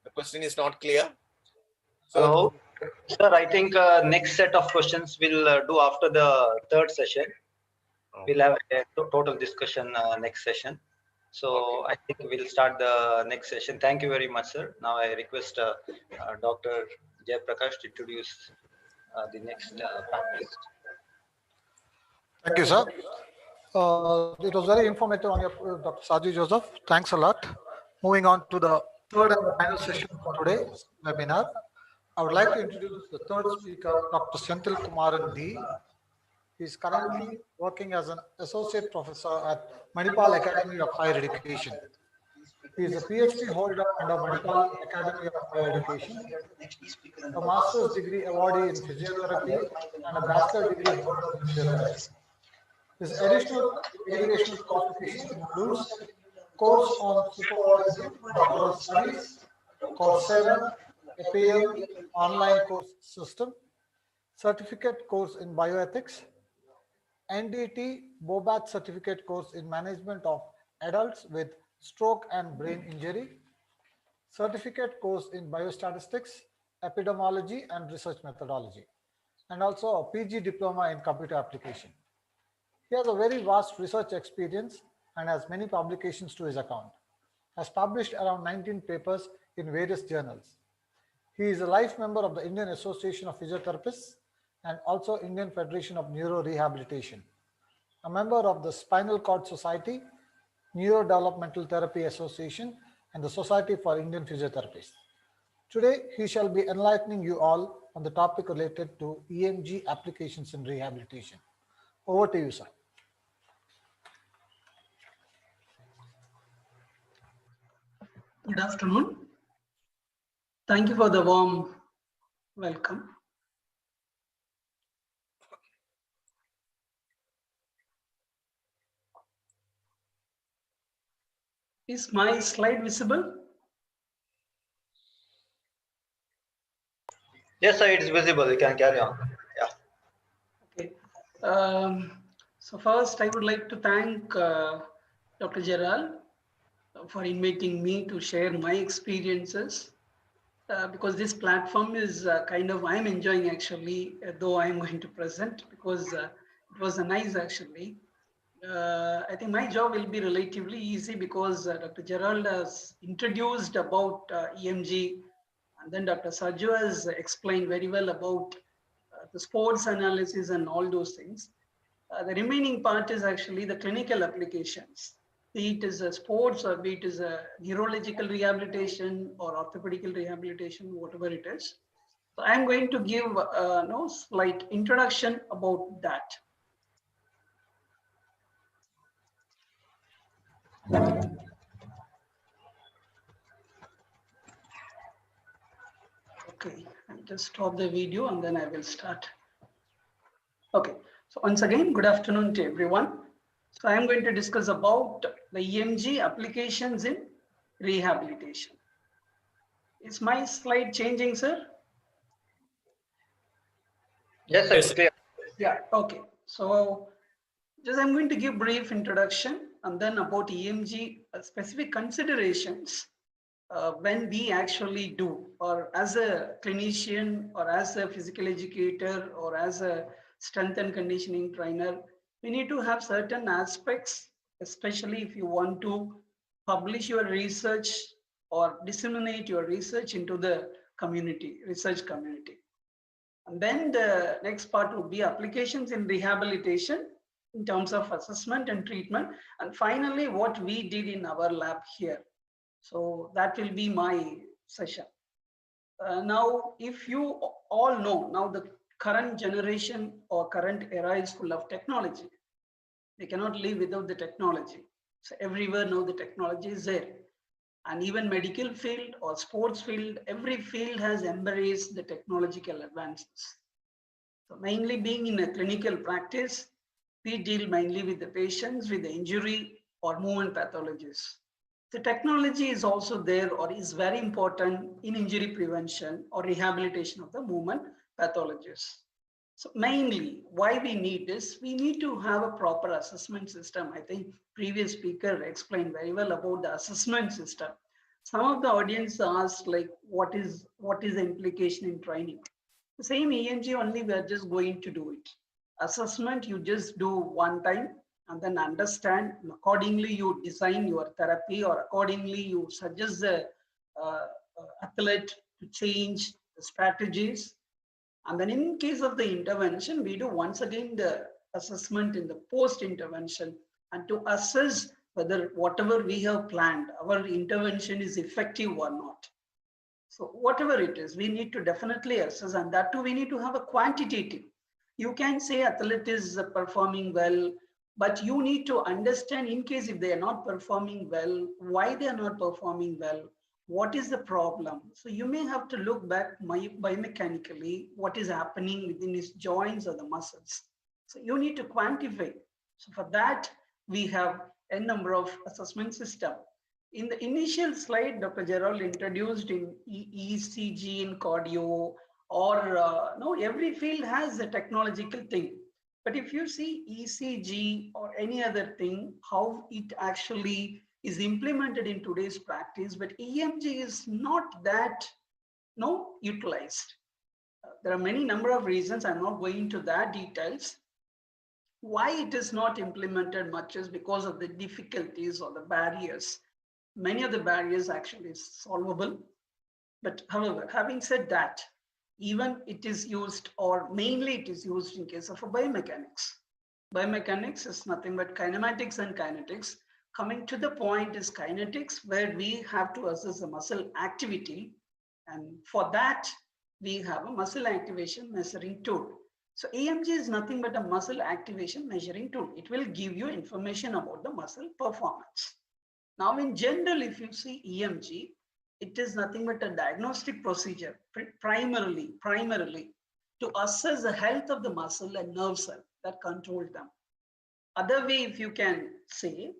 the question is not clear. So Hello. Sir, I think next set of questions we'll do after the third session. We'll have a total discussion next session. So I think we'll start the next session. Thank you very much, sir. Now I request Dr. Jay Prakash to introduce the next panelist. Thank you, sir. It was very informative on your Dr. Saji Joseph. Thanks a lot. Moving on to the third and final session for today's webinar. I would like to introduce the third speaker, Dr. Senthil Kumaran D. He is currently working as an associate professor at Manipal Academy of Higher Education. He is a PhD holder under Manipal Academy of Higher Education, a master's degree awardee in physiotherapy, and a bachelor degree holder in physiotherapy. His additional educational qualifications includes course on supervising doctoral studies, Coursera, APM online course system, certificate course in bioethics, NDT BOBAT certificate course in management of adults with stroke and brain injury, certificate course in biostatistics, epidemiology and research methodology, and also a PG diploma in computer application. He has a very vast research experience and has many publications to his account. Has published around 19 papers in various journals. He is a life member of the Indian Association of Physiotherapists and also Indian Federation of Neurorehabilitation, a member of the Spinal Cord Society, Neurodevelopmental Therapy Association, and the Society for Indian Physiotherapists. Today, he shall be enlightening you all on the topic related to EMG applications in rehabilitation. Over to you, sir. Good afternoon. Thank you for the warm welcome. Is my slide visible? Yes, sir, it is visible. You can carry on. Yeah. Okay. So first, I would like to thank Dr. Gerald for inviting me to share my experiences. Because this platform is I'm enjoying actually, though I'm going to present, because it was nice actually. I think my job will be relatively easy because Dr. Gerald has introduced about EMG, and then Dr. Saju has explained very well about the sports analysis and all those things. The remaining part is actually the clinical applications. Be it is a sports or be it is a neurological rehabilitation or orthopedical rehabilitation, whatever it is. So I'm going to give no slight introduction about that. Okay, I'll just stop the video and then I will start. Okay, so once again, good afternoon to everyone. So I'm going to discuss about the EMG applications in rehabilitation. Is my slide changing, sir? Yes, sir. It's clear. Yeah, okay. So just I'm going to give brief introduction and then about EMG specific considerations when we actually do, or as a clinician or as a physical educator or as a strength and conditioning trainer, we need to have certain aspects, especially if you want to publish your research or disseminate your research into the community, research community. And then the next part would be applications in rehabilitation in terms of assessment and treatment. And finally, what we did in our lab here. So that will be my session. Now, if you all know, now the current generation or current era is full of technology. They cannot live without the technology. So everywhere now the technology is there. And even medical field or sports field, every field has embraced the technological advances. So mainly being in a clinical practice, we deal mainly with the patients with the injury or movement pathologies. The technology is also there or is very important in injury prevention or rehabilitation of the movement pathologies. So mainly why we need this, we need to have a proper assessment system. I think previous speaker explained very well about the assessment system. Some of the audience asked like, what is the implication in training? The same EMG only we are just going to do it. Assessment you just do one time and then understand, and accordingly you design your therapy, or accordingly you suggest the athlete to change the strategies. And then in case of the intervention, we do once again the assessment in the post-intervention, and to assess whether whatever we have planned, our intervention is effective or not. So whatever it is, we need to definitely assess, and that too we need to have a quantitative. You can say athlete is performing well, but you need to understand in case if they are not performing well, why they are not performing well, what is the problem. So you may have to look back biomechanically, what is happening within his joints or the muscles. So you need to quantify. So for that, we have a number of assessment systems. In the initial slide, Dr. Gerald introduced in ECG in cardio, or no, every field has a technological thing. But if you see ECG or any other thing, how it actually is implemented in today's practice, but EMG is not that utilized. There are many number of reasons. I'm not going into that details. Why it is not implemented much is because of the difficulties or the barriers. Many of the barriers actually is solvable. But however, having said that, even it is used, or mainly it is used in case of biomechanics. Biomechanics is nothing but kinematics and kinetics. Coming to the point is kinetics, where we have to assess the muscle activity. And for that, we have a muscle activation measuring tool. So EMG is nothing but a muscle activation measuring tool. It will give you information about the muscle performance. Now, in general, if you see EMG, it is nothing but a diagnostic procedure, primarily to assess the health of the muscle and nerve cell that control them. Other way, if you can say,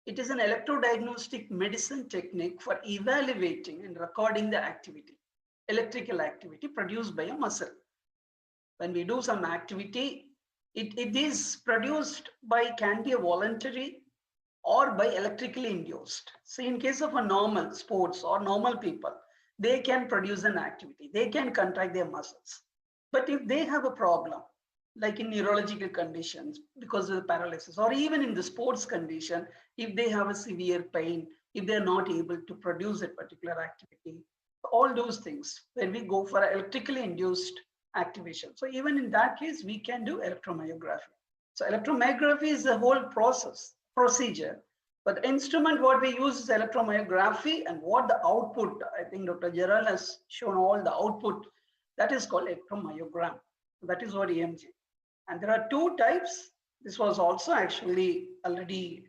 it is an electrodiagnostic medicine technique for evaluating and recording the activity, electrical activity produced by a muscle. When we do some activity, it is produced by, can be a voluntary or by electrically induced. So in case of a normal sports or normal people, they can produce an activity, they can contract their muscles. But if they have a problem, like in neurological conditions because of the paralysis, or even in the sports condition, if they have a severe pain, if they're not able to produce a particular activity, all those things, when we go for electrically induced activation. So even in that case, we can do electromyography. So electromyography is the whole procedure, but the instrument what we use is electromyography, and what the output, I think Dr. Gerald has shown all the output, that is called electromyogram. That is what EMG. And there are two types. This was also actually already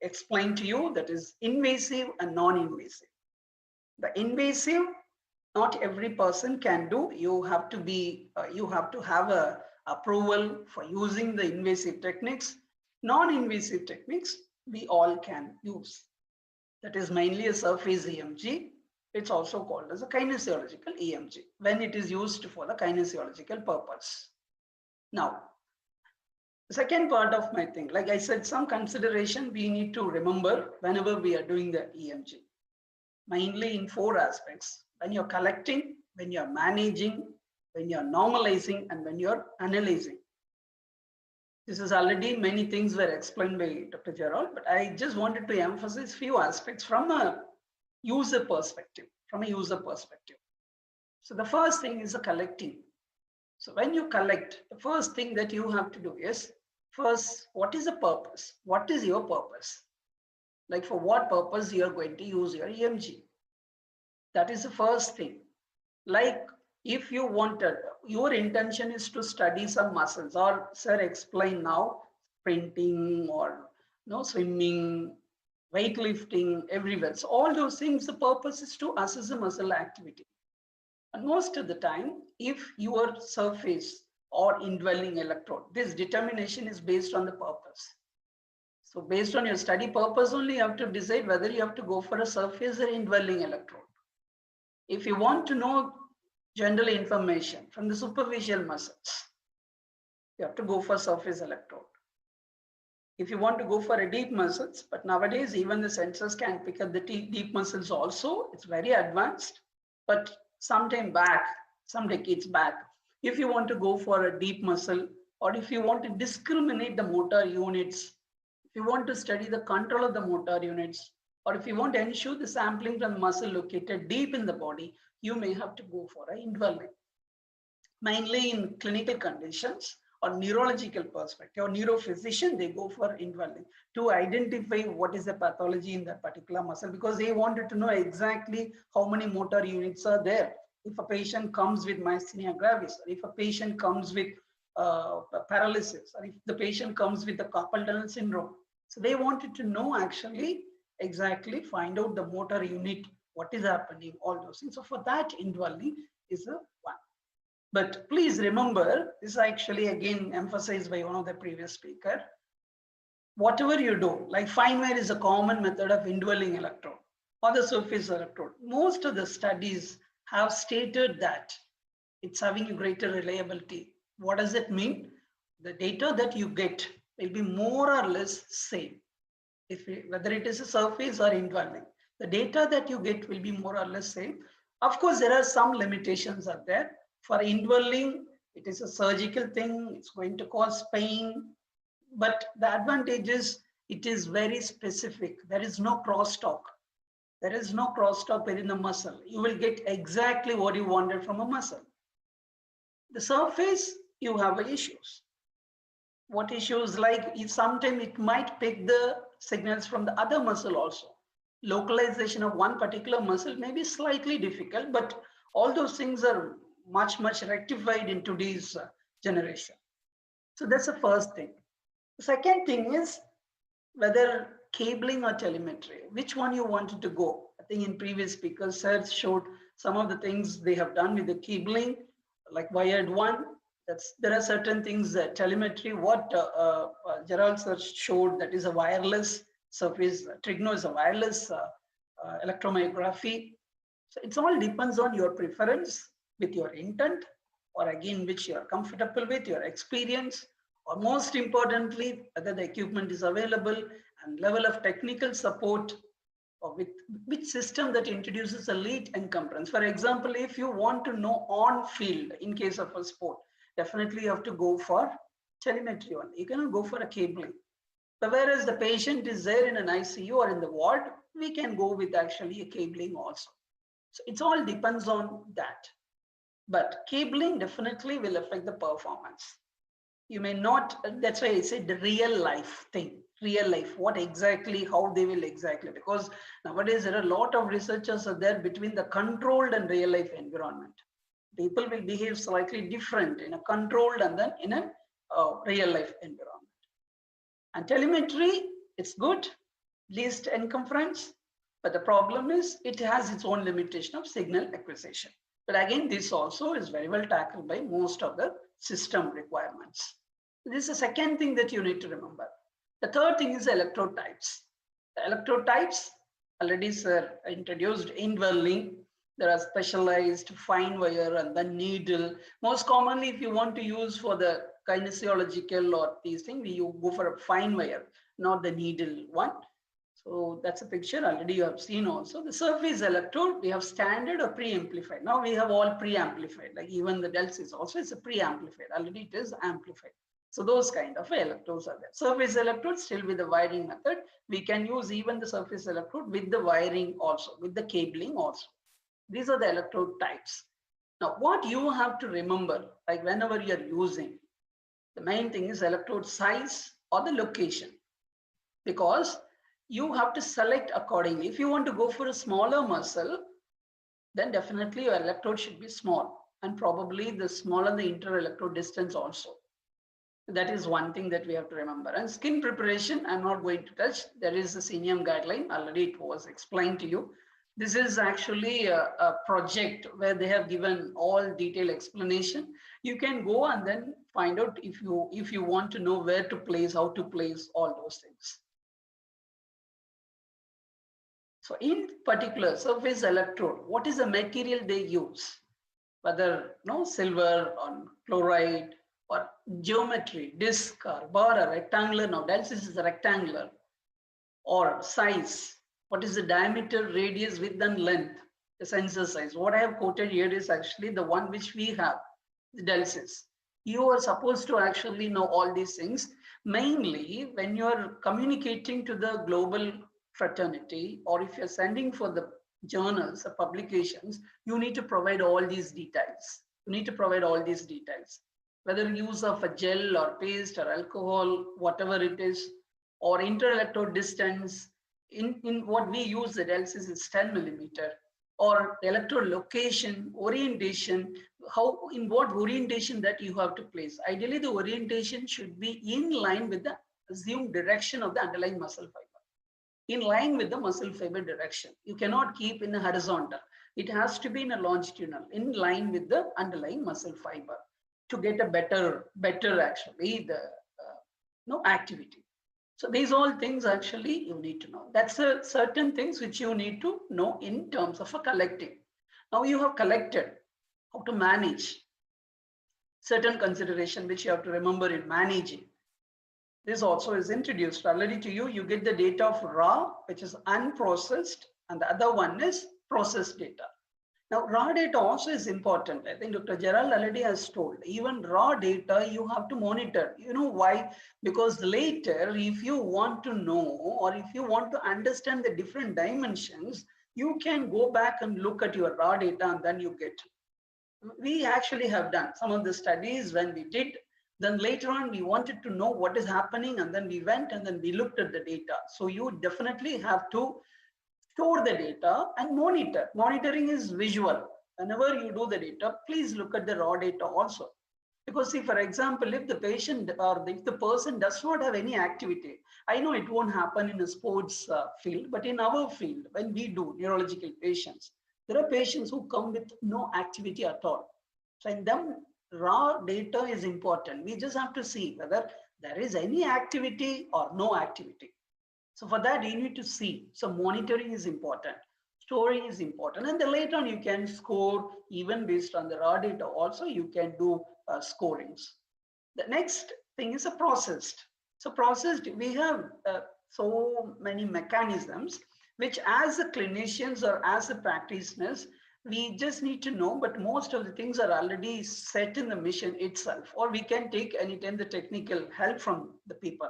explained to you, that is invasive and non-invasive. The invasive, not every person can do. You have to be, you have to have a approval for using the invasive techniques. Non-invasive techniques, we all can use. That is mainly a surface EMG. It's also called as a kinesiological EMG when it is used for the kinesiological purpose. Now, the second part of my thing, like I said, some consideration we need to remember whenever we are doing the EMG, mainly in 4 aspects: when you're collecting, when you're managing, when you're normalizing, and when you're analyzing. This is already many things were explained by Dr. Gerald, but I just wanted to emphasize few aspects from a user perspective, So the first thing is the collecting. So when you collect, the first thing that you have to do is, first, what is the purpose? What is your purpose? Like for what purpose you are going to use your EMG? That is the first thing. Like if you wanted, your intention is to study some muscles, or sir explain now, sprinting or swimming, weightlifting, everywhere. So all those things, the purpose is to assess the muscle activity. And most of the time, if your surface or indwelling electrode, this determination is based on the purpose. So based on your study purpose only, you have to decide whether you have to go for a surface or indwelling electrode. If you want to know general information from the superficial muscles, you have to go for surface electrode. If you want to go for a deep muscles, but nowadays even the sensors can pick up the deep muscles also, it's very advanced. But sometime back, some decades back. If you want to go for a deep muscle, or if you want to discriminate the motor units, if you want to study the control of the motor units, or if you want to ensure the sampling from the muscle located deep in the body, you may have to go for an indwelling. Mainly in clinical conditions or neurological perspective or neurophysician, they go for indwelling to identify what is the pathology in that particular muscle, because they wanted to know exactly how many motor units are there. If a patient comes with myasthenia gravis, or if a patient comes with paralysis, or if the patient comes with the carpal tunnel syndrome. So they wanted to know actually exactly find out the motor unit, what is happening, all those things. So for that, indwelling is a one. But please remember, this is actually again emphasized by one of the previous speaker. Whatever you do, like fine wire is a common method of indwelling electrode or the surface electrode. Most of the studies have stated that it's having a greater reliability. What does it mean? The data that you get will be more or less same. Whether it is a surface or indwelling, the data that you get will be more or less same. Of course, there are some limitations are there. For indwelling, it is a surgical thing. It's going to cause pain. But the advantage is it is very specific. There is no crosstalk. There is no crosstalk within the muscle. You will get exactly what you wanted from a muscle. The surface, you have issues. What issues? Like sometimes it might pick the signals from the other muscle also. Localization of one particular muscle may be slightly difficult, but all those things are much rectified in today's generation. So that's the first thing. The second thing is whether cabling or telemetry, which one you wanted to go. I think in previous speakers, sir showed some of the things they have done with the cabling, like wired one. There are certain things that telemetry, what Gerald sir showed, that is a wireless surface. Trigno is a wireless electromyography. So it all depends on your preference with your intent, or again, which you are comfortable with, your experience, or most importantly, whether the equipment is available and level of technical support, or with which system that introduces a lead encumbrance. For example, if you want to know on field in case of a sport, definitely you have to go for telemetry one. You cannot go for a cabling. But whereas the patient is there in an ICU or in the ward, we can go with actually a cabling also. So it all depends on that. But cabling definitely will affect the performance. You may not, that's why I said the real life thing, real life, what exactly, how they will exactly, because nowadays there are a lot of researchers are there between the controlled and real life environment. People will behave slightly different in a controlled and then in a real life environment. And telemetry, it's good, least circumference, but the problem is it has its own limitation of signal acquisition. But again, this also is very well tackled by most of the system requirements. This is the second thing that you need to remember. The third thing is electrode types. The electrode types, already sir introduced indwelling. There are specialized fine wire and the needle. Most commonly, if you want to use for the kinesiological or these things, you go for a fine wire, not the needle one. So that's a picture already you have seen also. The surface electrode, we have standard or pre-amplified. Now we have all pre-amplified, like even the DELS is also, it's a pre-amplified, already it is amplified. So those kind of electrodes are there. Surface electrode still with the wiring method. We can use even the surface electrode with the wiring also, with the cabling also. These are the electrode types. Now what you have to remember, like whenever you're using, the main thing is electrode size or the location, because you have to select accordingly. If you want to go for a smaller muscle, then definitely your electrode should be small, and probably the smaller the inter-electrode distance also. That is one thing that we have to remember. And skin preparation, I'm not going to touch. There is a CNM guideline, already it was explained to you. This is actually a project where they have given all detailed explanation. You can go and then find out if you want to know where to place, how to place, all those things. So in particular, surface electrode, what is the material they use? Whether silver or chloride or geometry, disc or bar or rectangular. Now DELS is rectangular, or size. What is the diameter, radius, width and length? the sensor size. What I have quoted here is actually the one which we have, the DELSIS. You are supposed to actually know all these things, mainly when you're communicating to the global fraternity, or if you're sending for the journals or publications, you need to provide all these details. You need to provide all these details, whether use of a gel or paste or alcohol, whatever it is, or inter-electrode distance. In what we use, the DELSIS is 10 millimeter, or electrode location, orientation, how, in what orientation that you have to place. Ideally, the orientation should be in line with the assumed direction of the underlying muscle fiber, in line with the muscle fiber direction. You cannot keep in a horizontal. It has to be in a longitudinal, in line with the underlying muscle fiber, to get a better actually the activity. So these all things actually you need to know. That's a certain things which you need to know in terms of a collecting. Now you have collected how to manage certain consideration which you have to remember in managing. This also is introduced already to you. You get the data of raw, which is unprocessed, and the other one is processed data. Now, raw data also is important. I think Dr. Gerald already has told, even raw data you have to monitor. You know why? Because later, if you want to know, or if you want to understand the different dimensions, you can go back and look at your raw data and then you get. We actually have done some of the studies when we did, then later on we wanted to know what is happening, and then we went and then we looked at the data. So you definitely have to store the data and monitor. Monitoring is visual. Whenever you do the data, please look at the raw data also. Because see, for example, if the patient or if the person does not have any activity, I know it won't happen in a sports field, but in our field, when we do neurological patients, there are patients who come with no activity at all. So in them, raw data is important. We just have to see whether there is any activity or no activity. So for that, you need to see. So monitoring is important. Storing is important. And then later on, you can score even based on the raw data. Also, you can do scorings. The next thing is a processed. So processed, we have so many mechanisms, which as a clinicians or as a practitioners, we just need to know, but most of the things are already set in the mission itself, or we can take anytime the technical help from the people.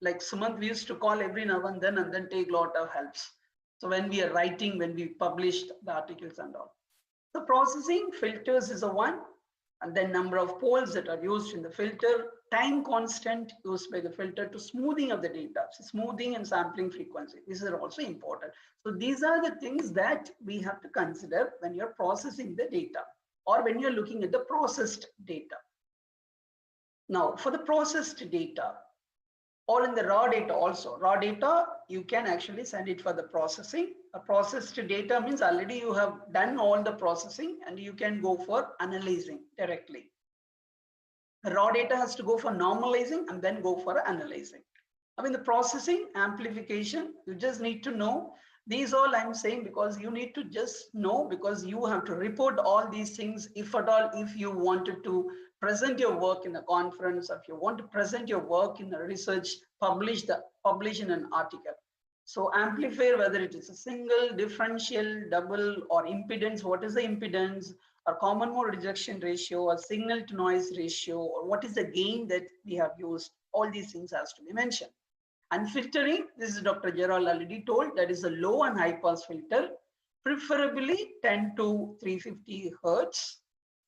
Like Sumant, we used to call every now and then take a lot of helps. So when we are writing, when we published the articles and all. So processing filters is a one, and then number of poles that are used in the filter, time constant used by the filter to smoothing of the data. So smoothing and sampling frequency, these are also important. So these are the things that we have to consider when you're processing the data or when you're looking at the processed data. Now for the processed data, or in the raw data also. Raw data, you can actually send it for the processing. A processed data means already you have done all the processing and you can go for analyzing directly. The raw data has to go for normalizing and then go for analyzing. I mean, the processing, amplification, you just need to know. These all I'm saying because you need to just know, because you have to report all these things if at all, if you wanted to present your work in a conference, if you want to present your work in a research, publish in an article. So amplifier, whether it is a single, differential, double, or impedance, what is the impedance, or common mode rejection ratio, or signal to noise ratio, or what is the gain that we have used, all these things has to be mentioned. And filtering, this is Dr. Gerald already told, that is a low and high pass filter, preferably 10 to 350 Hertz.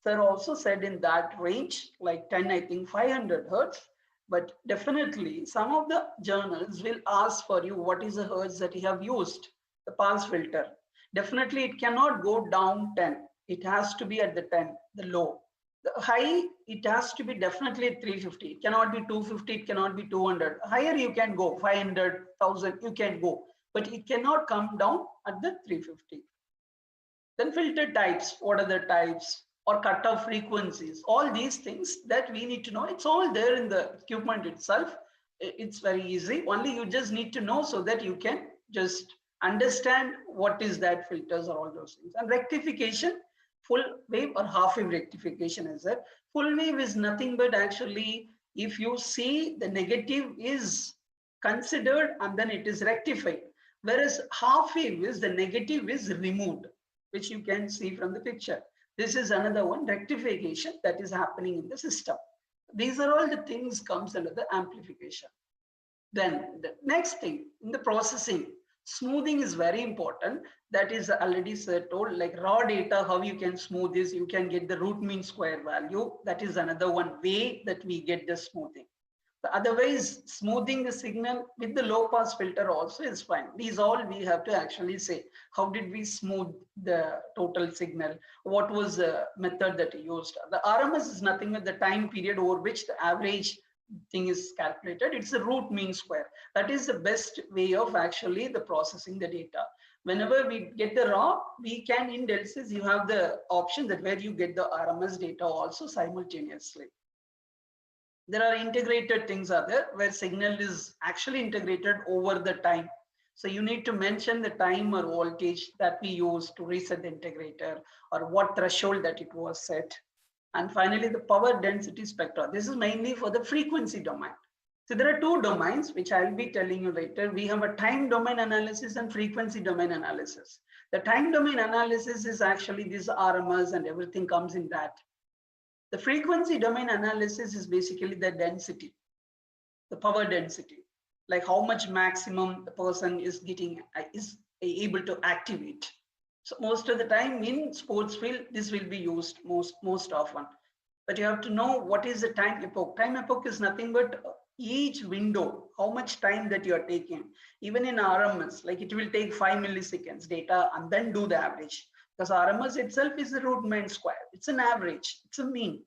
Sir also said in that range, like 10, I think 500 Hertz, but definitely some of the journals will ask for you what is the Hertz that you have used, the pass filter. Definitely it cannot go down 10. It has to be at the 10, the low. The high, it has to be definitely at 350. It cannot be 250, it cannot be 200. Higher you can go, 500, 1000, you can go, but it cannot come down at the 350. Then filter types, what are the types? Or cutoff frequencies, all these things that we need to know. It's all there in the equipment itself. It's very easy. Only you just need to know so that you can just understand what is that filters or all those things. And rectification, full wave or half wave rectification is there. Full wave is nothing but actually, if you see the negative is considered and then it is rectified. Whereas half wave is the negative is removed. which you can see from the picture. This is another one, rectification that is happening in the system. These are all the things comes under the amplification. Then the next thing in the processing, smoothing is very important. That is already told, like raw data, how you can smooth this, you can get the root mean square value. That is another one way that we get the smoothing. But otherwise, smoothing the signal with the low pass filter also is fine. These all we have to actually say, how did we smooth the total signal? What was the method that we used? The RMS is nothing but the time period over which the average thing is calculated. It's the root mean square. That is the best way of actually the processing the data. Whenever we get the raw, we can in DELSYS, you have the option that where you get the RMS data also simultaneously. There are integrated things are there where signal is actually integrated over the time. So you need to mention the time or voltage that we use to reset the integrator or what threshold that it was set. And finally, the power density spectra. This is mainly for the frequency domain. So there are two domains, which I'll be telling you later. We have a time domain analysis and frequency domain analysis. The time domain analysis is actually this RMS and everything comes in that. The frequency domain analysis is basically the density, the power density, like how much maximum the person is getting, is able to activate. So most of the time in sports field, this will be used most often. But you have to know what is the time epoch. Time epoch is nothing but each window, how much time that you are taking. Even in RMS, like it will take 5 milliseconds data and then do the average. Because RMS itself is a root mean square. It's an average, it's a mean.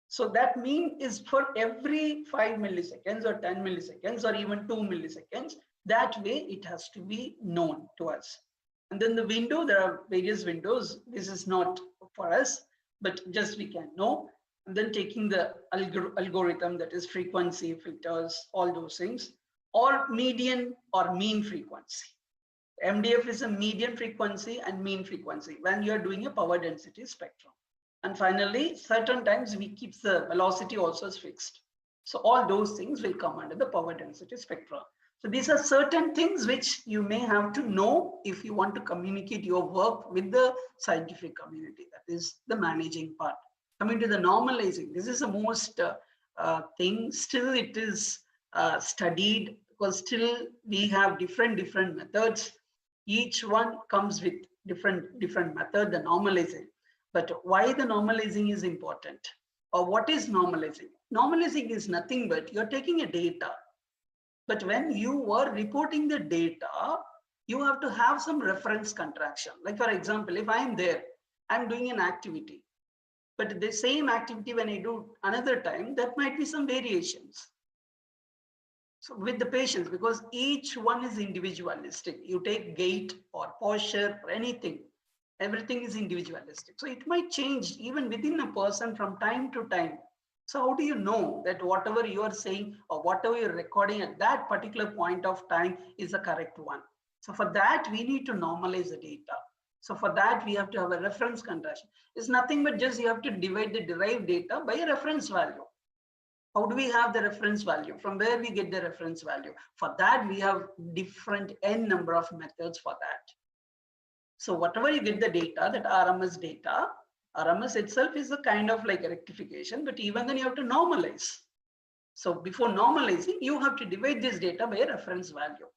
So that mean is for every 5 milliseconds or 10 milliseconds or even 2 milliseconds. That way it has to be known to us. And then the window, there are various windows. This is not for us, but just we can know. And then taking the algorithm, that is frequency filters, all those things, or median or mean frequency. MDF is a median frequency and mean frequency when you are doing a power density spectrum. And finally, certain times we keep the velocity also as fixed. So all those things will come under the power density spectrum. So these are certain things which you may have to know if you want to communicate your work with the scientific community. That is the managing part. Coming to the normalizing, this is the most thing. Still it is studied because still we have different methods. Each one comes with different method, the normalizing. But why the normalizing is important, or what is normalizing? Normalizing is nothing but you're taking a data. But when you are reporting the data, you have to have some reference contraction. Like for example, if I'm there, I'm doing an activity, but the same activity when I do another time, that might be some variations. So with the patients, because each one is individualistic, you take gait or posture or anything, everything is individualistic. So it might change even within a person from time to time. So how do you know that whatever you are saying or whatever you're recording at that particular point of time is the correct one? So for that, we need to normalize the data. So for that, we have to have a reference contraction. It's nothing but just you have to divide the derived data by a reference value. How do we have the reference value? From where we get the reference value? For that, we have different n number of methods for that. So whatever you get the data, that RMS data, RMS itself is a kind of like a rectification, but even then you have to normalize. So before normalizing, you have to divide this data by a reference value.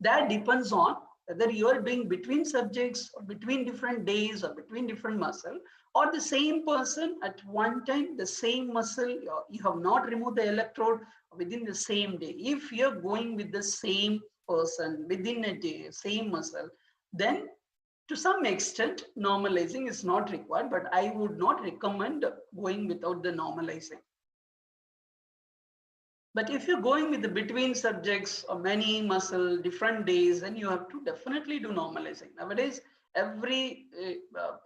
That depends on whether you are doing between subjects or between different days or between different muscle, or the same person at one time, the same muscle, you have not removed the electrode within the same day. If you're going with the same person within a day, same muscle, then to some extent, normalizing is not required, but I would not recommend going without the normalizing. But if you're going with the between subjects or many muscle, different days, then you have to definitely do normalizing. Nowadays, every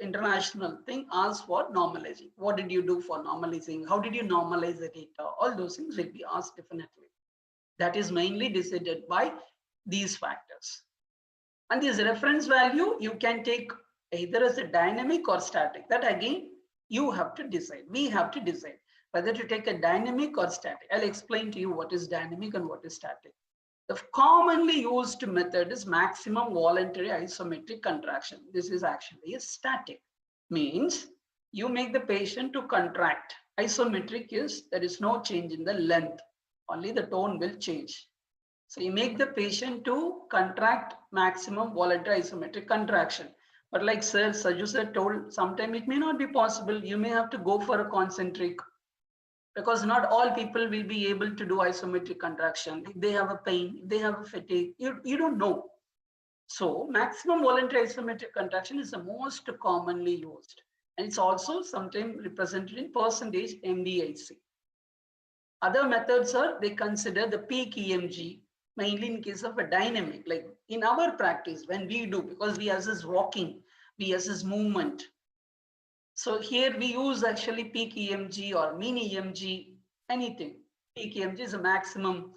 international thing asks for normalizing. What did you do for normalizing? How did you normalize the data? All those things will be asked definitely. That is mainly decided by these factors. And this reference value, you can take either as a dynamic or static. That again, you have to decide. We have to decide whether to take a dynamic or static. I'll explain to you what is dynamic and what is static. The commonly used method is maximum voluntary isometric contraction. This is actually a static, means you make the patient to contract. Isometric is there is no change in the length, only the tone will change. So you make the patient to contract maximum voluntary isometric contraction. But like Sir Saju sir told, sometimes it may not be possible. You may have to go for a concentric, because not all people will be able to do isometric contraction. If they have a pain, if they have a fatigue, you don't know. So maximum voluntary isometric contraction is the most commonly used. And it's also sometimes represented in percentage MDIC. Other methods are, they consider the peak EMG, mainly in case of a dynamic. Like in our practice, when we do, because we assess walking, we assess movement. So here we use actually peak EMG or mean EMG, anything. Peak EMG is a maximum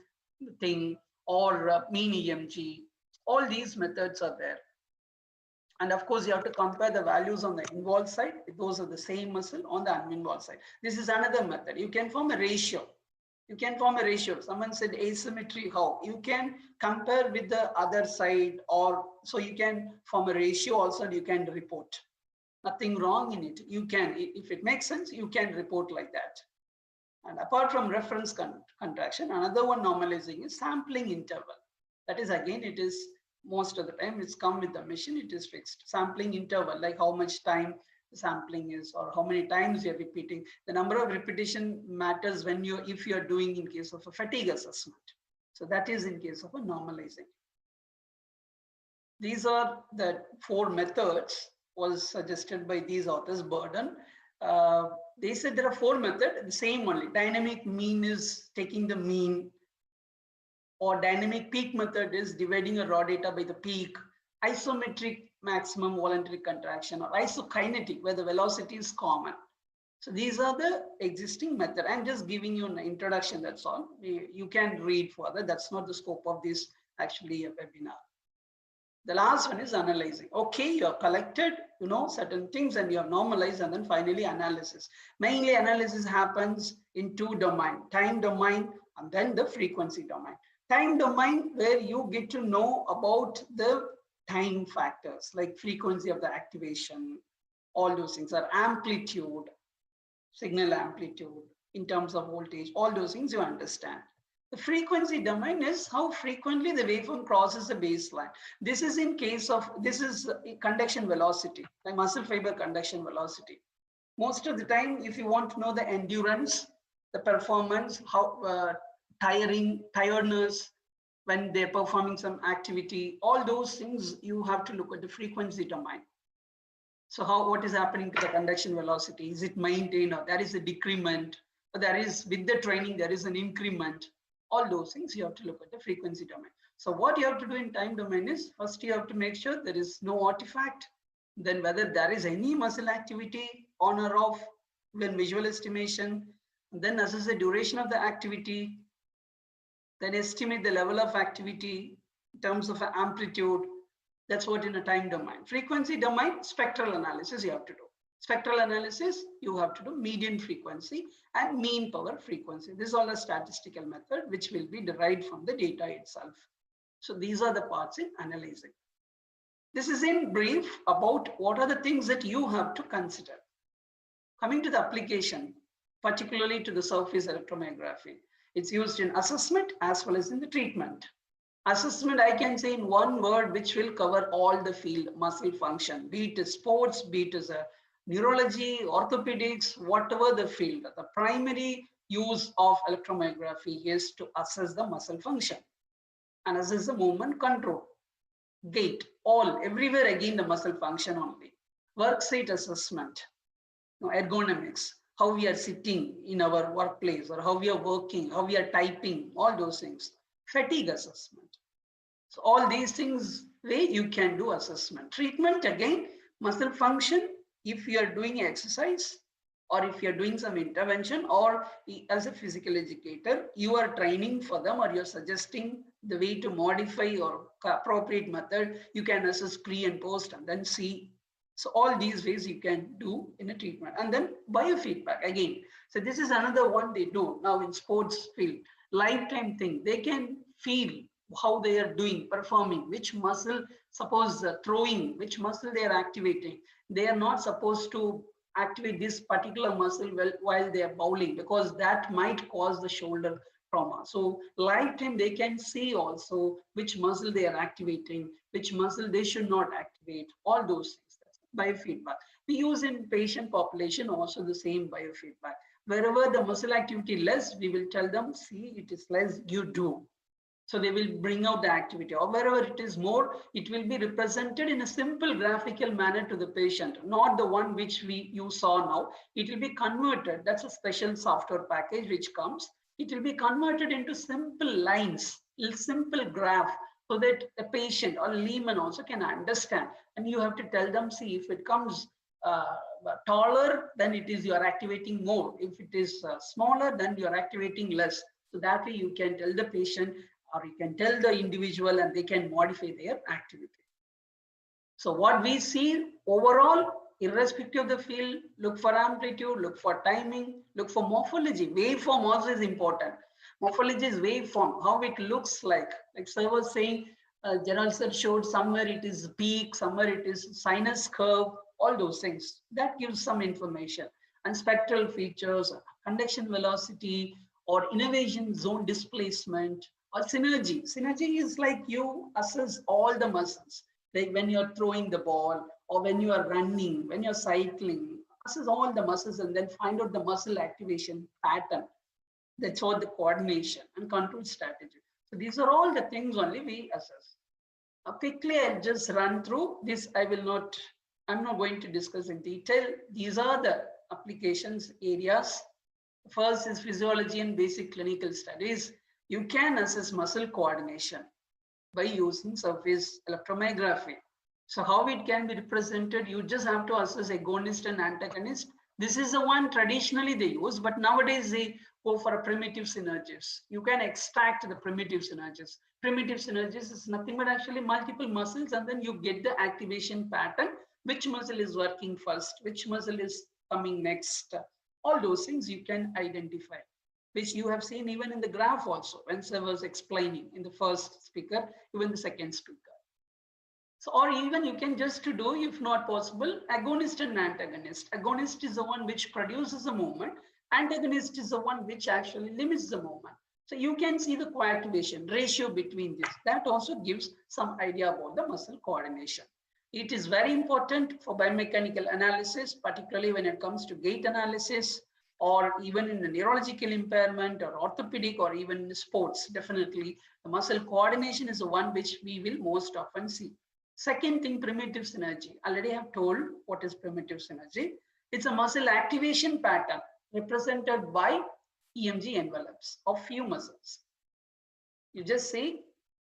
thing, or mean EMG. All these methods are there. And of course, you have to compare the values on the involved side. Those are the same muscle on the uninvolved side. This is another method. You can form a ratio. You can form a ratio. Someone said asymmetry, how? You can compare with the other side, or so you can form a ratio also, and you can report. Nothing wrong in it. You can, if it makes sense, you can report like that. And apart from reference contraction, another one normalizing is sampling interval. That is, again, it is most of the time it's come with the machine, it is fixed. Sampling interval, like how much time the sampling is, or how many times you're repeating. The number of repetition matters when if you're doing in case of a fatigue assessment. So that is in case of a normalizing. These are the 4 methods was suggested by these authors, Burden. They said there are 4 methods, the same only. Dynamic mean is taking the mean, or dynamic peak method is dividing a raw data by the peak. Isometric maximum voluntary contraction, or isokinetic, where the velocity is common. So these are the existing method. I'm just giving you an introduction, that's all. You can read further. That's not the scope of this actually a webinar. The last one is analyzing. Okay, you have collected, certain things, and you have normalized, and then finally analysis. Mainly analysis happens in 2 domains, time domain and then the frequency domain. Time domain, where you get to know about the time factors like frequency of the activation, all those things are amplitude, signal amplitude in terms of voltage, all those things you understand. The frequency domain is how frequently the waveform crosses the baseline. This is in case of, this is conduction velocity, like muscle fiber conduction velocity. Most of the time, if you want to know the endurance, the performance, how tiredness, when they're performing some activity, all those things, you have to look at the frequency domain. So what is happening to the conduction velocity? Is it maintained, or there is a decrement, or there is, with the training, there is an increment? All those things you have to look at the frequency domain. So what you have to do in time domain is, first you have to make sure there is no artifact, then whether there is any muscle activity on or off, when visual estimation, then assess the duration of the activity, then estimate the level of activity in terms of amplitude. That's what in a time domain. Frequency domain, spectral analysis you have to do. Spectral analysis, you have to do median frequency and mean power frequency. This is all a statistical method which will be derived from the data itself. So these are the parts in analyzing. This is in brief about what are the things that you have to consider. Coming to the application, particularly to the surface electromyography, it's used in assessment as well as in the treatment. Assessment, I can say in one word, which will cover all the field, muscle function, be it sports, be it as a neurology, orthopedics, whatever the field. The primary use of electromyography is to assess the muscle function and assess the movement control, gait, everywhere again the muscle function only. Work site assessment, ergonomics, how we are sitting in our workplace, or how we are working, how we are typing, all those things. Fatigue assessment. So all these things way you can do assessment. Treatment, again, muscle function, if you are doing exercise, or if you're doing some intervention, or as a physical educator, you are training for them, or you're suggesting the way to modify or appropriate method, you can assess pre and post and then see. So all these ways you can do in a treatment. And then biofeedback again. So this is another one they do now in sports field, lifetime thing. They can feel how they are doing, performing, which muscle, suppose throwing, which muscle they are activating. They are not supposed to activate this particular muscle while they are bowling, because that might cause the shoulder trauma. So lifetime they can see also which muscle they are activating, which muscle they should not activate, all those things. That's biofeedback. We use in patient population also the same biofeedback. Wherever the muscle activity less, we will tell them, see, it is less, you do. So they will bring out the activity, or wherever it is more, it will be represented in a simple graphical manner to the patient, not the one which you saw now. It will be converted. That's a special software package which comes. It will be converted into simple lines, simple graph, so that a patient or layman also can understand. And you have to tell them, see, if it comes taller, then it is you are activating more. If it is smaller, then you are activating less. So that way you can tell the patient, or you can tell the individual, and they can modify their activity. So what we see overall, irrespective of the field, look for amplitude, look for timing, look for morphology. Waveform also is important. Morphology is waveform, how it looks like. Like sir was saying, Gerald sir showed somewhere it is peak, somewhere it is sinus curve, all those things. That gives some information. And spectral features, conduction velocity, or innervation zone displacement, or synergy. Synergy is like you assess all the muscles, like when you're throwing the ball, or when you are running, when you're cycling, assess all the muscles and then find out the muscle activation pattern. That's all the coordination and control strategy. So these are all the things only we assess. Quickly, I'll just run through this. I'm not going to discuss in detail. These are the applications areas. First is physiology and basic clinical studies. You can assess muscle coordination by using surface electromyography. So how it can be represented, you just have to assess agonist and antagonist. This is the one traditionally they use, but nowadays they go for a primitive synergies. You can extract the primitive synergies. Primitive synergies is nothing but actually multiple muscles, and then you get the activation pattern, which muscle is working first, which muscle is coming next. All those things you can identify, which you have seen even in the graph also, when sir was explaining in the first speaker, even the second speaker. So, or even you can just to do, if not possible, agonist and antagonist. Agonist is the one which produces a movement. Antagonist is the one which actually limits the movement. So you can see the coactivation ratio between this. That also gives some idea about the muscle coordination. It is very important for biomechanical analysis, particularly when it comes to gait analysis, or even in the neurological impairment or orthopedic, or even in sports. Definitely the muscle coordination is the one which we will most often see. Second thing, primitive synergy. Already have told what is primitive synergy. It's a muscle activation pattern represented by EMG envelopes of few muscles. You just see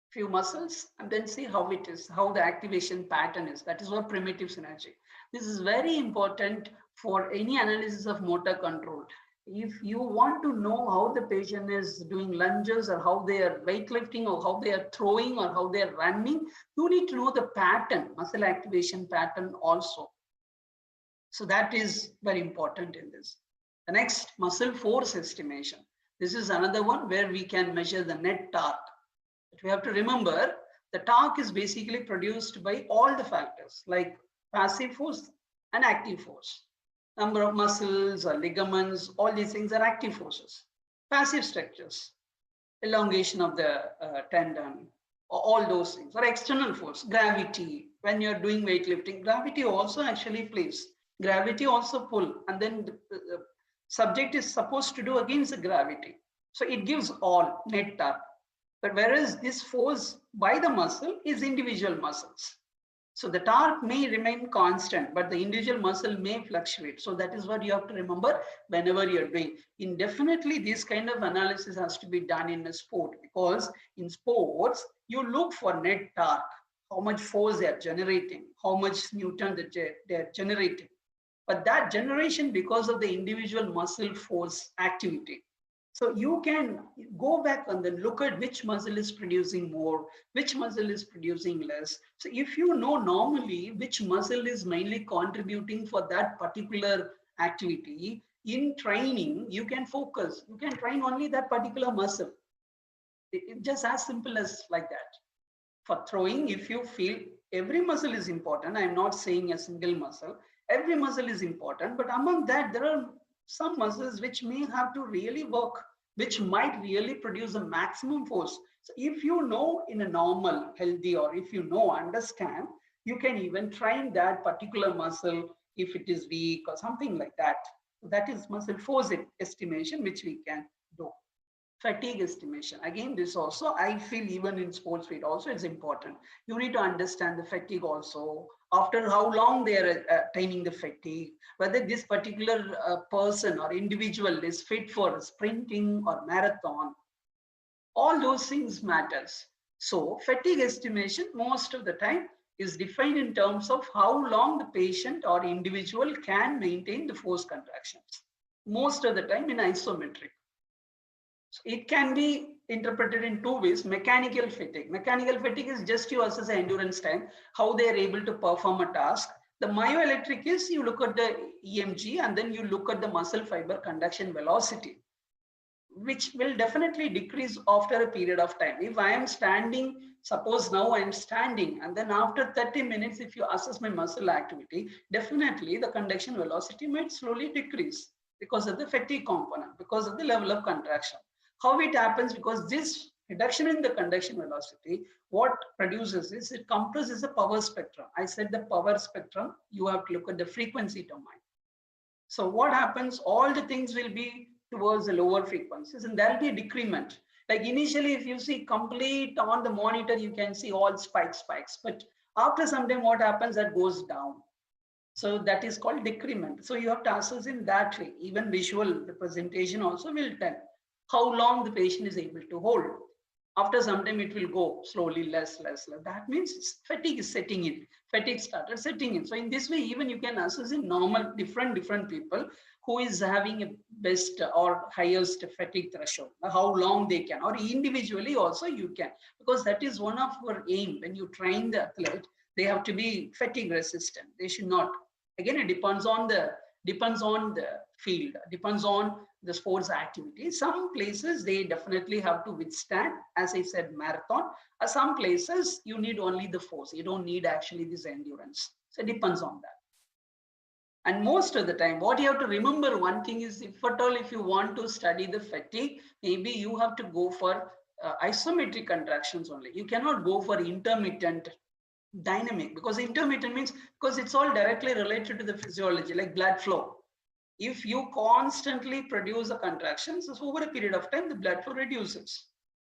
few muscles and then see how it is, how the activation pattern is. That is what primitive synergy. This is very important for any analysis of motor control. If you want to know how the patient is doing lunges, or how they are weightlifting, or how they are throwing, or how they are running, you need to know the pattern, muscle activation pattern also. So that is very important in this. The next, muscle force estimation. This is another one where we can measure the net torque. But we have to remember the torque is basically produced by all the factors like passive force and active force. Number of muscles or ligaments, all these things are active forces. Passive structures, elongation of the tendon, all those things, or external force, gravity. When you're doing weightlifting, gravity also actually plays. Gravity also pull, and then the subject is supposed to do against the gravity. So it gives all net torque. But whereas this force by the muscle is individual muscles. So the torque may remain constant, but the individual muscle may fluctuate. So that is what you have to remember whenever you're doing. Indefinitely, this kind of analysis has to be done in a sport, because in sports, you look for net torque, how much force they are generating, how much Newton they're generating. But that generation, because of the individual muscle force activity. So you can go back and then look at which muscle is producing more, which muscle is producing less. So if you know normally which muscle is mainly contributing for that particular activity, in training, you can focus. You can train only that particular muscle. It's just as simple as like that. For throwing, if you feel every muscle is important, I'm not saying a single muscle, every muscle is important, but among that, there are some muscles which may have to really work, which might really produce a maximum force. So if you know in a normal, healthy, or if you know, understand, you can even train that particular muscle if it is weak or something like that. That is muscle force estimation, which we can do. Fatigue estimation. Again, this also, I feel even in sports fit also it's important. You need to understand the fatigue also. After how long they are attaining the fatigue, whether this particular person or individual is fit for sprinting or marathon. All those things matters. So fatigue estimation most of the time is defined in terms of how long the patient or individual can maintain the force contractions. Most of the time in isometric. So it can be interpreted in two ways. Mechanical fatigue. Mechanical fatigue is just you assess the endurance time, how they are able to perform a task. The myoelectric is you look at the EMG and then you look at the muscle fiber conduction velocity, which will definitely decrease after a period of time. If I am standing, suppose now I am standing, and then after 30 minutes, if you assess my muscle activity, definitely the conduction velocity might slowly decrease because of the fatigue component, because of the level of contraction. How it happens? Because this reduction in the conduction velocity, what produces is it compresses the power spectrum. I said the power spectrum, you have to look at the frequency domain. So what happens? All the things will be towards the lower frequencies and there will be a decrement. Like initially, if you see complete on the monitor, you can see all spikes, but after some time, what happens? That goes down. So that is called decrement. So you have to assess in that way. Even visual representation also will tell how long the patient is able to hold. After some time, it will go slowly less. That means fatigue is setting in. Fatigue started setting in. So in this way, even you can assess in normal, different people who is having a best or highest fatigue threshold, how long they can, or individually also you can, because that is one of our aim. When you train the athlete, they have to be fatigue resistant. They should not. Again, it depends on the field, depends on the sports activity. Some places they definitely have to withstand, as I said, marathon. Some places you need only the force. You don't need actually this endurance. So it depends on that. And most of the time, what you have to remember, one thing is, if at all, if you want to study the fatigue, maybe you have to go for isometric contractions only. You cannot go for intermittent dynamic, because intermittent means, because it's all directly related to the physiology, like blood flow. If you constantly produce a contraction, so over a period of time, the blood flow reduces.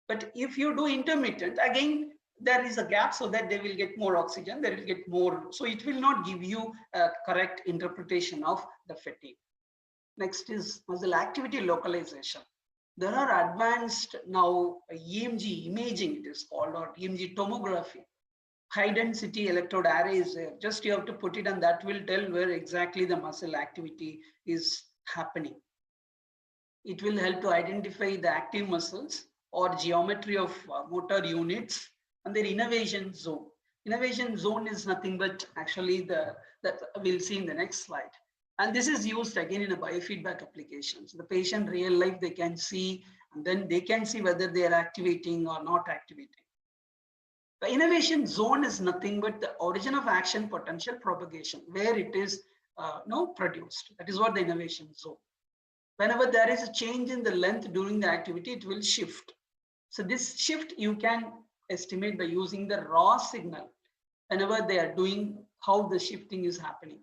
But if you do intermittent, again, there is a gap so that they will get more oxygen, they will get more. So it will not give you a correct interpretation of the fatigue. Next is muscle activity localization. There are advanced now EMG imaging, it is called, or EMG tomography. High density electrode array is there. Just you have to put it and that will tell where exactly the muscle activity is happening. It will help to identify the active muscles or geometry of motor units and their innervation zone. Innervation zone is nothing but actually that we'll see in the next slide. And this is used again in a biofeedback application. So the patient real life, they can see, and then they can see whether they are activating or not activating. The innervation zone is nothing but the origin of action potential propagation, where it is produced. That is what the innervation zone. Whenever there is a change in the length during the activity, it will shift. So this shift you can estimate by using the raw signal whenever they are doing how the shifting is happening.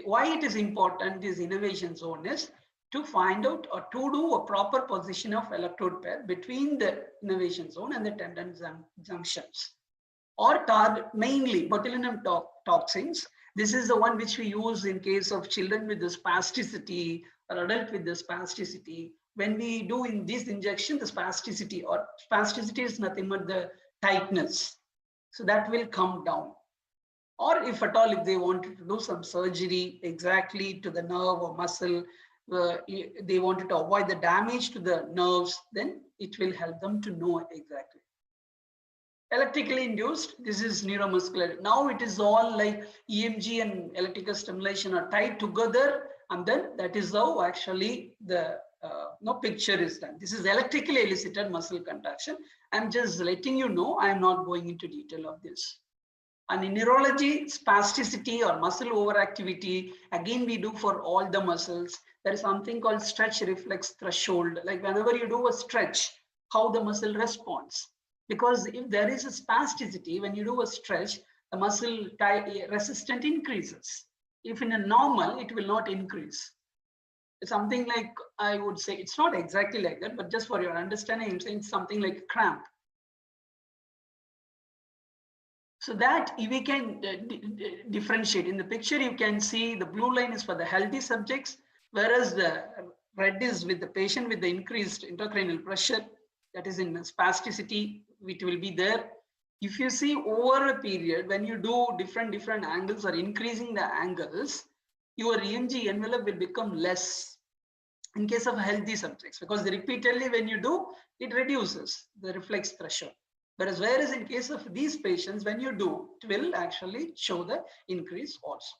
Why it is important, this innervation zone, is to find out or to do a proper position of electrode pair between the innervation zone and the tendon junctions, or target mainly botulinum toxins. This is the one which we use in case of children with the spasticity or adult with the spasticity. When we do in this injection, the spasticity is nothing but the tightness. So that will come down. Or if at all, if they wanted to do some surgery exactly to the nerve or muscle, they wanted to avoid the damage to the nerves, then it will help them to know exactly. Electrically induced, this is neuromuscular. Now it is all like EMG and electrical stimulation are tied together And then that is how actually the picture is done. This is electrically elicited muscle contraction. I'm just letting you know, I'm not going into detail of this. And in neurology, spasticity or muscle overactivity, again, we do for all the muscles. There is something called stretch reflex threshold. Like whenever you do a stretch, how the muscle responds. Because if there is a spasticity, when you do a stretch, the muscle resistance increases. If in a normal, it will not increase. It's something like, I would say, it's not exactly like that, but just for your understanding, I'm saying something like a cramp. So that we can differentiate. In the picture, you can see the blue line is for the healthy subjects, whereas the red is with the patient with the increased intracranial pressure, that is in spasticity, it will be there. If you see over a period, when you do different angles or increasing the angles, your EMG envelope will become less in case of healthy subjects, because repeatedly when you do, it reduces the reflex threshold. Whereas in case of these patients, when you do, it will actually show the increase also.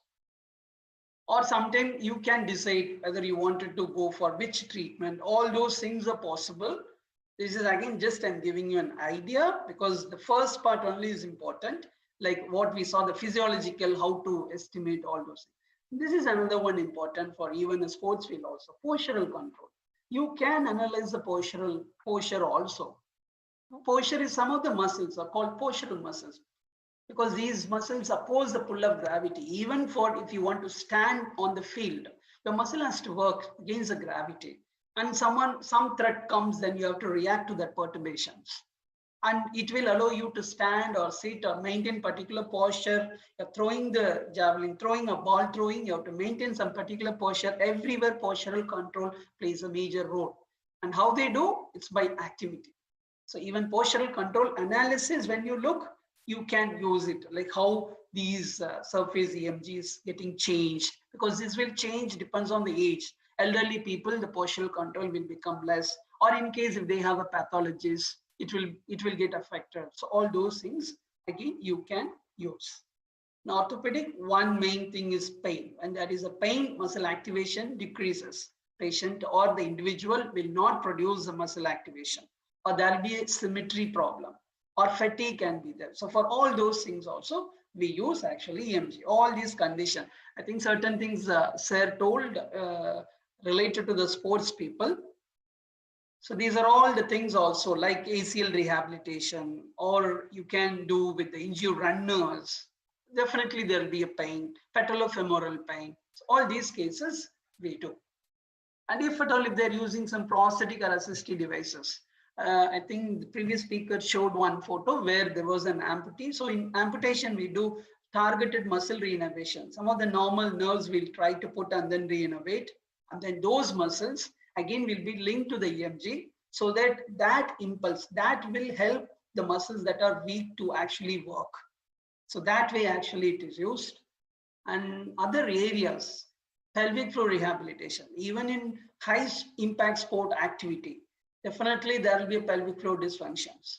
Or sometimes you can decide whether you wanted to go for which treatment. All those things are possible. This is again, just I'm giving you an idea, because the first part only is important, like what we saw, the physiological, how to estimate all those things. This is another one important for even a sports field also, postural control. You can analyze the posture also. Posture is some of the muscles are called postural muscles, because these muscles oppose the pull of gravity. Even for if you want to stand on the field, the muscle has to work against the gravity. And some threat comes, then you have to react to that perturbations. And it will allow you to stand or sit or maintain particular posture. You're throwing the javelin, throwing a ball, you have to maintain some particular posture. Everywhere postural control plays a major role. And how they do? It's by activity. So even postural control analysis, when you look, you can use it, like how these surface EMGs getting changed, because this will change, depends on the age. Elderly people, the postural control will become less, or in case if they have a pathologist, it will get affected. So all those things, again, you can use. Now, orthopedic, one main thing is pain, and that is a pain, muscle activation decreases. Patient or the individual will not produce the muscle activation, or there will be a symmetry problem, or fatigue can be there. So for all those things also, we use actually EMG, all these conditions. I think certain things Sir told related to the sports people. So these are all the things also, like ACL rehabilitation, or you can do with the injured runners. Definitely there will be a pain, patellofemoral pain. So all these cases we do. And if at all, if they're using some prosthetic or assistive devices, I think the previous speaker showed one photo where there was an amputee. So in amputation, we do targeted muscle reinnervation. Some of the normal nerves we'll try to put and then reinnervate. And then those muscles, again, will be linked to the EMG, so that that impulse, that will help the muscles that are weak to actually work. So that way, actually, it is used. And other areas, pelvic floor rehabilitation, even in high impact sport activity, definitely there will be a pelvic floor dysfunctions.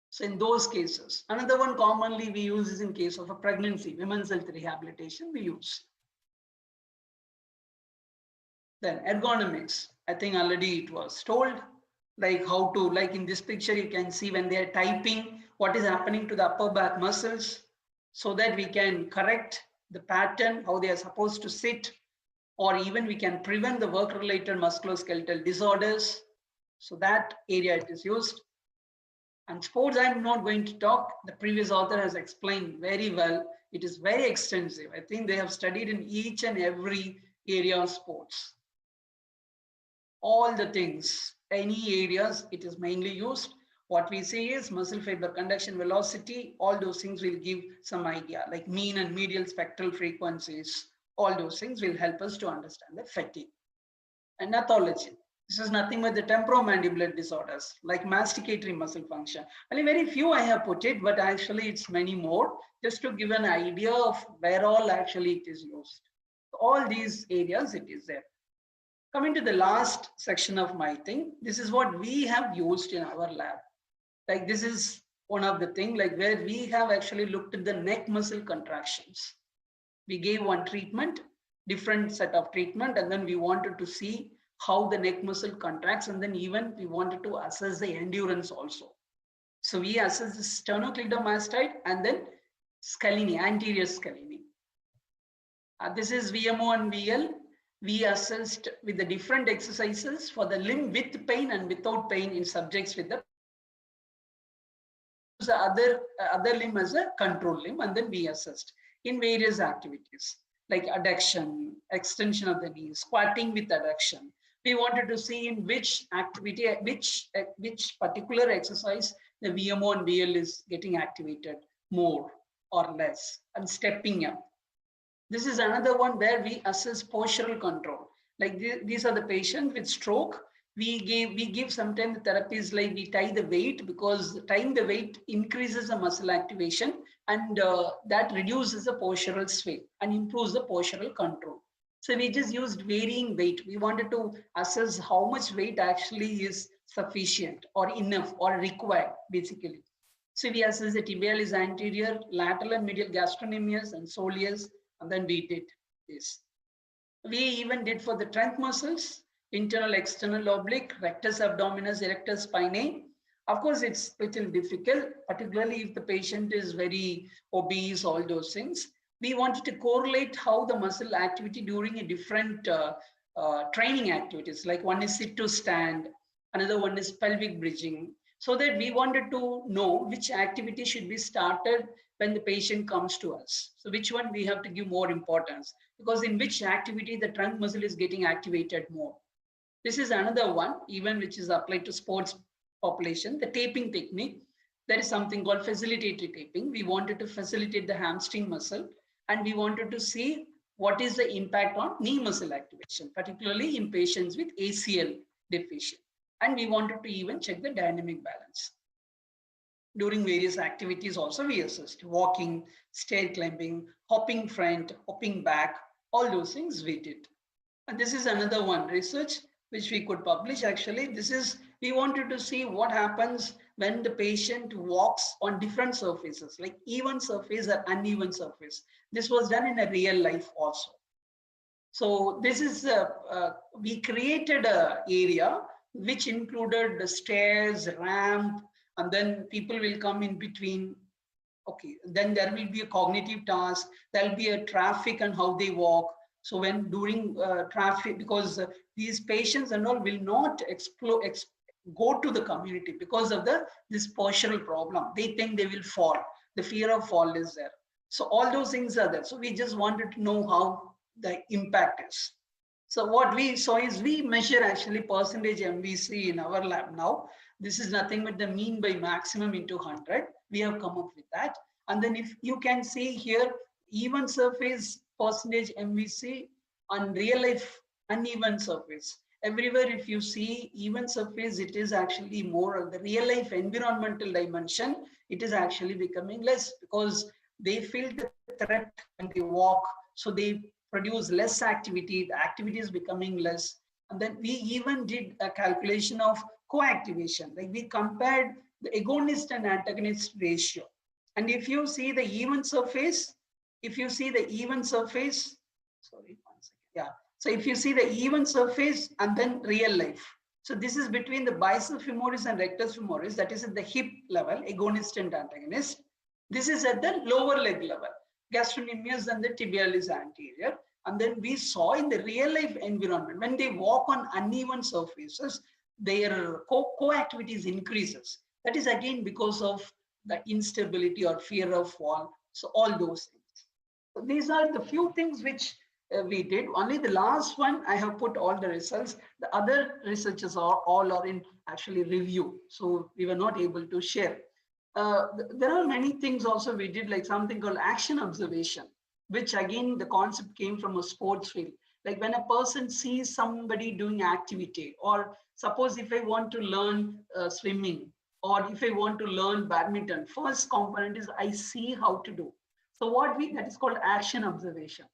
So in those cases, another one commonly we use is in case of a pregnancy, women's health rehabilitation we use. Then ergonomics, I think already it was told, like how to, like in this picture, you can see when they are typing, what is happening to the upper back muscles, so that we can correct the pattern, how they are supposed to sit, or even we can prevent the work-related musculoskeletal disorders. So that area it is used. And sports, I'm not going to talk. The previous author has explained very well. It is very extensive. I think they have studied in each and every area of sports. All the things, any areas, it is mainly used. What we say is muscle fiber conduction velocity, all those things will give some idea, like mean and medial spectral frequencies. All those things will help us to understand the fatigue. And pathology. This is nothing but the temporomandibular disorders, like masticatory muscle function. Only very few I have put it, but actually it's many more, just to give an idea of where all actually it is used. All these areas it is there. Coming to the last section of my thing, this is what we have used in our lab. Like this is one of the things, like where we have actually looked at the neck muscle contractions. We gave one treatment different set of treatment, and then we wanted to see how the neck muscle contracts, and then even we wanted to assess the endurance also. So we assessed the sternocleidomastoid and then scalene, anterior scalene. This is VMO and VL. We assessed with the different exercises for the limb with pain and without pain in subjects with the other limb as a control limb, and then we assessed in various activities like adduction, extension of the knees, squatting with adduction. We wanted to see in which activity, which particular exercise the VMO and VL is getting activated more or less, and stepping up. This is another one where we assess postural control. Like these are the patients with stroke. We give sometimes the therapies like we tie the weight, because tying the weight increases the muscle activation, and that reduces the postural sway and improves the postural control. So we just used varying weight. We wanted to assess how much weight actually is sufficient or enough or required, basically. So we assess the tibialis anterior, lateral and medial gastrocnemius and soleus, and then we did this. We even did for the trunk muscles, internal, external oblique, rectus abdominis, erectus spinae. Of course, it's a little difficult, particularly if the patient is very obese, all those things. We wanted to correlate how the muscle activity during a different training activities, like one is sit to stand, another one is pelvic bridging, so that we wanted to know which activity should be started when the patient comes to us. So which one we have to give more importance, because in which activity the trunk muscle is getting activated more. This is another one, even which is applied to sports population, the taping technique. There is something called facilitated taping. We wanted to facilitate the hamstring muscle, and we wanted to see what is the impact on knee muscle activation, particularly in patients with ACL deficient. And we wanted to even check the dynamic balance. During various activities also we assessed walking, stair climbing, hopping front, hopping back, all those things we did. And this is another one, research which we could publish actually. This is, we wanted to see what happens when the patient walks on different surfaces, like even surface or uneven surface. This was done in a real life also. So this is, we created an area which included the stairs, ramp, and then people will come in between. Okay, then there will be a cognitive task. There'll be a traffic and how they walk. So when during traffic, because these patients and all will not go to the community because of this postural problem. They think they will fall. The fear of fall is there. So all those things are there. So we just wanted to know how the impact is. So what we saw is we measure actually percentage MVC in our lab now. This is nothing but the mean by maximum into 100. We have come up with that. And then if you can see here, even surface percentage MVC on real life uneven surface. Everywhere if you see even surface, it is actually more of the real life environmental dimension. It is actually becoming less because they feel the threat when they walk. So they produce less activity. The activity is becoming less. And then we even did a calculation of co-activation. Like we compared the agonist and antagonist ratio. And if you see the even surface, sorry, one second. Yeah. So if you see the even surface and then real life. So this is between the bicep femoris and rectus femoris, that is at the hip level, agonist and antagonist. This is at the lower leg level, gastrocnemius and the tibialis anterior. And then we saw in the real life environment, when they walk on uneven surfaces, their co-activities increases. That is again because of the instability or fear of fall. So all those things. So these are the few things which we did. Only the last one, I have put all the results. The other researches are all in actually review. So we were not able to share. There are many things also we did, like something called action observation, which again, the concept came from a sports field. Like when a person sees somebody doing activity, or suppose if I want to learn swimming, or if I want to learn badminton, first component is I see how to do. So that is called action observation.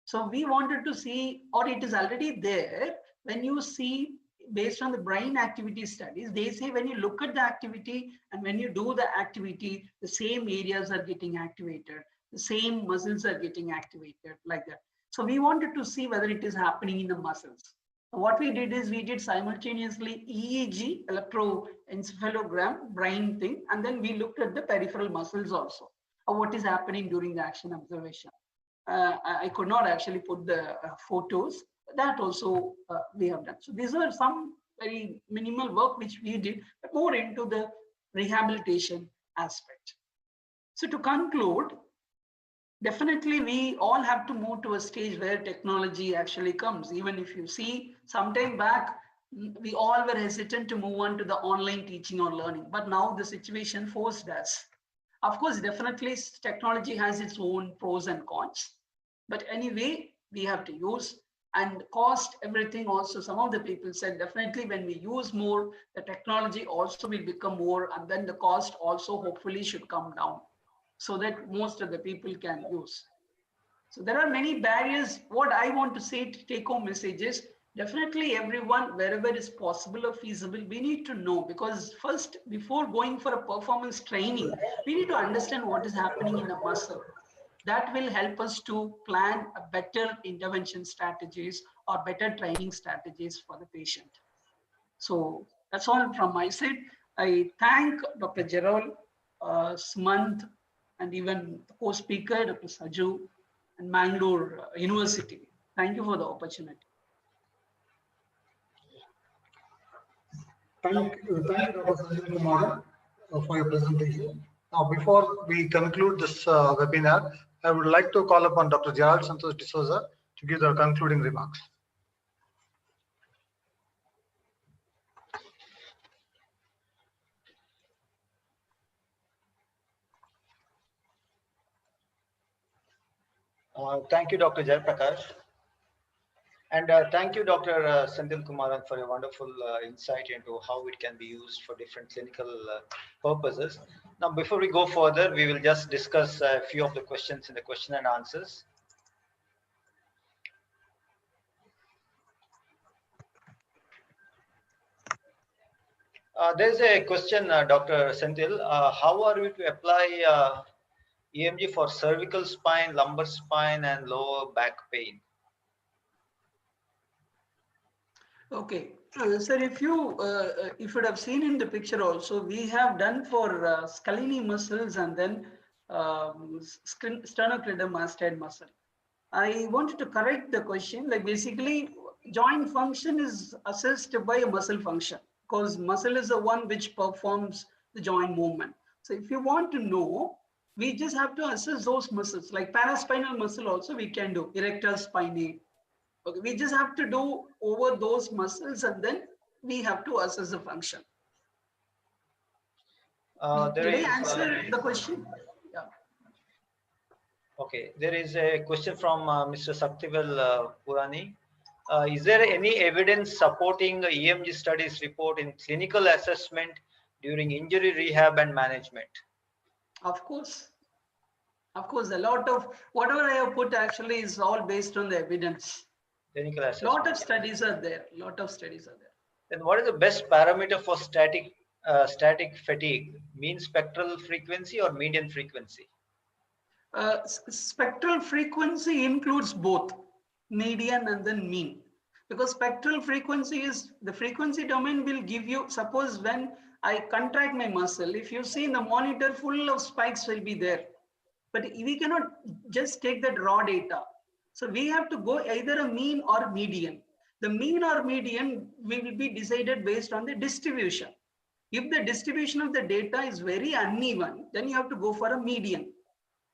So we wanted to see, or it is already there, when you see based on the brain activity studies, they say when you look at the activity and when you do the activity, the same areas are getting activated, the same muscles are getting activated, like that. So we wanted to see whether it is happening in the muscles. So what we did is we did simultaneously EEG, electroencephalogram, brain thing, and then we looked at the peripheral muscles also, of what is happening during the action observation. I could not actually put the photos. That also we have done. So these are some very minimal work which we did, but more into the rehabilitation aspect. So to conclude, definitely we all have to move to a stage where technology actually comes. Even if you see sometime back, we all were hesitant to move on to the online teaching or learning, but now the situation forced us. Of course, definitely technology has its own pros and cons, but anyway, we have to use. And cost, everything also, some of the people said definitely when we use more, the technology also will become more, and then the cost also hopefully should come down so that most of the people can use. So there are many barriers. What I want to say to take home messages, definitely everyone, wherever is possible or feasible, we need to know, because first, before going for a performance training, we need to understand what is happening in the muscle. That will help us to plan a better intervention strategies or better training strategies for the patient. So that's all from my side. I thank Dr. Gerald, Sumant, and even the co-speaker, Dr. Saju, and Mangalore University. Thank you for the opportunity. Thank you, Dr. Sanjay Kumar, for your presentation. Now, before we conclude this webinar, I would like to call upon Dr. Gerald Santosh D'Souza to give the concluding remarks. Thank you, Dr. Jayaprakash. And thank you, Dr. Senthil Kumaran, for a wonderful insight into how it can be used for different clinical purposes. Now, before we go further, we will just discuss a few of the questions in the question and answers. There's a question, Dr. Senthil. How are we to apply EMG for cervical spine, lumbar spine, and lower back pain? Okay, sir, if you would have seen in the picture also, we have done for scalene muscles and then sternocleidomastoid muscle. I wanted to correct the question. Like basically, joint function is assessed by a muscle function, because muscle is the one which performs the joint movement. So if you want to know, we just have to assess those muscles. Like paraspinal muscle also we can do, erector spinae. Okay, we just have to do over those muscles and then we have to assess the function. Did I answer the question? Yeah. Okay, there is a question from Mr. Saktivel Purani. Is there any evidence supporting the EMG studies report in clinical assessment during injury rehab and management? Of course. Of course, a lot of whatever I have put actually is all based on the evidence. Clinical assessment. Lot of studies are there. Then what is the best parameter for static fatigue? Mean spectral frequency or median frequency? Spectral frequency includes both median and then mean, because spectral frequency is the frequency domain will give you, suppose when I contract my muscle, if you see in the monitor full of spikes will be there, but we cannot just take that raw data. So we have to go either a mean or median. The mean or median will be decided based on the distribution. If the distribution of the data is very uneven, then you have to go for a median.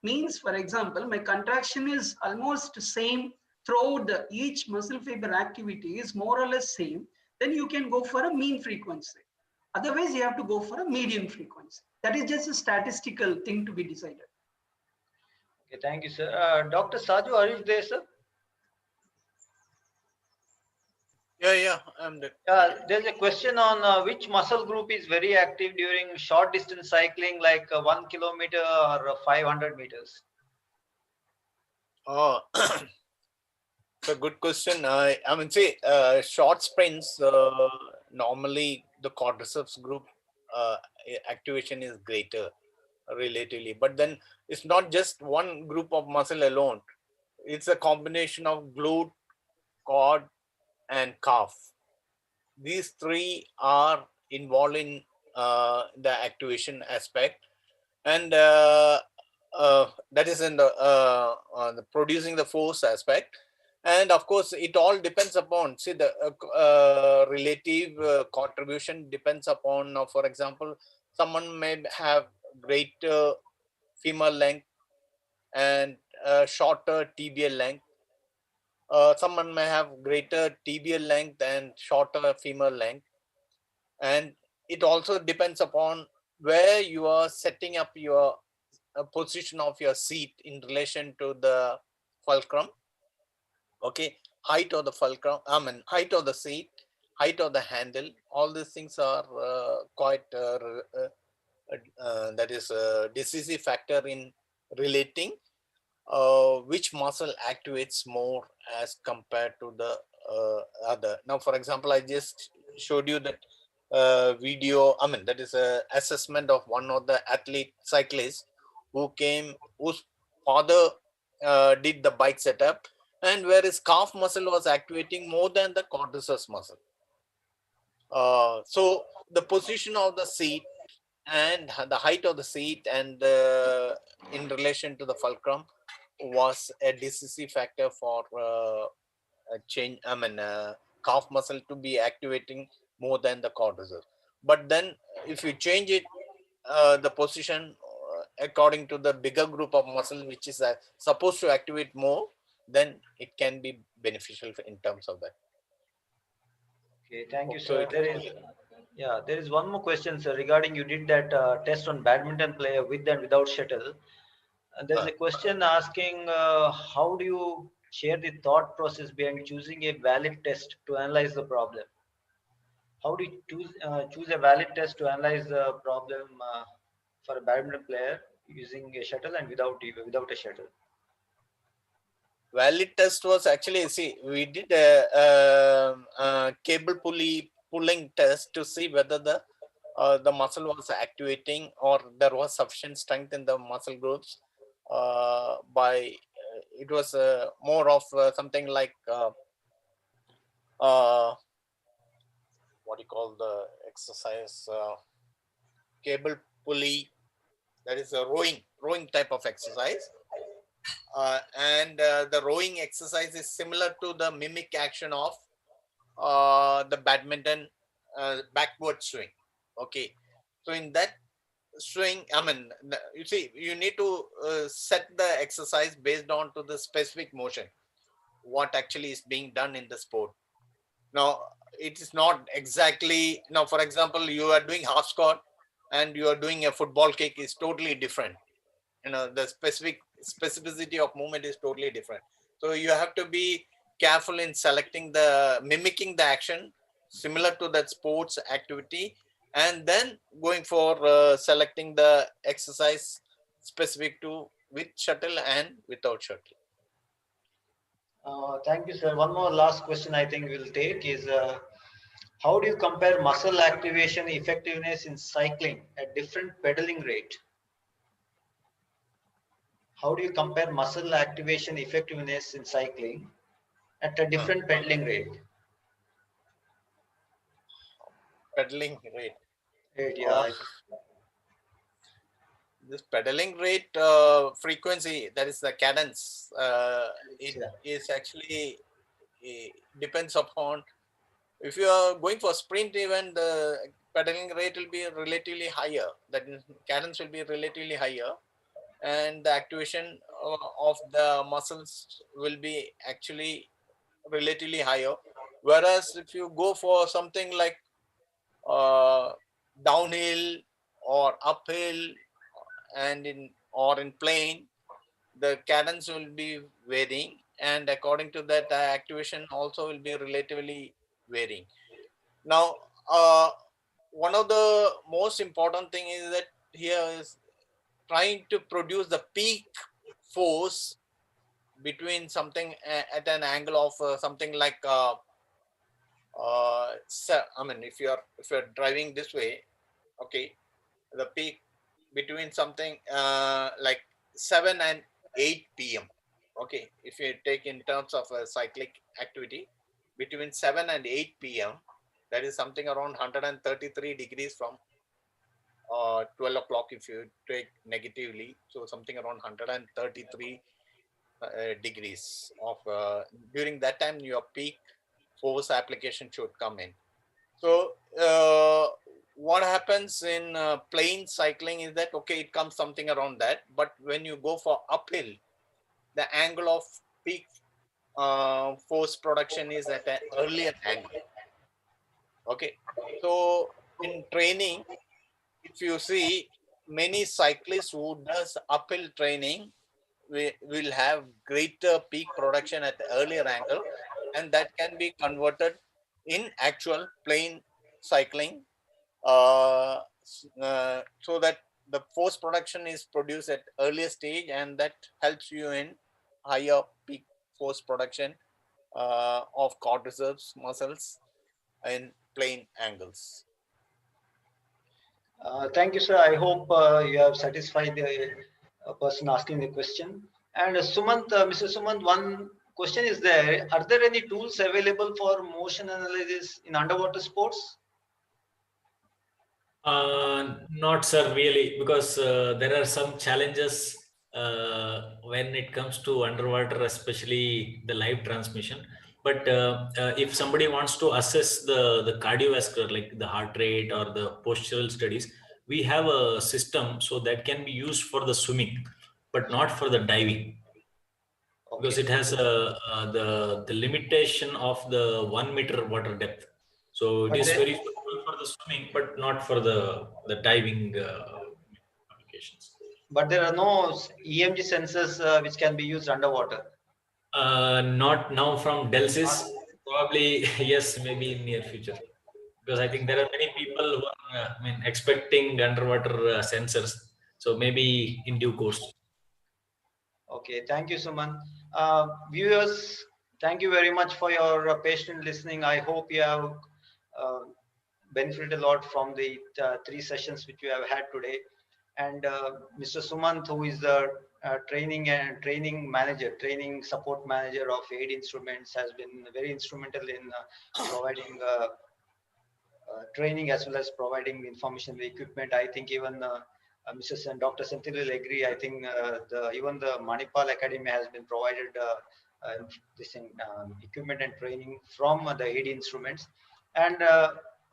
Means, for example, my contraction is almost same throughout each muscle fiber activity is more or less same, then you can go for a mean frequency. Otherwise, you have to go for a median frequency. That is just a statistical thing to be decided. Okay, thank you, sir. Dr. Saju, are you there, sir? Yeah, I'm there. There's a question on which muscle group is very active during short distance cycling, like 1 kilometer or 500 meters. Oh, it's a good question. I mean, see, short sprints, normally the quadriceps group activation is greater relatively, but then it's not just one group of muscle alone. it's a combination of glute, quad, and calf. These three are involved in the activation aspect, and that is in the producing the force aspect. And of course, it all depends upon, see, the relative contribution depends upon, for example, someone may have greater femur length and shorter tibial length. Someone may have greater tibial length and shorter femur length. And it also depends upon where you are setting up your position of your seat in relation to the fulcrum. Okay, height of the fulcrum, height of the seat, height of the handle. All these things are quite that is a decisive factor in relating which muscle activates more as compared to the other. Now, for example, I just showed you that video, that is a assessment of one of the athlete cyclists whose father did the bike setup, and where his calf muscle was activating more than the quadriceps muscle. So the position of the seat and the height of the seat and in relation to the fulcrum was a decisive factor for change. Calf muscle to be activating more than the quadriceps. But then, if you change it, the position according to the bigger group of muscle, which is supposed to activate more, then it can be beneficial in terms of that. Okay, thank you, So sir. There is one more question, sir, regarding you did that test on badminton player with and without shuttle. And there's a question asking how do you share the thought process behind choosing a valid test to analyze the problem? How do you choose a valid test to analyze the problem for a badminton player using a shuttle and without a shuttle? valid test was actually, see, we did a cable pulling test to see whether the muscle was activating or there was sufficient strength in the muscle groups. It was more of something like what do you call the exercise, cable pulley, that is a rowing type of exercise. And the rowing exercise is similar to the mimic action of the badminton backward swing. Okay, so in that swing, you see, you need to set the exercise based on to the specific motion, what actually is being done in the sport. Now, it is not exactly, now, for example, you are doing half squat and you are doing a football kick is totally different. The specificity of movement is totally different. So you have to be careful in mimicking the action similar to that sports activity, and then going for selecting the exercise specific to with shuttle and without shuttle. Thank you, sir. One more last question I think we'll take is how do you compare muscle activation effectiveness in cycling at different pedaling rate? How do you compare muscle activation effectiveness in cycling at a different pedaling rate? Pedaling rate. Yeah. This pedaling rate frequency, that is the cadence, it is actually depends upon, if you are going for sprint, even the pedaling rate will be relatively higher, that is, cadence will be relatively higher, and the activation of the muscles will be actually relatively higher. Whereas if you go for something like downhill or uphill and in plane, the cadence will be varying, and according to that, the activation also will be relatively varying. Now, one of the most important thing is that here is trying to produce the peak force between something at an angle of something like if you're driving this way, okay, the peak between something like 7 and 8 p.m. Okay, if you take in terms of a cyclic activity between 7 and 8 p.m., that is something around 133 degrees from 12 o'clock if you take negatively. So something around 133 degrees of during that time your peak force application should come in. So what happens in plain cycling is that, okay, it comes something around that, but when you go for uphill, the angle of peak force production is at an earlier angle. Okay, so in training, if you see many cyclists who does uphill training, we will have greater peak production at the earlier angle, and that can be converted in actual plain cycling, so that the force production is produced at earlier stage, and that helps you in higher peak force production of cord reserves muscles in plain angles. Thank you, sir. I hope you have satisfied the person asking the question. And Sumant, Mr. Sumant, one question is there. Are there any tools available for motion analysis in underwater sports? Not, sir, really, because there are some challenges when it comes to underwater, especially the live transmission. But if somebody wants to assess the cardiovascular, like the heart rate or the postural studies, we have a system so that can be used for the swimming, but not for the diving, because Okay. it has the limitation of the 1 meter water depth. So it But is there, very suitable for the swimming, but not for the diving applications. but there are no EMG sensors which can be used underwater. Not now from Not- Delsis. Probably yes, maybe in near future, because I think there are many people who are expecting underwater sensors. So maybe in due course. Okay, thank you, Suman. Viewers, thank you very much for your patient listening. I hope you have uh, benefited a lot from the three sessions which we have had today. And Mr. Sumant, who is the training manager, training support manager of AID Instruments, has been very instrumental in providing training as well as providing information, the equipment. I think even Mrs. and Dr. Senthil will agree. I think even the Manipal Academy has been provided this equipment and training from the AID Instruments. And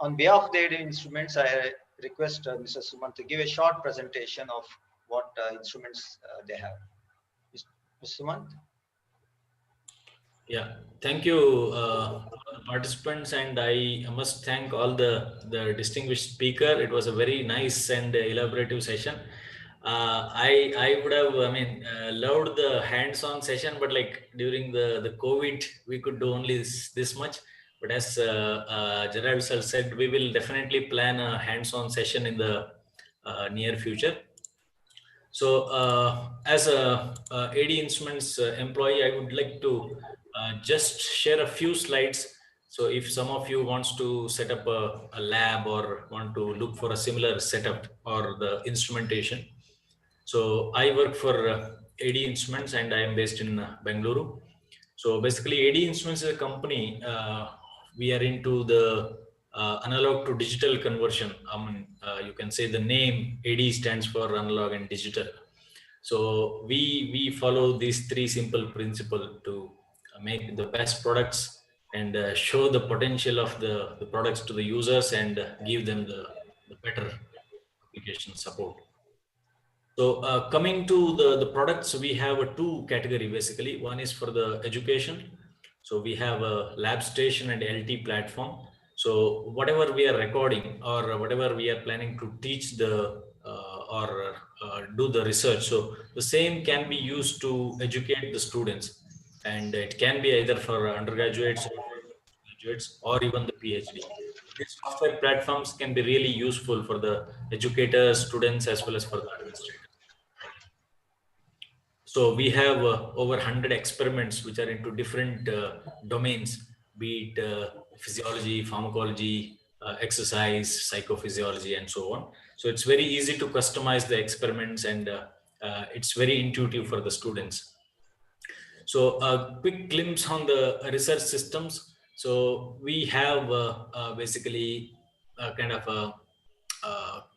on behalf of the AID Instruments, I request Mr. Suman to give a short presentation of what instruments they have. Mr. Suman? Yeah, thank you, all the participants, and I must thank all the distinguished speaker. It was a very nice and elaborative session. I would have, loved the hands-on session, but like during the COVID, we could do only this much. But as Gerald sir said, we will definitely plan a hands-on session in the near future. So, as a AD Instruments employee, I would like to just share a few slides. So, if some of you wants to set up a lab or want to look for a similar setup or the instrumentation. So, I work for AD Instruments and I am based in Bangalore. So, basically, AD Instruments is a company. We are into the analog to digital conversion. You can say the name AD stands for analog and digital. So we follow these three simple principles to make the best products and show the potential of the products to the users and give them the better application support. So coming to the products, we have a two category basically. One is for the education. So we have a lab station and LT platform. So whatever we are recording or whatever we are planning to teach or do the research, so the same can be used to educate the students, and it can be either for undergraduates, graduates, or even the PhD. These software platforms can be really useful for the educators, students, as well as for the administrators. So we have over 100 experiments which are into different domains, be it physiology, pharmacology, exercise, psychophysiology, and so on. So it's very easy to customize the experiments, and it's very intuitive for the students. So a quick glimpse on the research systems. So we have basically kind of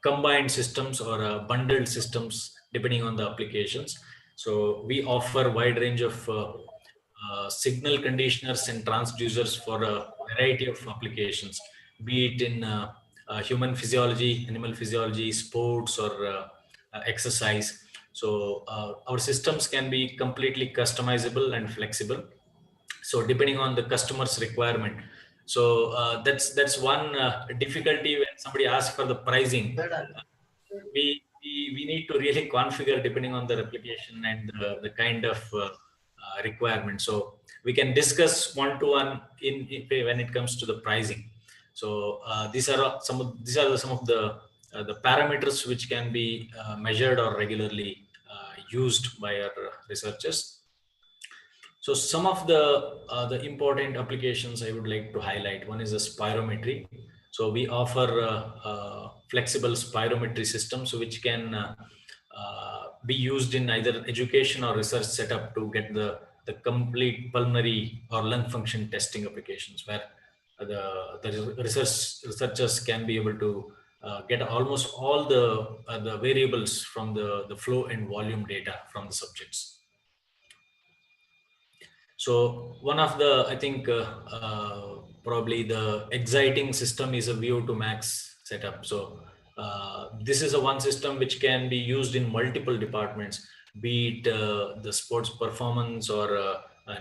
combined systems or bundled systems depending on the applications. So we offer wide range of signal conditioners and transducers for a variety of applications, be it in human physiology, animal physiology, sports, or exercise. So our systems can be completely customizable and flexible, so depending on the customer's requirement. So that's one difficulty when somebody asks for the pricing. We need to really configure depending on the replication and the kind of requirement. So we can discuss one-to-one when it comes to the pricing. So these are some of the parameters which can be measured or regularly used by our researchers. So some of the important applications I would like to highlight. One is the spirometry. So we offer flexible spirometry systems which can be used in either education or research setup to get the complete pulmonary or lung function testing applications, where the researchers can be able to get almost all the variables from the flow and volume data from the subjects. So one of the, I think, probably the exciting system is a VO2 max setup. So this is a one system which can be used in multiple departments, be it the sports performance or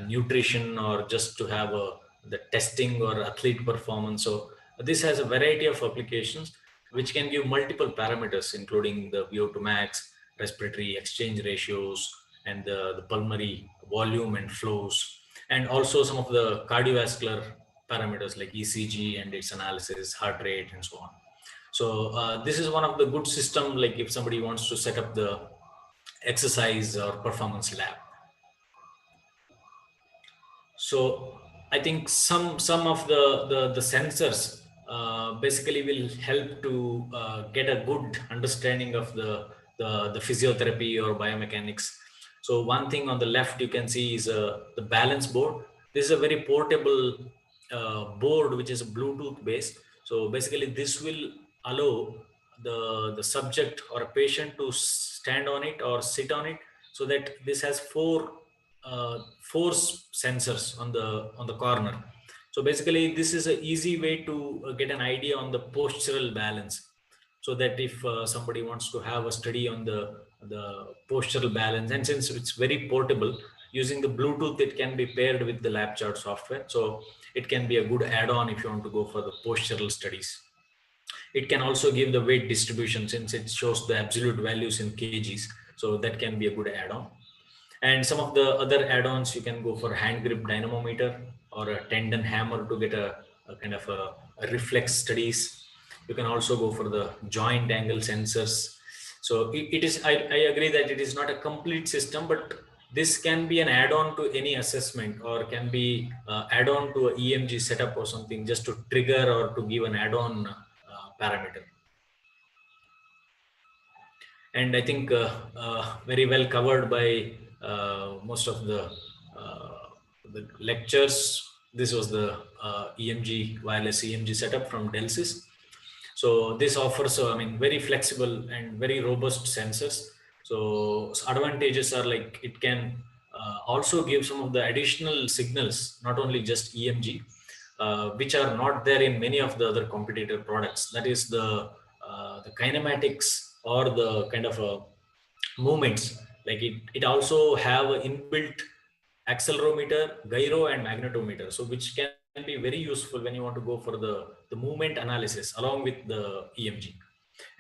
nutrition, or just to have the testing or athlete performance. So this has a variety of applications which can give multiple parameters, including the VO2 max, respiratory exchange ratios, and the pulmonary volume and flows, and also some of the cardiovascular parameters like ECG and its analysis, heart rate, and so on. So this is one of the good system, like if somebody wants to set up the exercise or performance lab. So I think some of the sensors basically will help to get a good understanding of the physiotherapy or biomechanics. So one thing on the left you can see is the balance board. This is a very portable board which is Bluetooth based. So basically this will allow the subject or a patient to stand on it or sit on it, so that this has four force sensors on the corner. So basically this is an easy way to get an idea on the postural balance, so that if somebody wants to have a study on the postural balance, and since it's very portable, using the Bluetooth, it can be paired with the lab chart software. So it can be a good add-on if you want to go for the postural studies. It can also give the weight distribution, since it shows the absolute values in kgs. So that can be a good add-on. And some of the other add-ons, you can go for hand grip dynamometer or a tendon hammer to get a kind of a reflex studies. You can also go for the joint angle sensors. So it is, I agree that it is not a complete system, but this can be an add-on to any assessment, or can be add-on to a EMG setup or something, just to trigger or to give an add-on parameter. And I think very well covered by most of the lectures. This was the EMG wireless EMG setup from Delsys. So this offers, I mean, very flexible and very robust sensors. So advantages are like it can also give some of the additional signals, not only just EMG, which are not there in many of the other competitor products. That is the kinematics, or the kind of movements. Like it also have an inbuilt accelerometer, gyro, and magnetometer. So which can be very useful when you want to go for the movement analysis along with the EMG.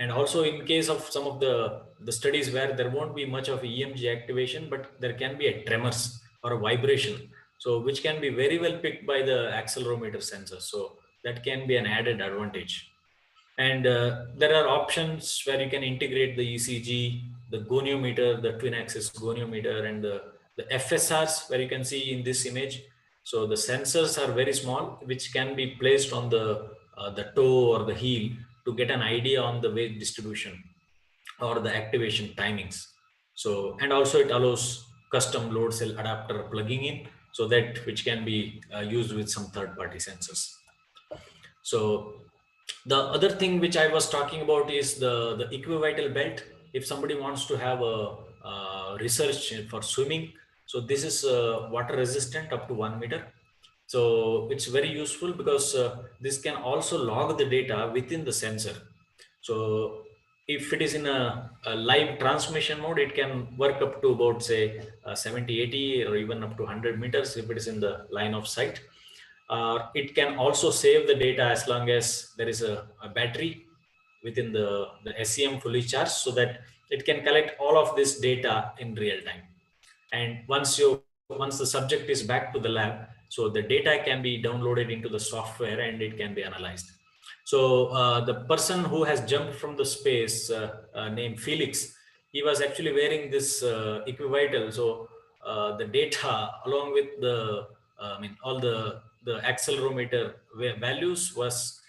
And also in case of some of the studies where there won't be much of EMG activation, but there can be a tremors or a vibration. So which can be very well picked by the accelerometer sensor. So that can be an added advantage. And there are options where you can integrate the ECG, the goniometer, the twin axis goniometer, and the FSRs, where you can see in this image. So the sensors are very small, which can be placed on the toe or the heel to get an idea on the weight distribution or the activation timings. So, and also it allows custom load cell adapter plugging in, so that which can be used with some third-party sensors. So the other thing which I was talking about is the equivital belt. If somebody wants to have a research for swimming, so this is water resistant up to 1 meter. So it's very useful because this can also log the data within the sensor. So if it is in a live transmission mode, it can work up to about say 70, 80 or even up to 100 meters if it is in the line of sight. It can also save the data as long as there is a battery within the SEM fully charged, so that it can collect all of this data in real time. And once the subject is back to the lab, so the data can be downloaded into the software and it can be analyzed. So the person who has jumped from the space, named Felix, he was actually wearing this equivital. So the data along with the all the accelerometer values was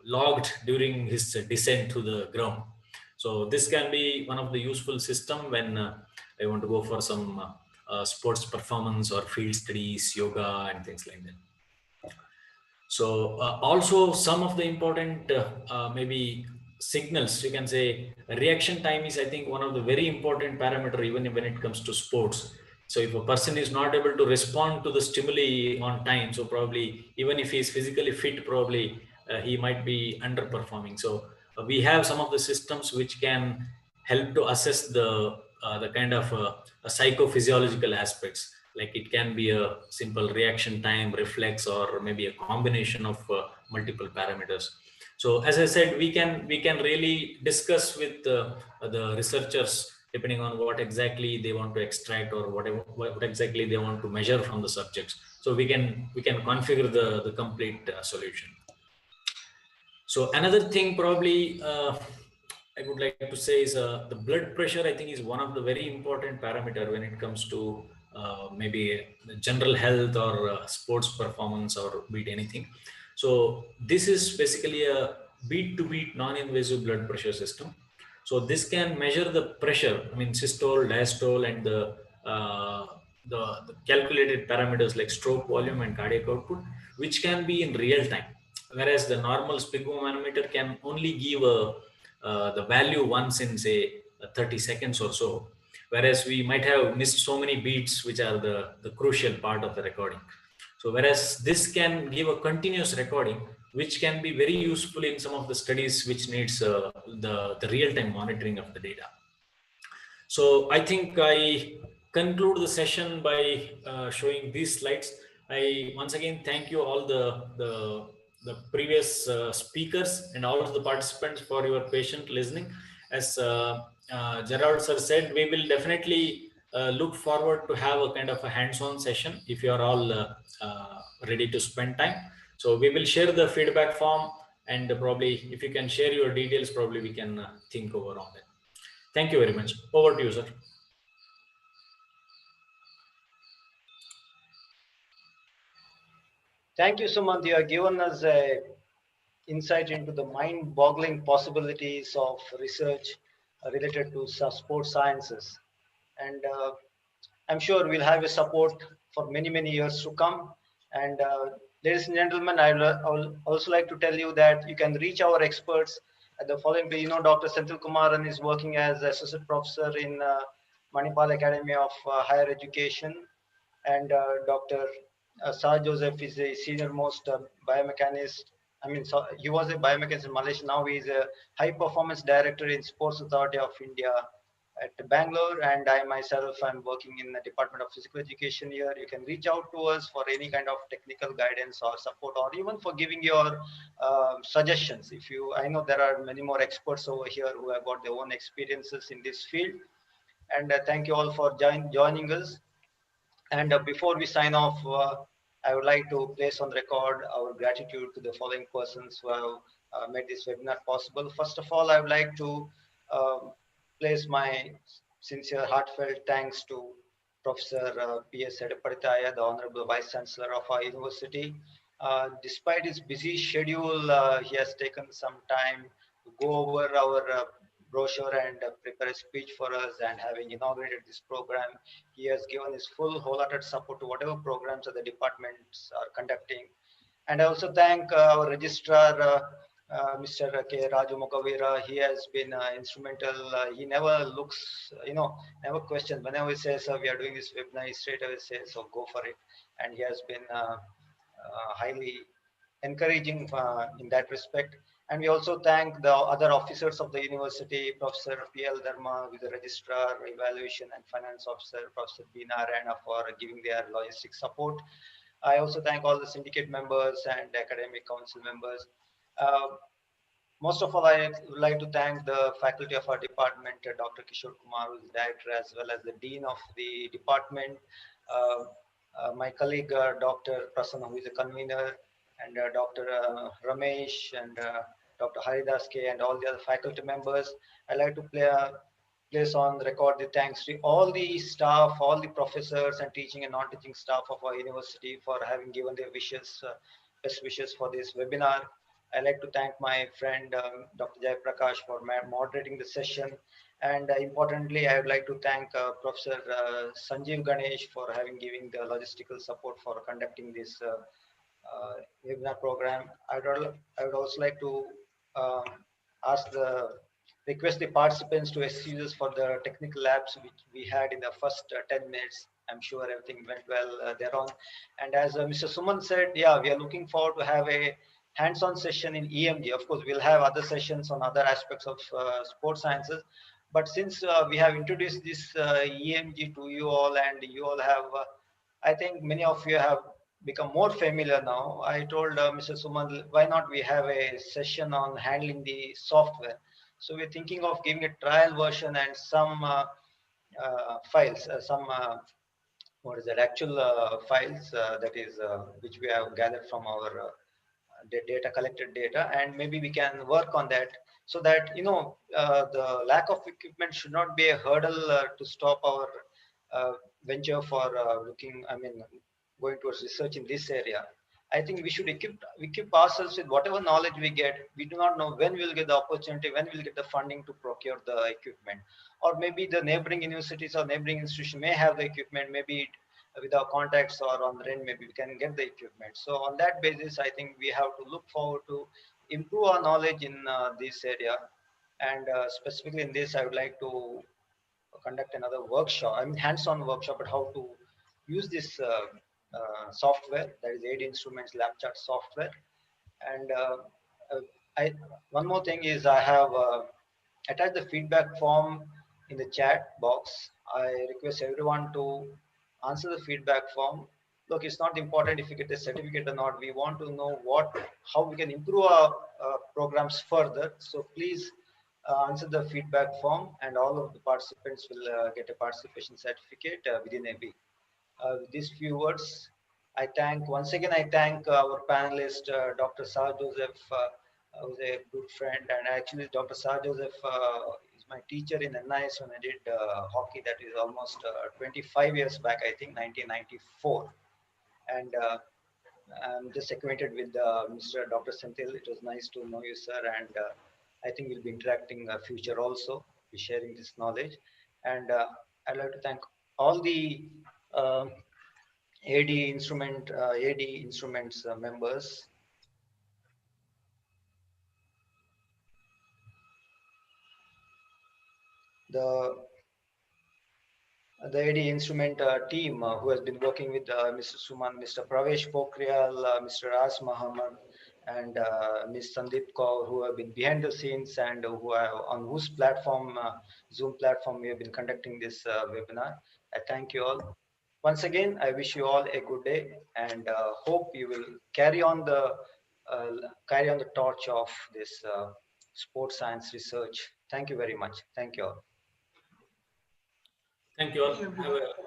logged during his descent to the ground. So this can be one of the useful system when I want to go for some sports performance or field studies, yoga and things like that. So also some of the important maybe signals, you can say reaction time is, I think, one of the very important parameter even when it comes to sports. So if a person is not able to respond to the stimuli on time, so probably even if he is physically fit, probably he might be underperforming. So we have some of the systems which can help to assess the kind of psychophysiological aspects. Like it can be a simple reaction time, reflex, or maybe a combination of multiple parameters. So as I said, we can really discuss with the researchers depending on what exactly they want to extract or what exactly they want to measure from the subjects. So we can configure the complete solution. So another thing probably I would like to say is the blood pressure, I think, is one of the very important parameter when it comes to maybe general health or sports performance or beat anything. So this is basically a beat to beat non-invasive blood pressure system. So this can measure the pressure, I mean systole, diastole, and the calculated parameters like stroke volume and cardiac output, which can be in real time. Whereas the normal sphygmomanometer can only give the value once in say 30 seconds or so, whereas we might have missed so many beats which are the crucial part of the recording. So whereas this can give a continuous recording, which can be very useful in some of the studies which needs the real-time monitoring of the data. So I think I conclude the session by showing these slides. I once again thank you all the previous speakers and all of the participants for your patient listening. As Gerald sir said, we will definitely look forward to have a kind of a hands-on session if you are all ready to spend time. So we will share the feedback form, and probably if you can share your details, probably we can think over on that. Thank you very much. Over to you, sir. Thank you, Sumant. You have given us a insight into the mind-boggling possibilities of research related to sports sciences. And I'm sure we'll have a support for many, many years to come. And ladies and gentlemen, I will also like to tell you that you can reach our experts at the following. You know, Dr. Senthil Kumaran is working as associate professor in Manipal Academy of Higher Education, and Dr. Sir Joseph is a senior most biomechanist. I mean, so he was a biomechanist in Malaysia. Now he is a high performance director in Sports Authority of India at Bangalore. And I myself am working in the Department of Physical Education here. You can reach out to us for any kind of technical guidance or support, or even for giving your suggestions. I know there are many more experts over here who have got their own experiences in this field. And thank you all for joining us. And before we sign off, I would like to place on record our gratitude to the following persons who have made this webinar possible. First of all, I would like to place my sincere, heartfelt thanks to Professor P.S. Edaparitaya, the Honorable Vice Chancellor of our university. Despite his busy schedule, he has taken some time to go over our brochure and prepare a speech for us, and having inaugurated this program, he has given his full wholehearted support to whatever programs that the departments are conducting. And I also thank our registrar, Mr. K. Raju Mukavira. He has been instrumental. He never looks, never questions. Whenever he says, we are doing this webinar, he straight away says, so go for it. And he has been highly encouraging in that respect. And we also thank the other officers of the university, Professor P.L. Dharma, with the registrar, evaluation and finance officer, Professor B. Narayana, for giving their logistic support. I also thank all the syndicate members and academic council members. Most of all, I would like to thank the faculty of our department, Dr. Kishore Kumar, who is the director, as well as the dean of the department, my colleague, Dr. Prasanna, who is the convener, and Dr. Ramesh, and Dr. Haridas K, and all the other faculty members. I'd like to place on record the thanks to all the staff, all the professors and teaching and non-teaching staff of our university for having given their wishes, best wishes for this webinar. I'd like to thank my friend Dr. Jai Prakash for moderating the session. And importantly, I would like to thank Professor Sanjeev Ganesh for having given the logistical support for conducting this webinar program. I would also like to request the participants to excuse us for the technical lapse which we had in the first 10 minutes. I'm sure everything went well thereon. And as Mr. Suman said, yeah, we are looking forward to have a hands-on session in EMG. Of course, we'll have other sessions on other aspects of sports sciences. But since we have introduced this EMG to you all, and you all have, I think many of you have become more familiar now. I told Mr. Suman, why not we have a session on handling the software? So we're thinking of giving a trial version and some files, what is that, actual files that is which we have gathered from our collected data, and maybe we can work on that, so that the lack of equipment should not be a hurdle to stop our venture for going towards research in this area. I think we should equip ourselves with whatever knowledge we get. We do not know when we'll get the opportunity, when we'll get the funding to procure the equipment, or maybe the neighboring universities or neighboring institution may have the equipment. Maybe with our contacts or on the rent, maybe we can get the equipment. So on that basis, I think we have to look forward to improve our knowledge in this area. And specifically in this, I would like to conduct another workshop, hands-on workshop at how to use this software, that is AD Instruments lab chart software. And one more thing is, I have attached the feedback form in the chat box. I request everyone to answer the feedback form. Look, it's not important if you get a certificate or not. We want to know how we can improve our programs further. So please answer the feedback form, and all of the participants will get a participation certificate within a week. With these few words, once again I thank our panelist, Dr. Sar Joseph, who's a good friend, and actually Dr. Sar Joseph is my teacher in NIS when I did hockey. That is almost 25 years back, I think 1994. And I'm just acquainted with Mr. Dr. Senthil. It was nice to know you, sir, and I think we'll be interacting future also, be sharing this knowledge. And I'd like to thank all the AD Instruments members. The AD Instrument team who has been working with Mr. Suman, Mr. Pravesh Pokhriyal, Mr. Ras Muhammad, and Ms. Sandeep Kaur, who have been behind the scenes and on whose platform, Zoom platform, we have been conducting this webinar. I thank you all. Once again, I wish you all a good day, and hope you will carry on the torch of this sports science research. Thank you very much. Thank you all. Thank you all. Have a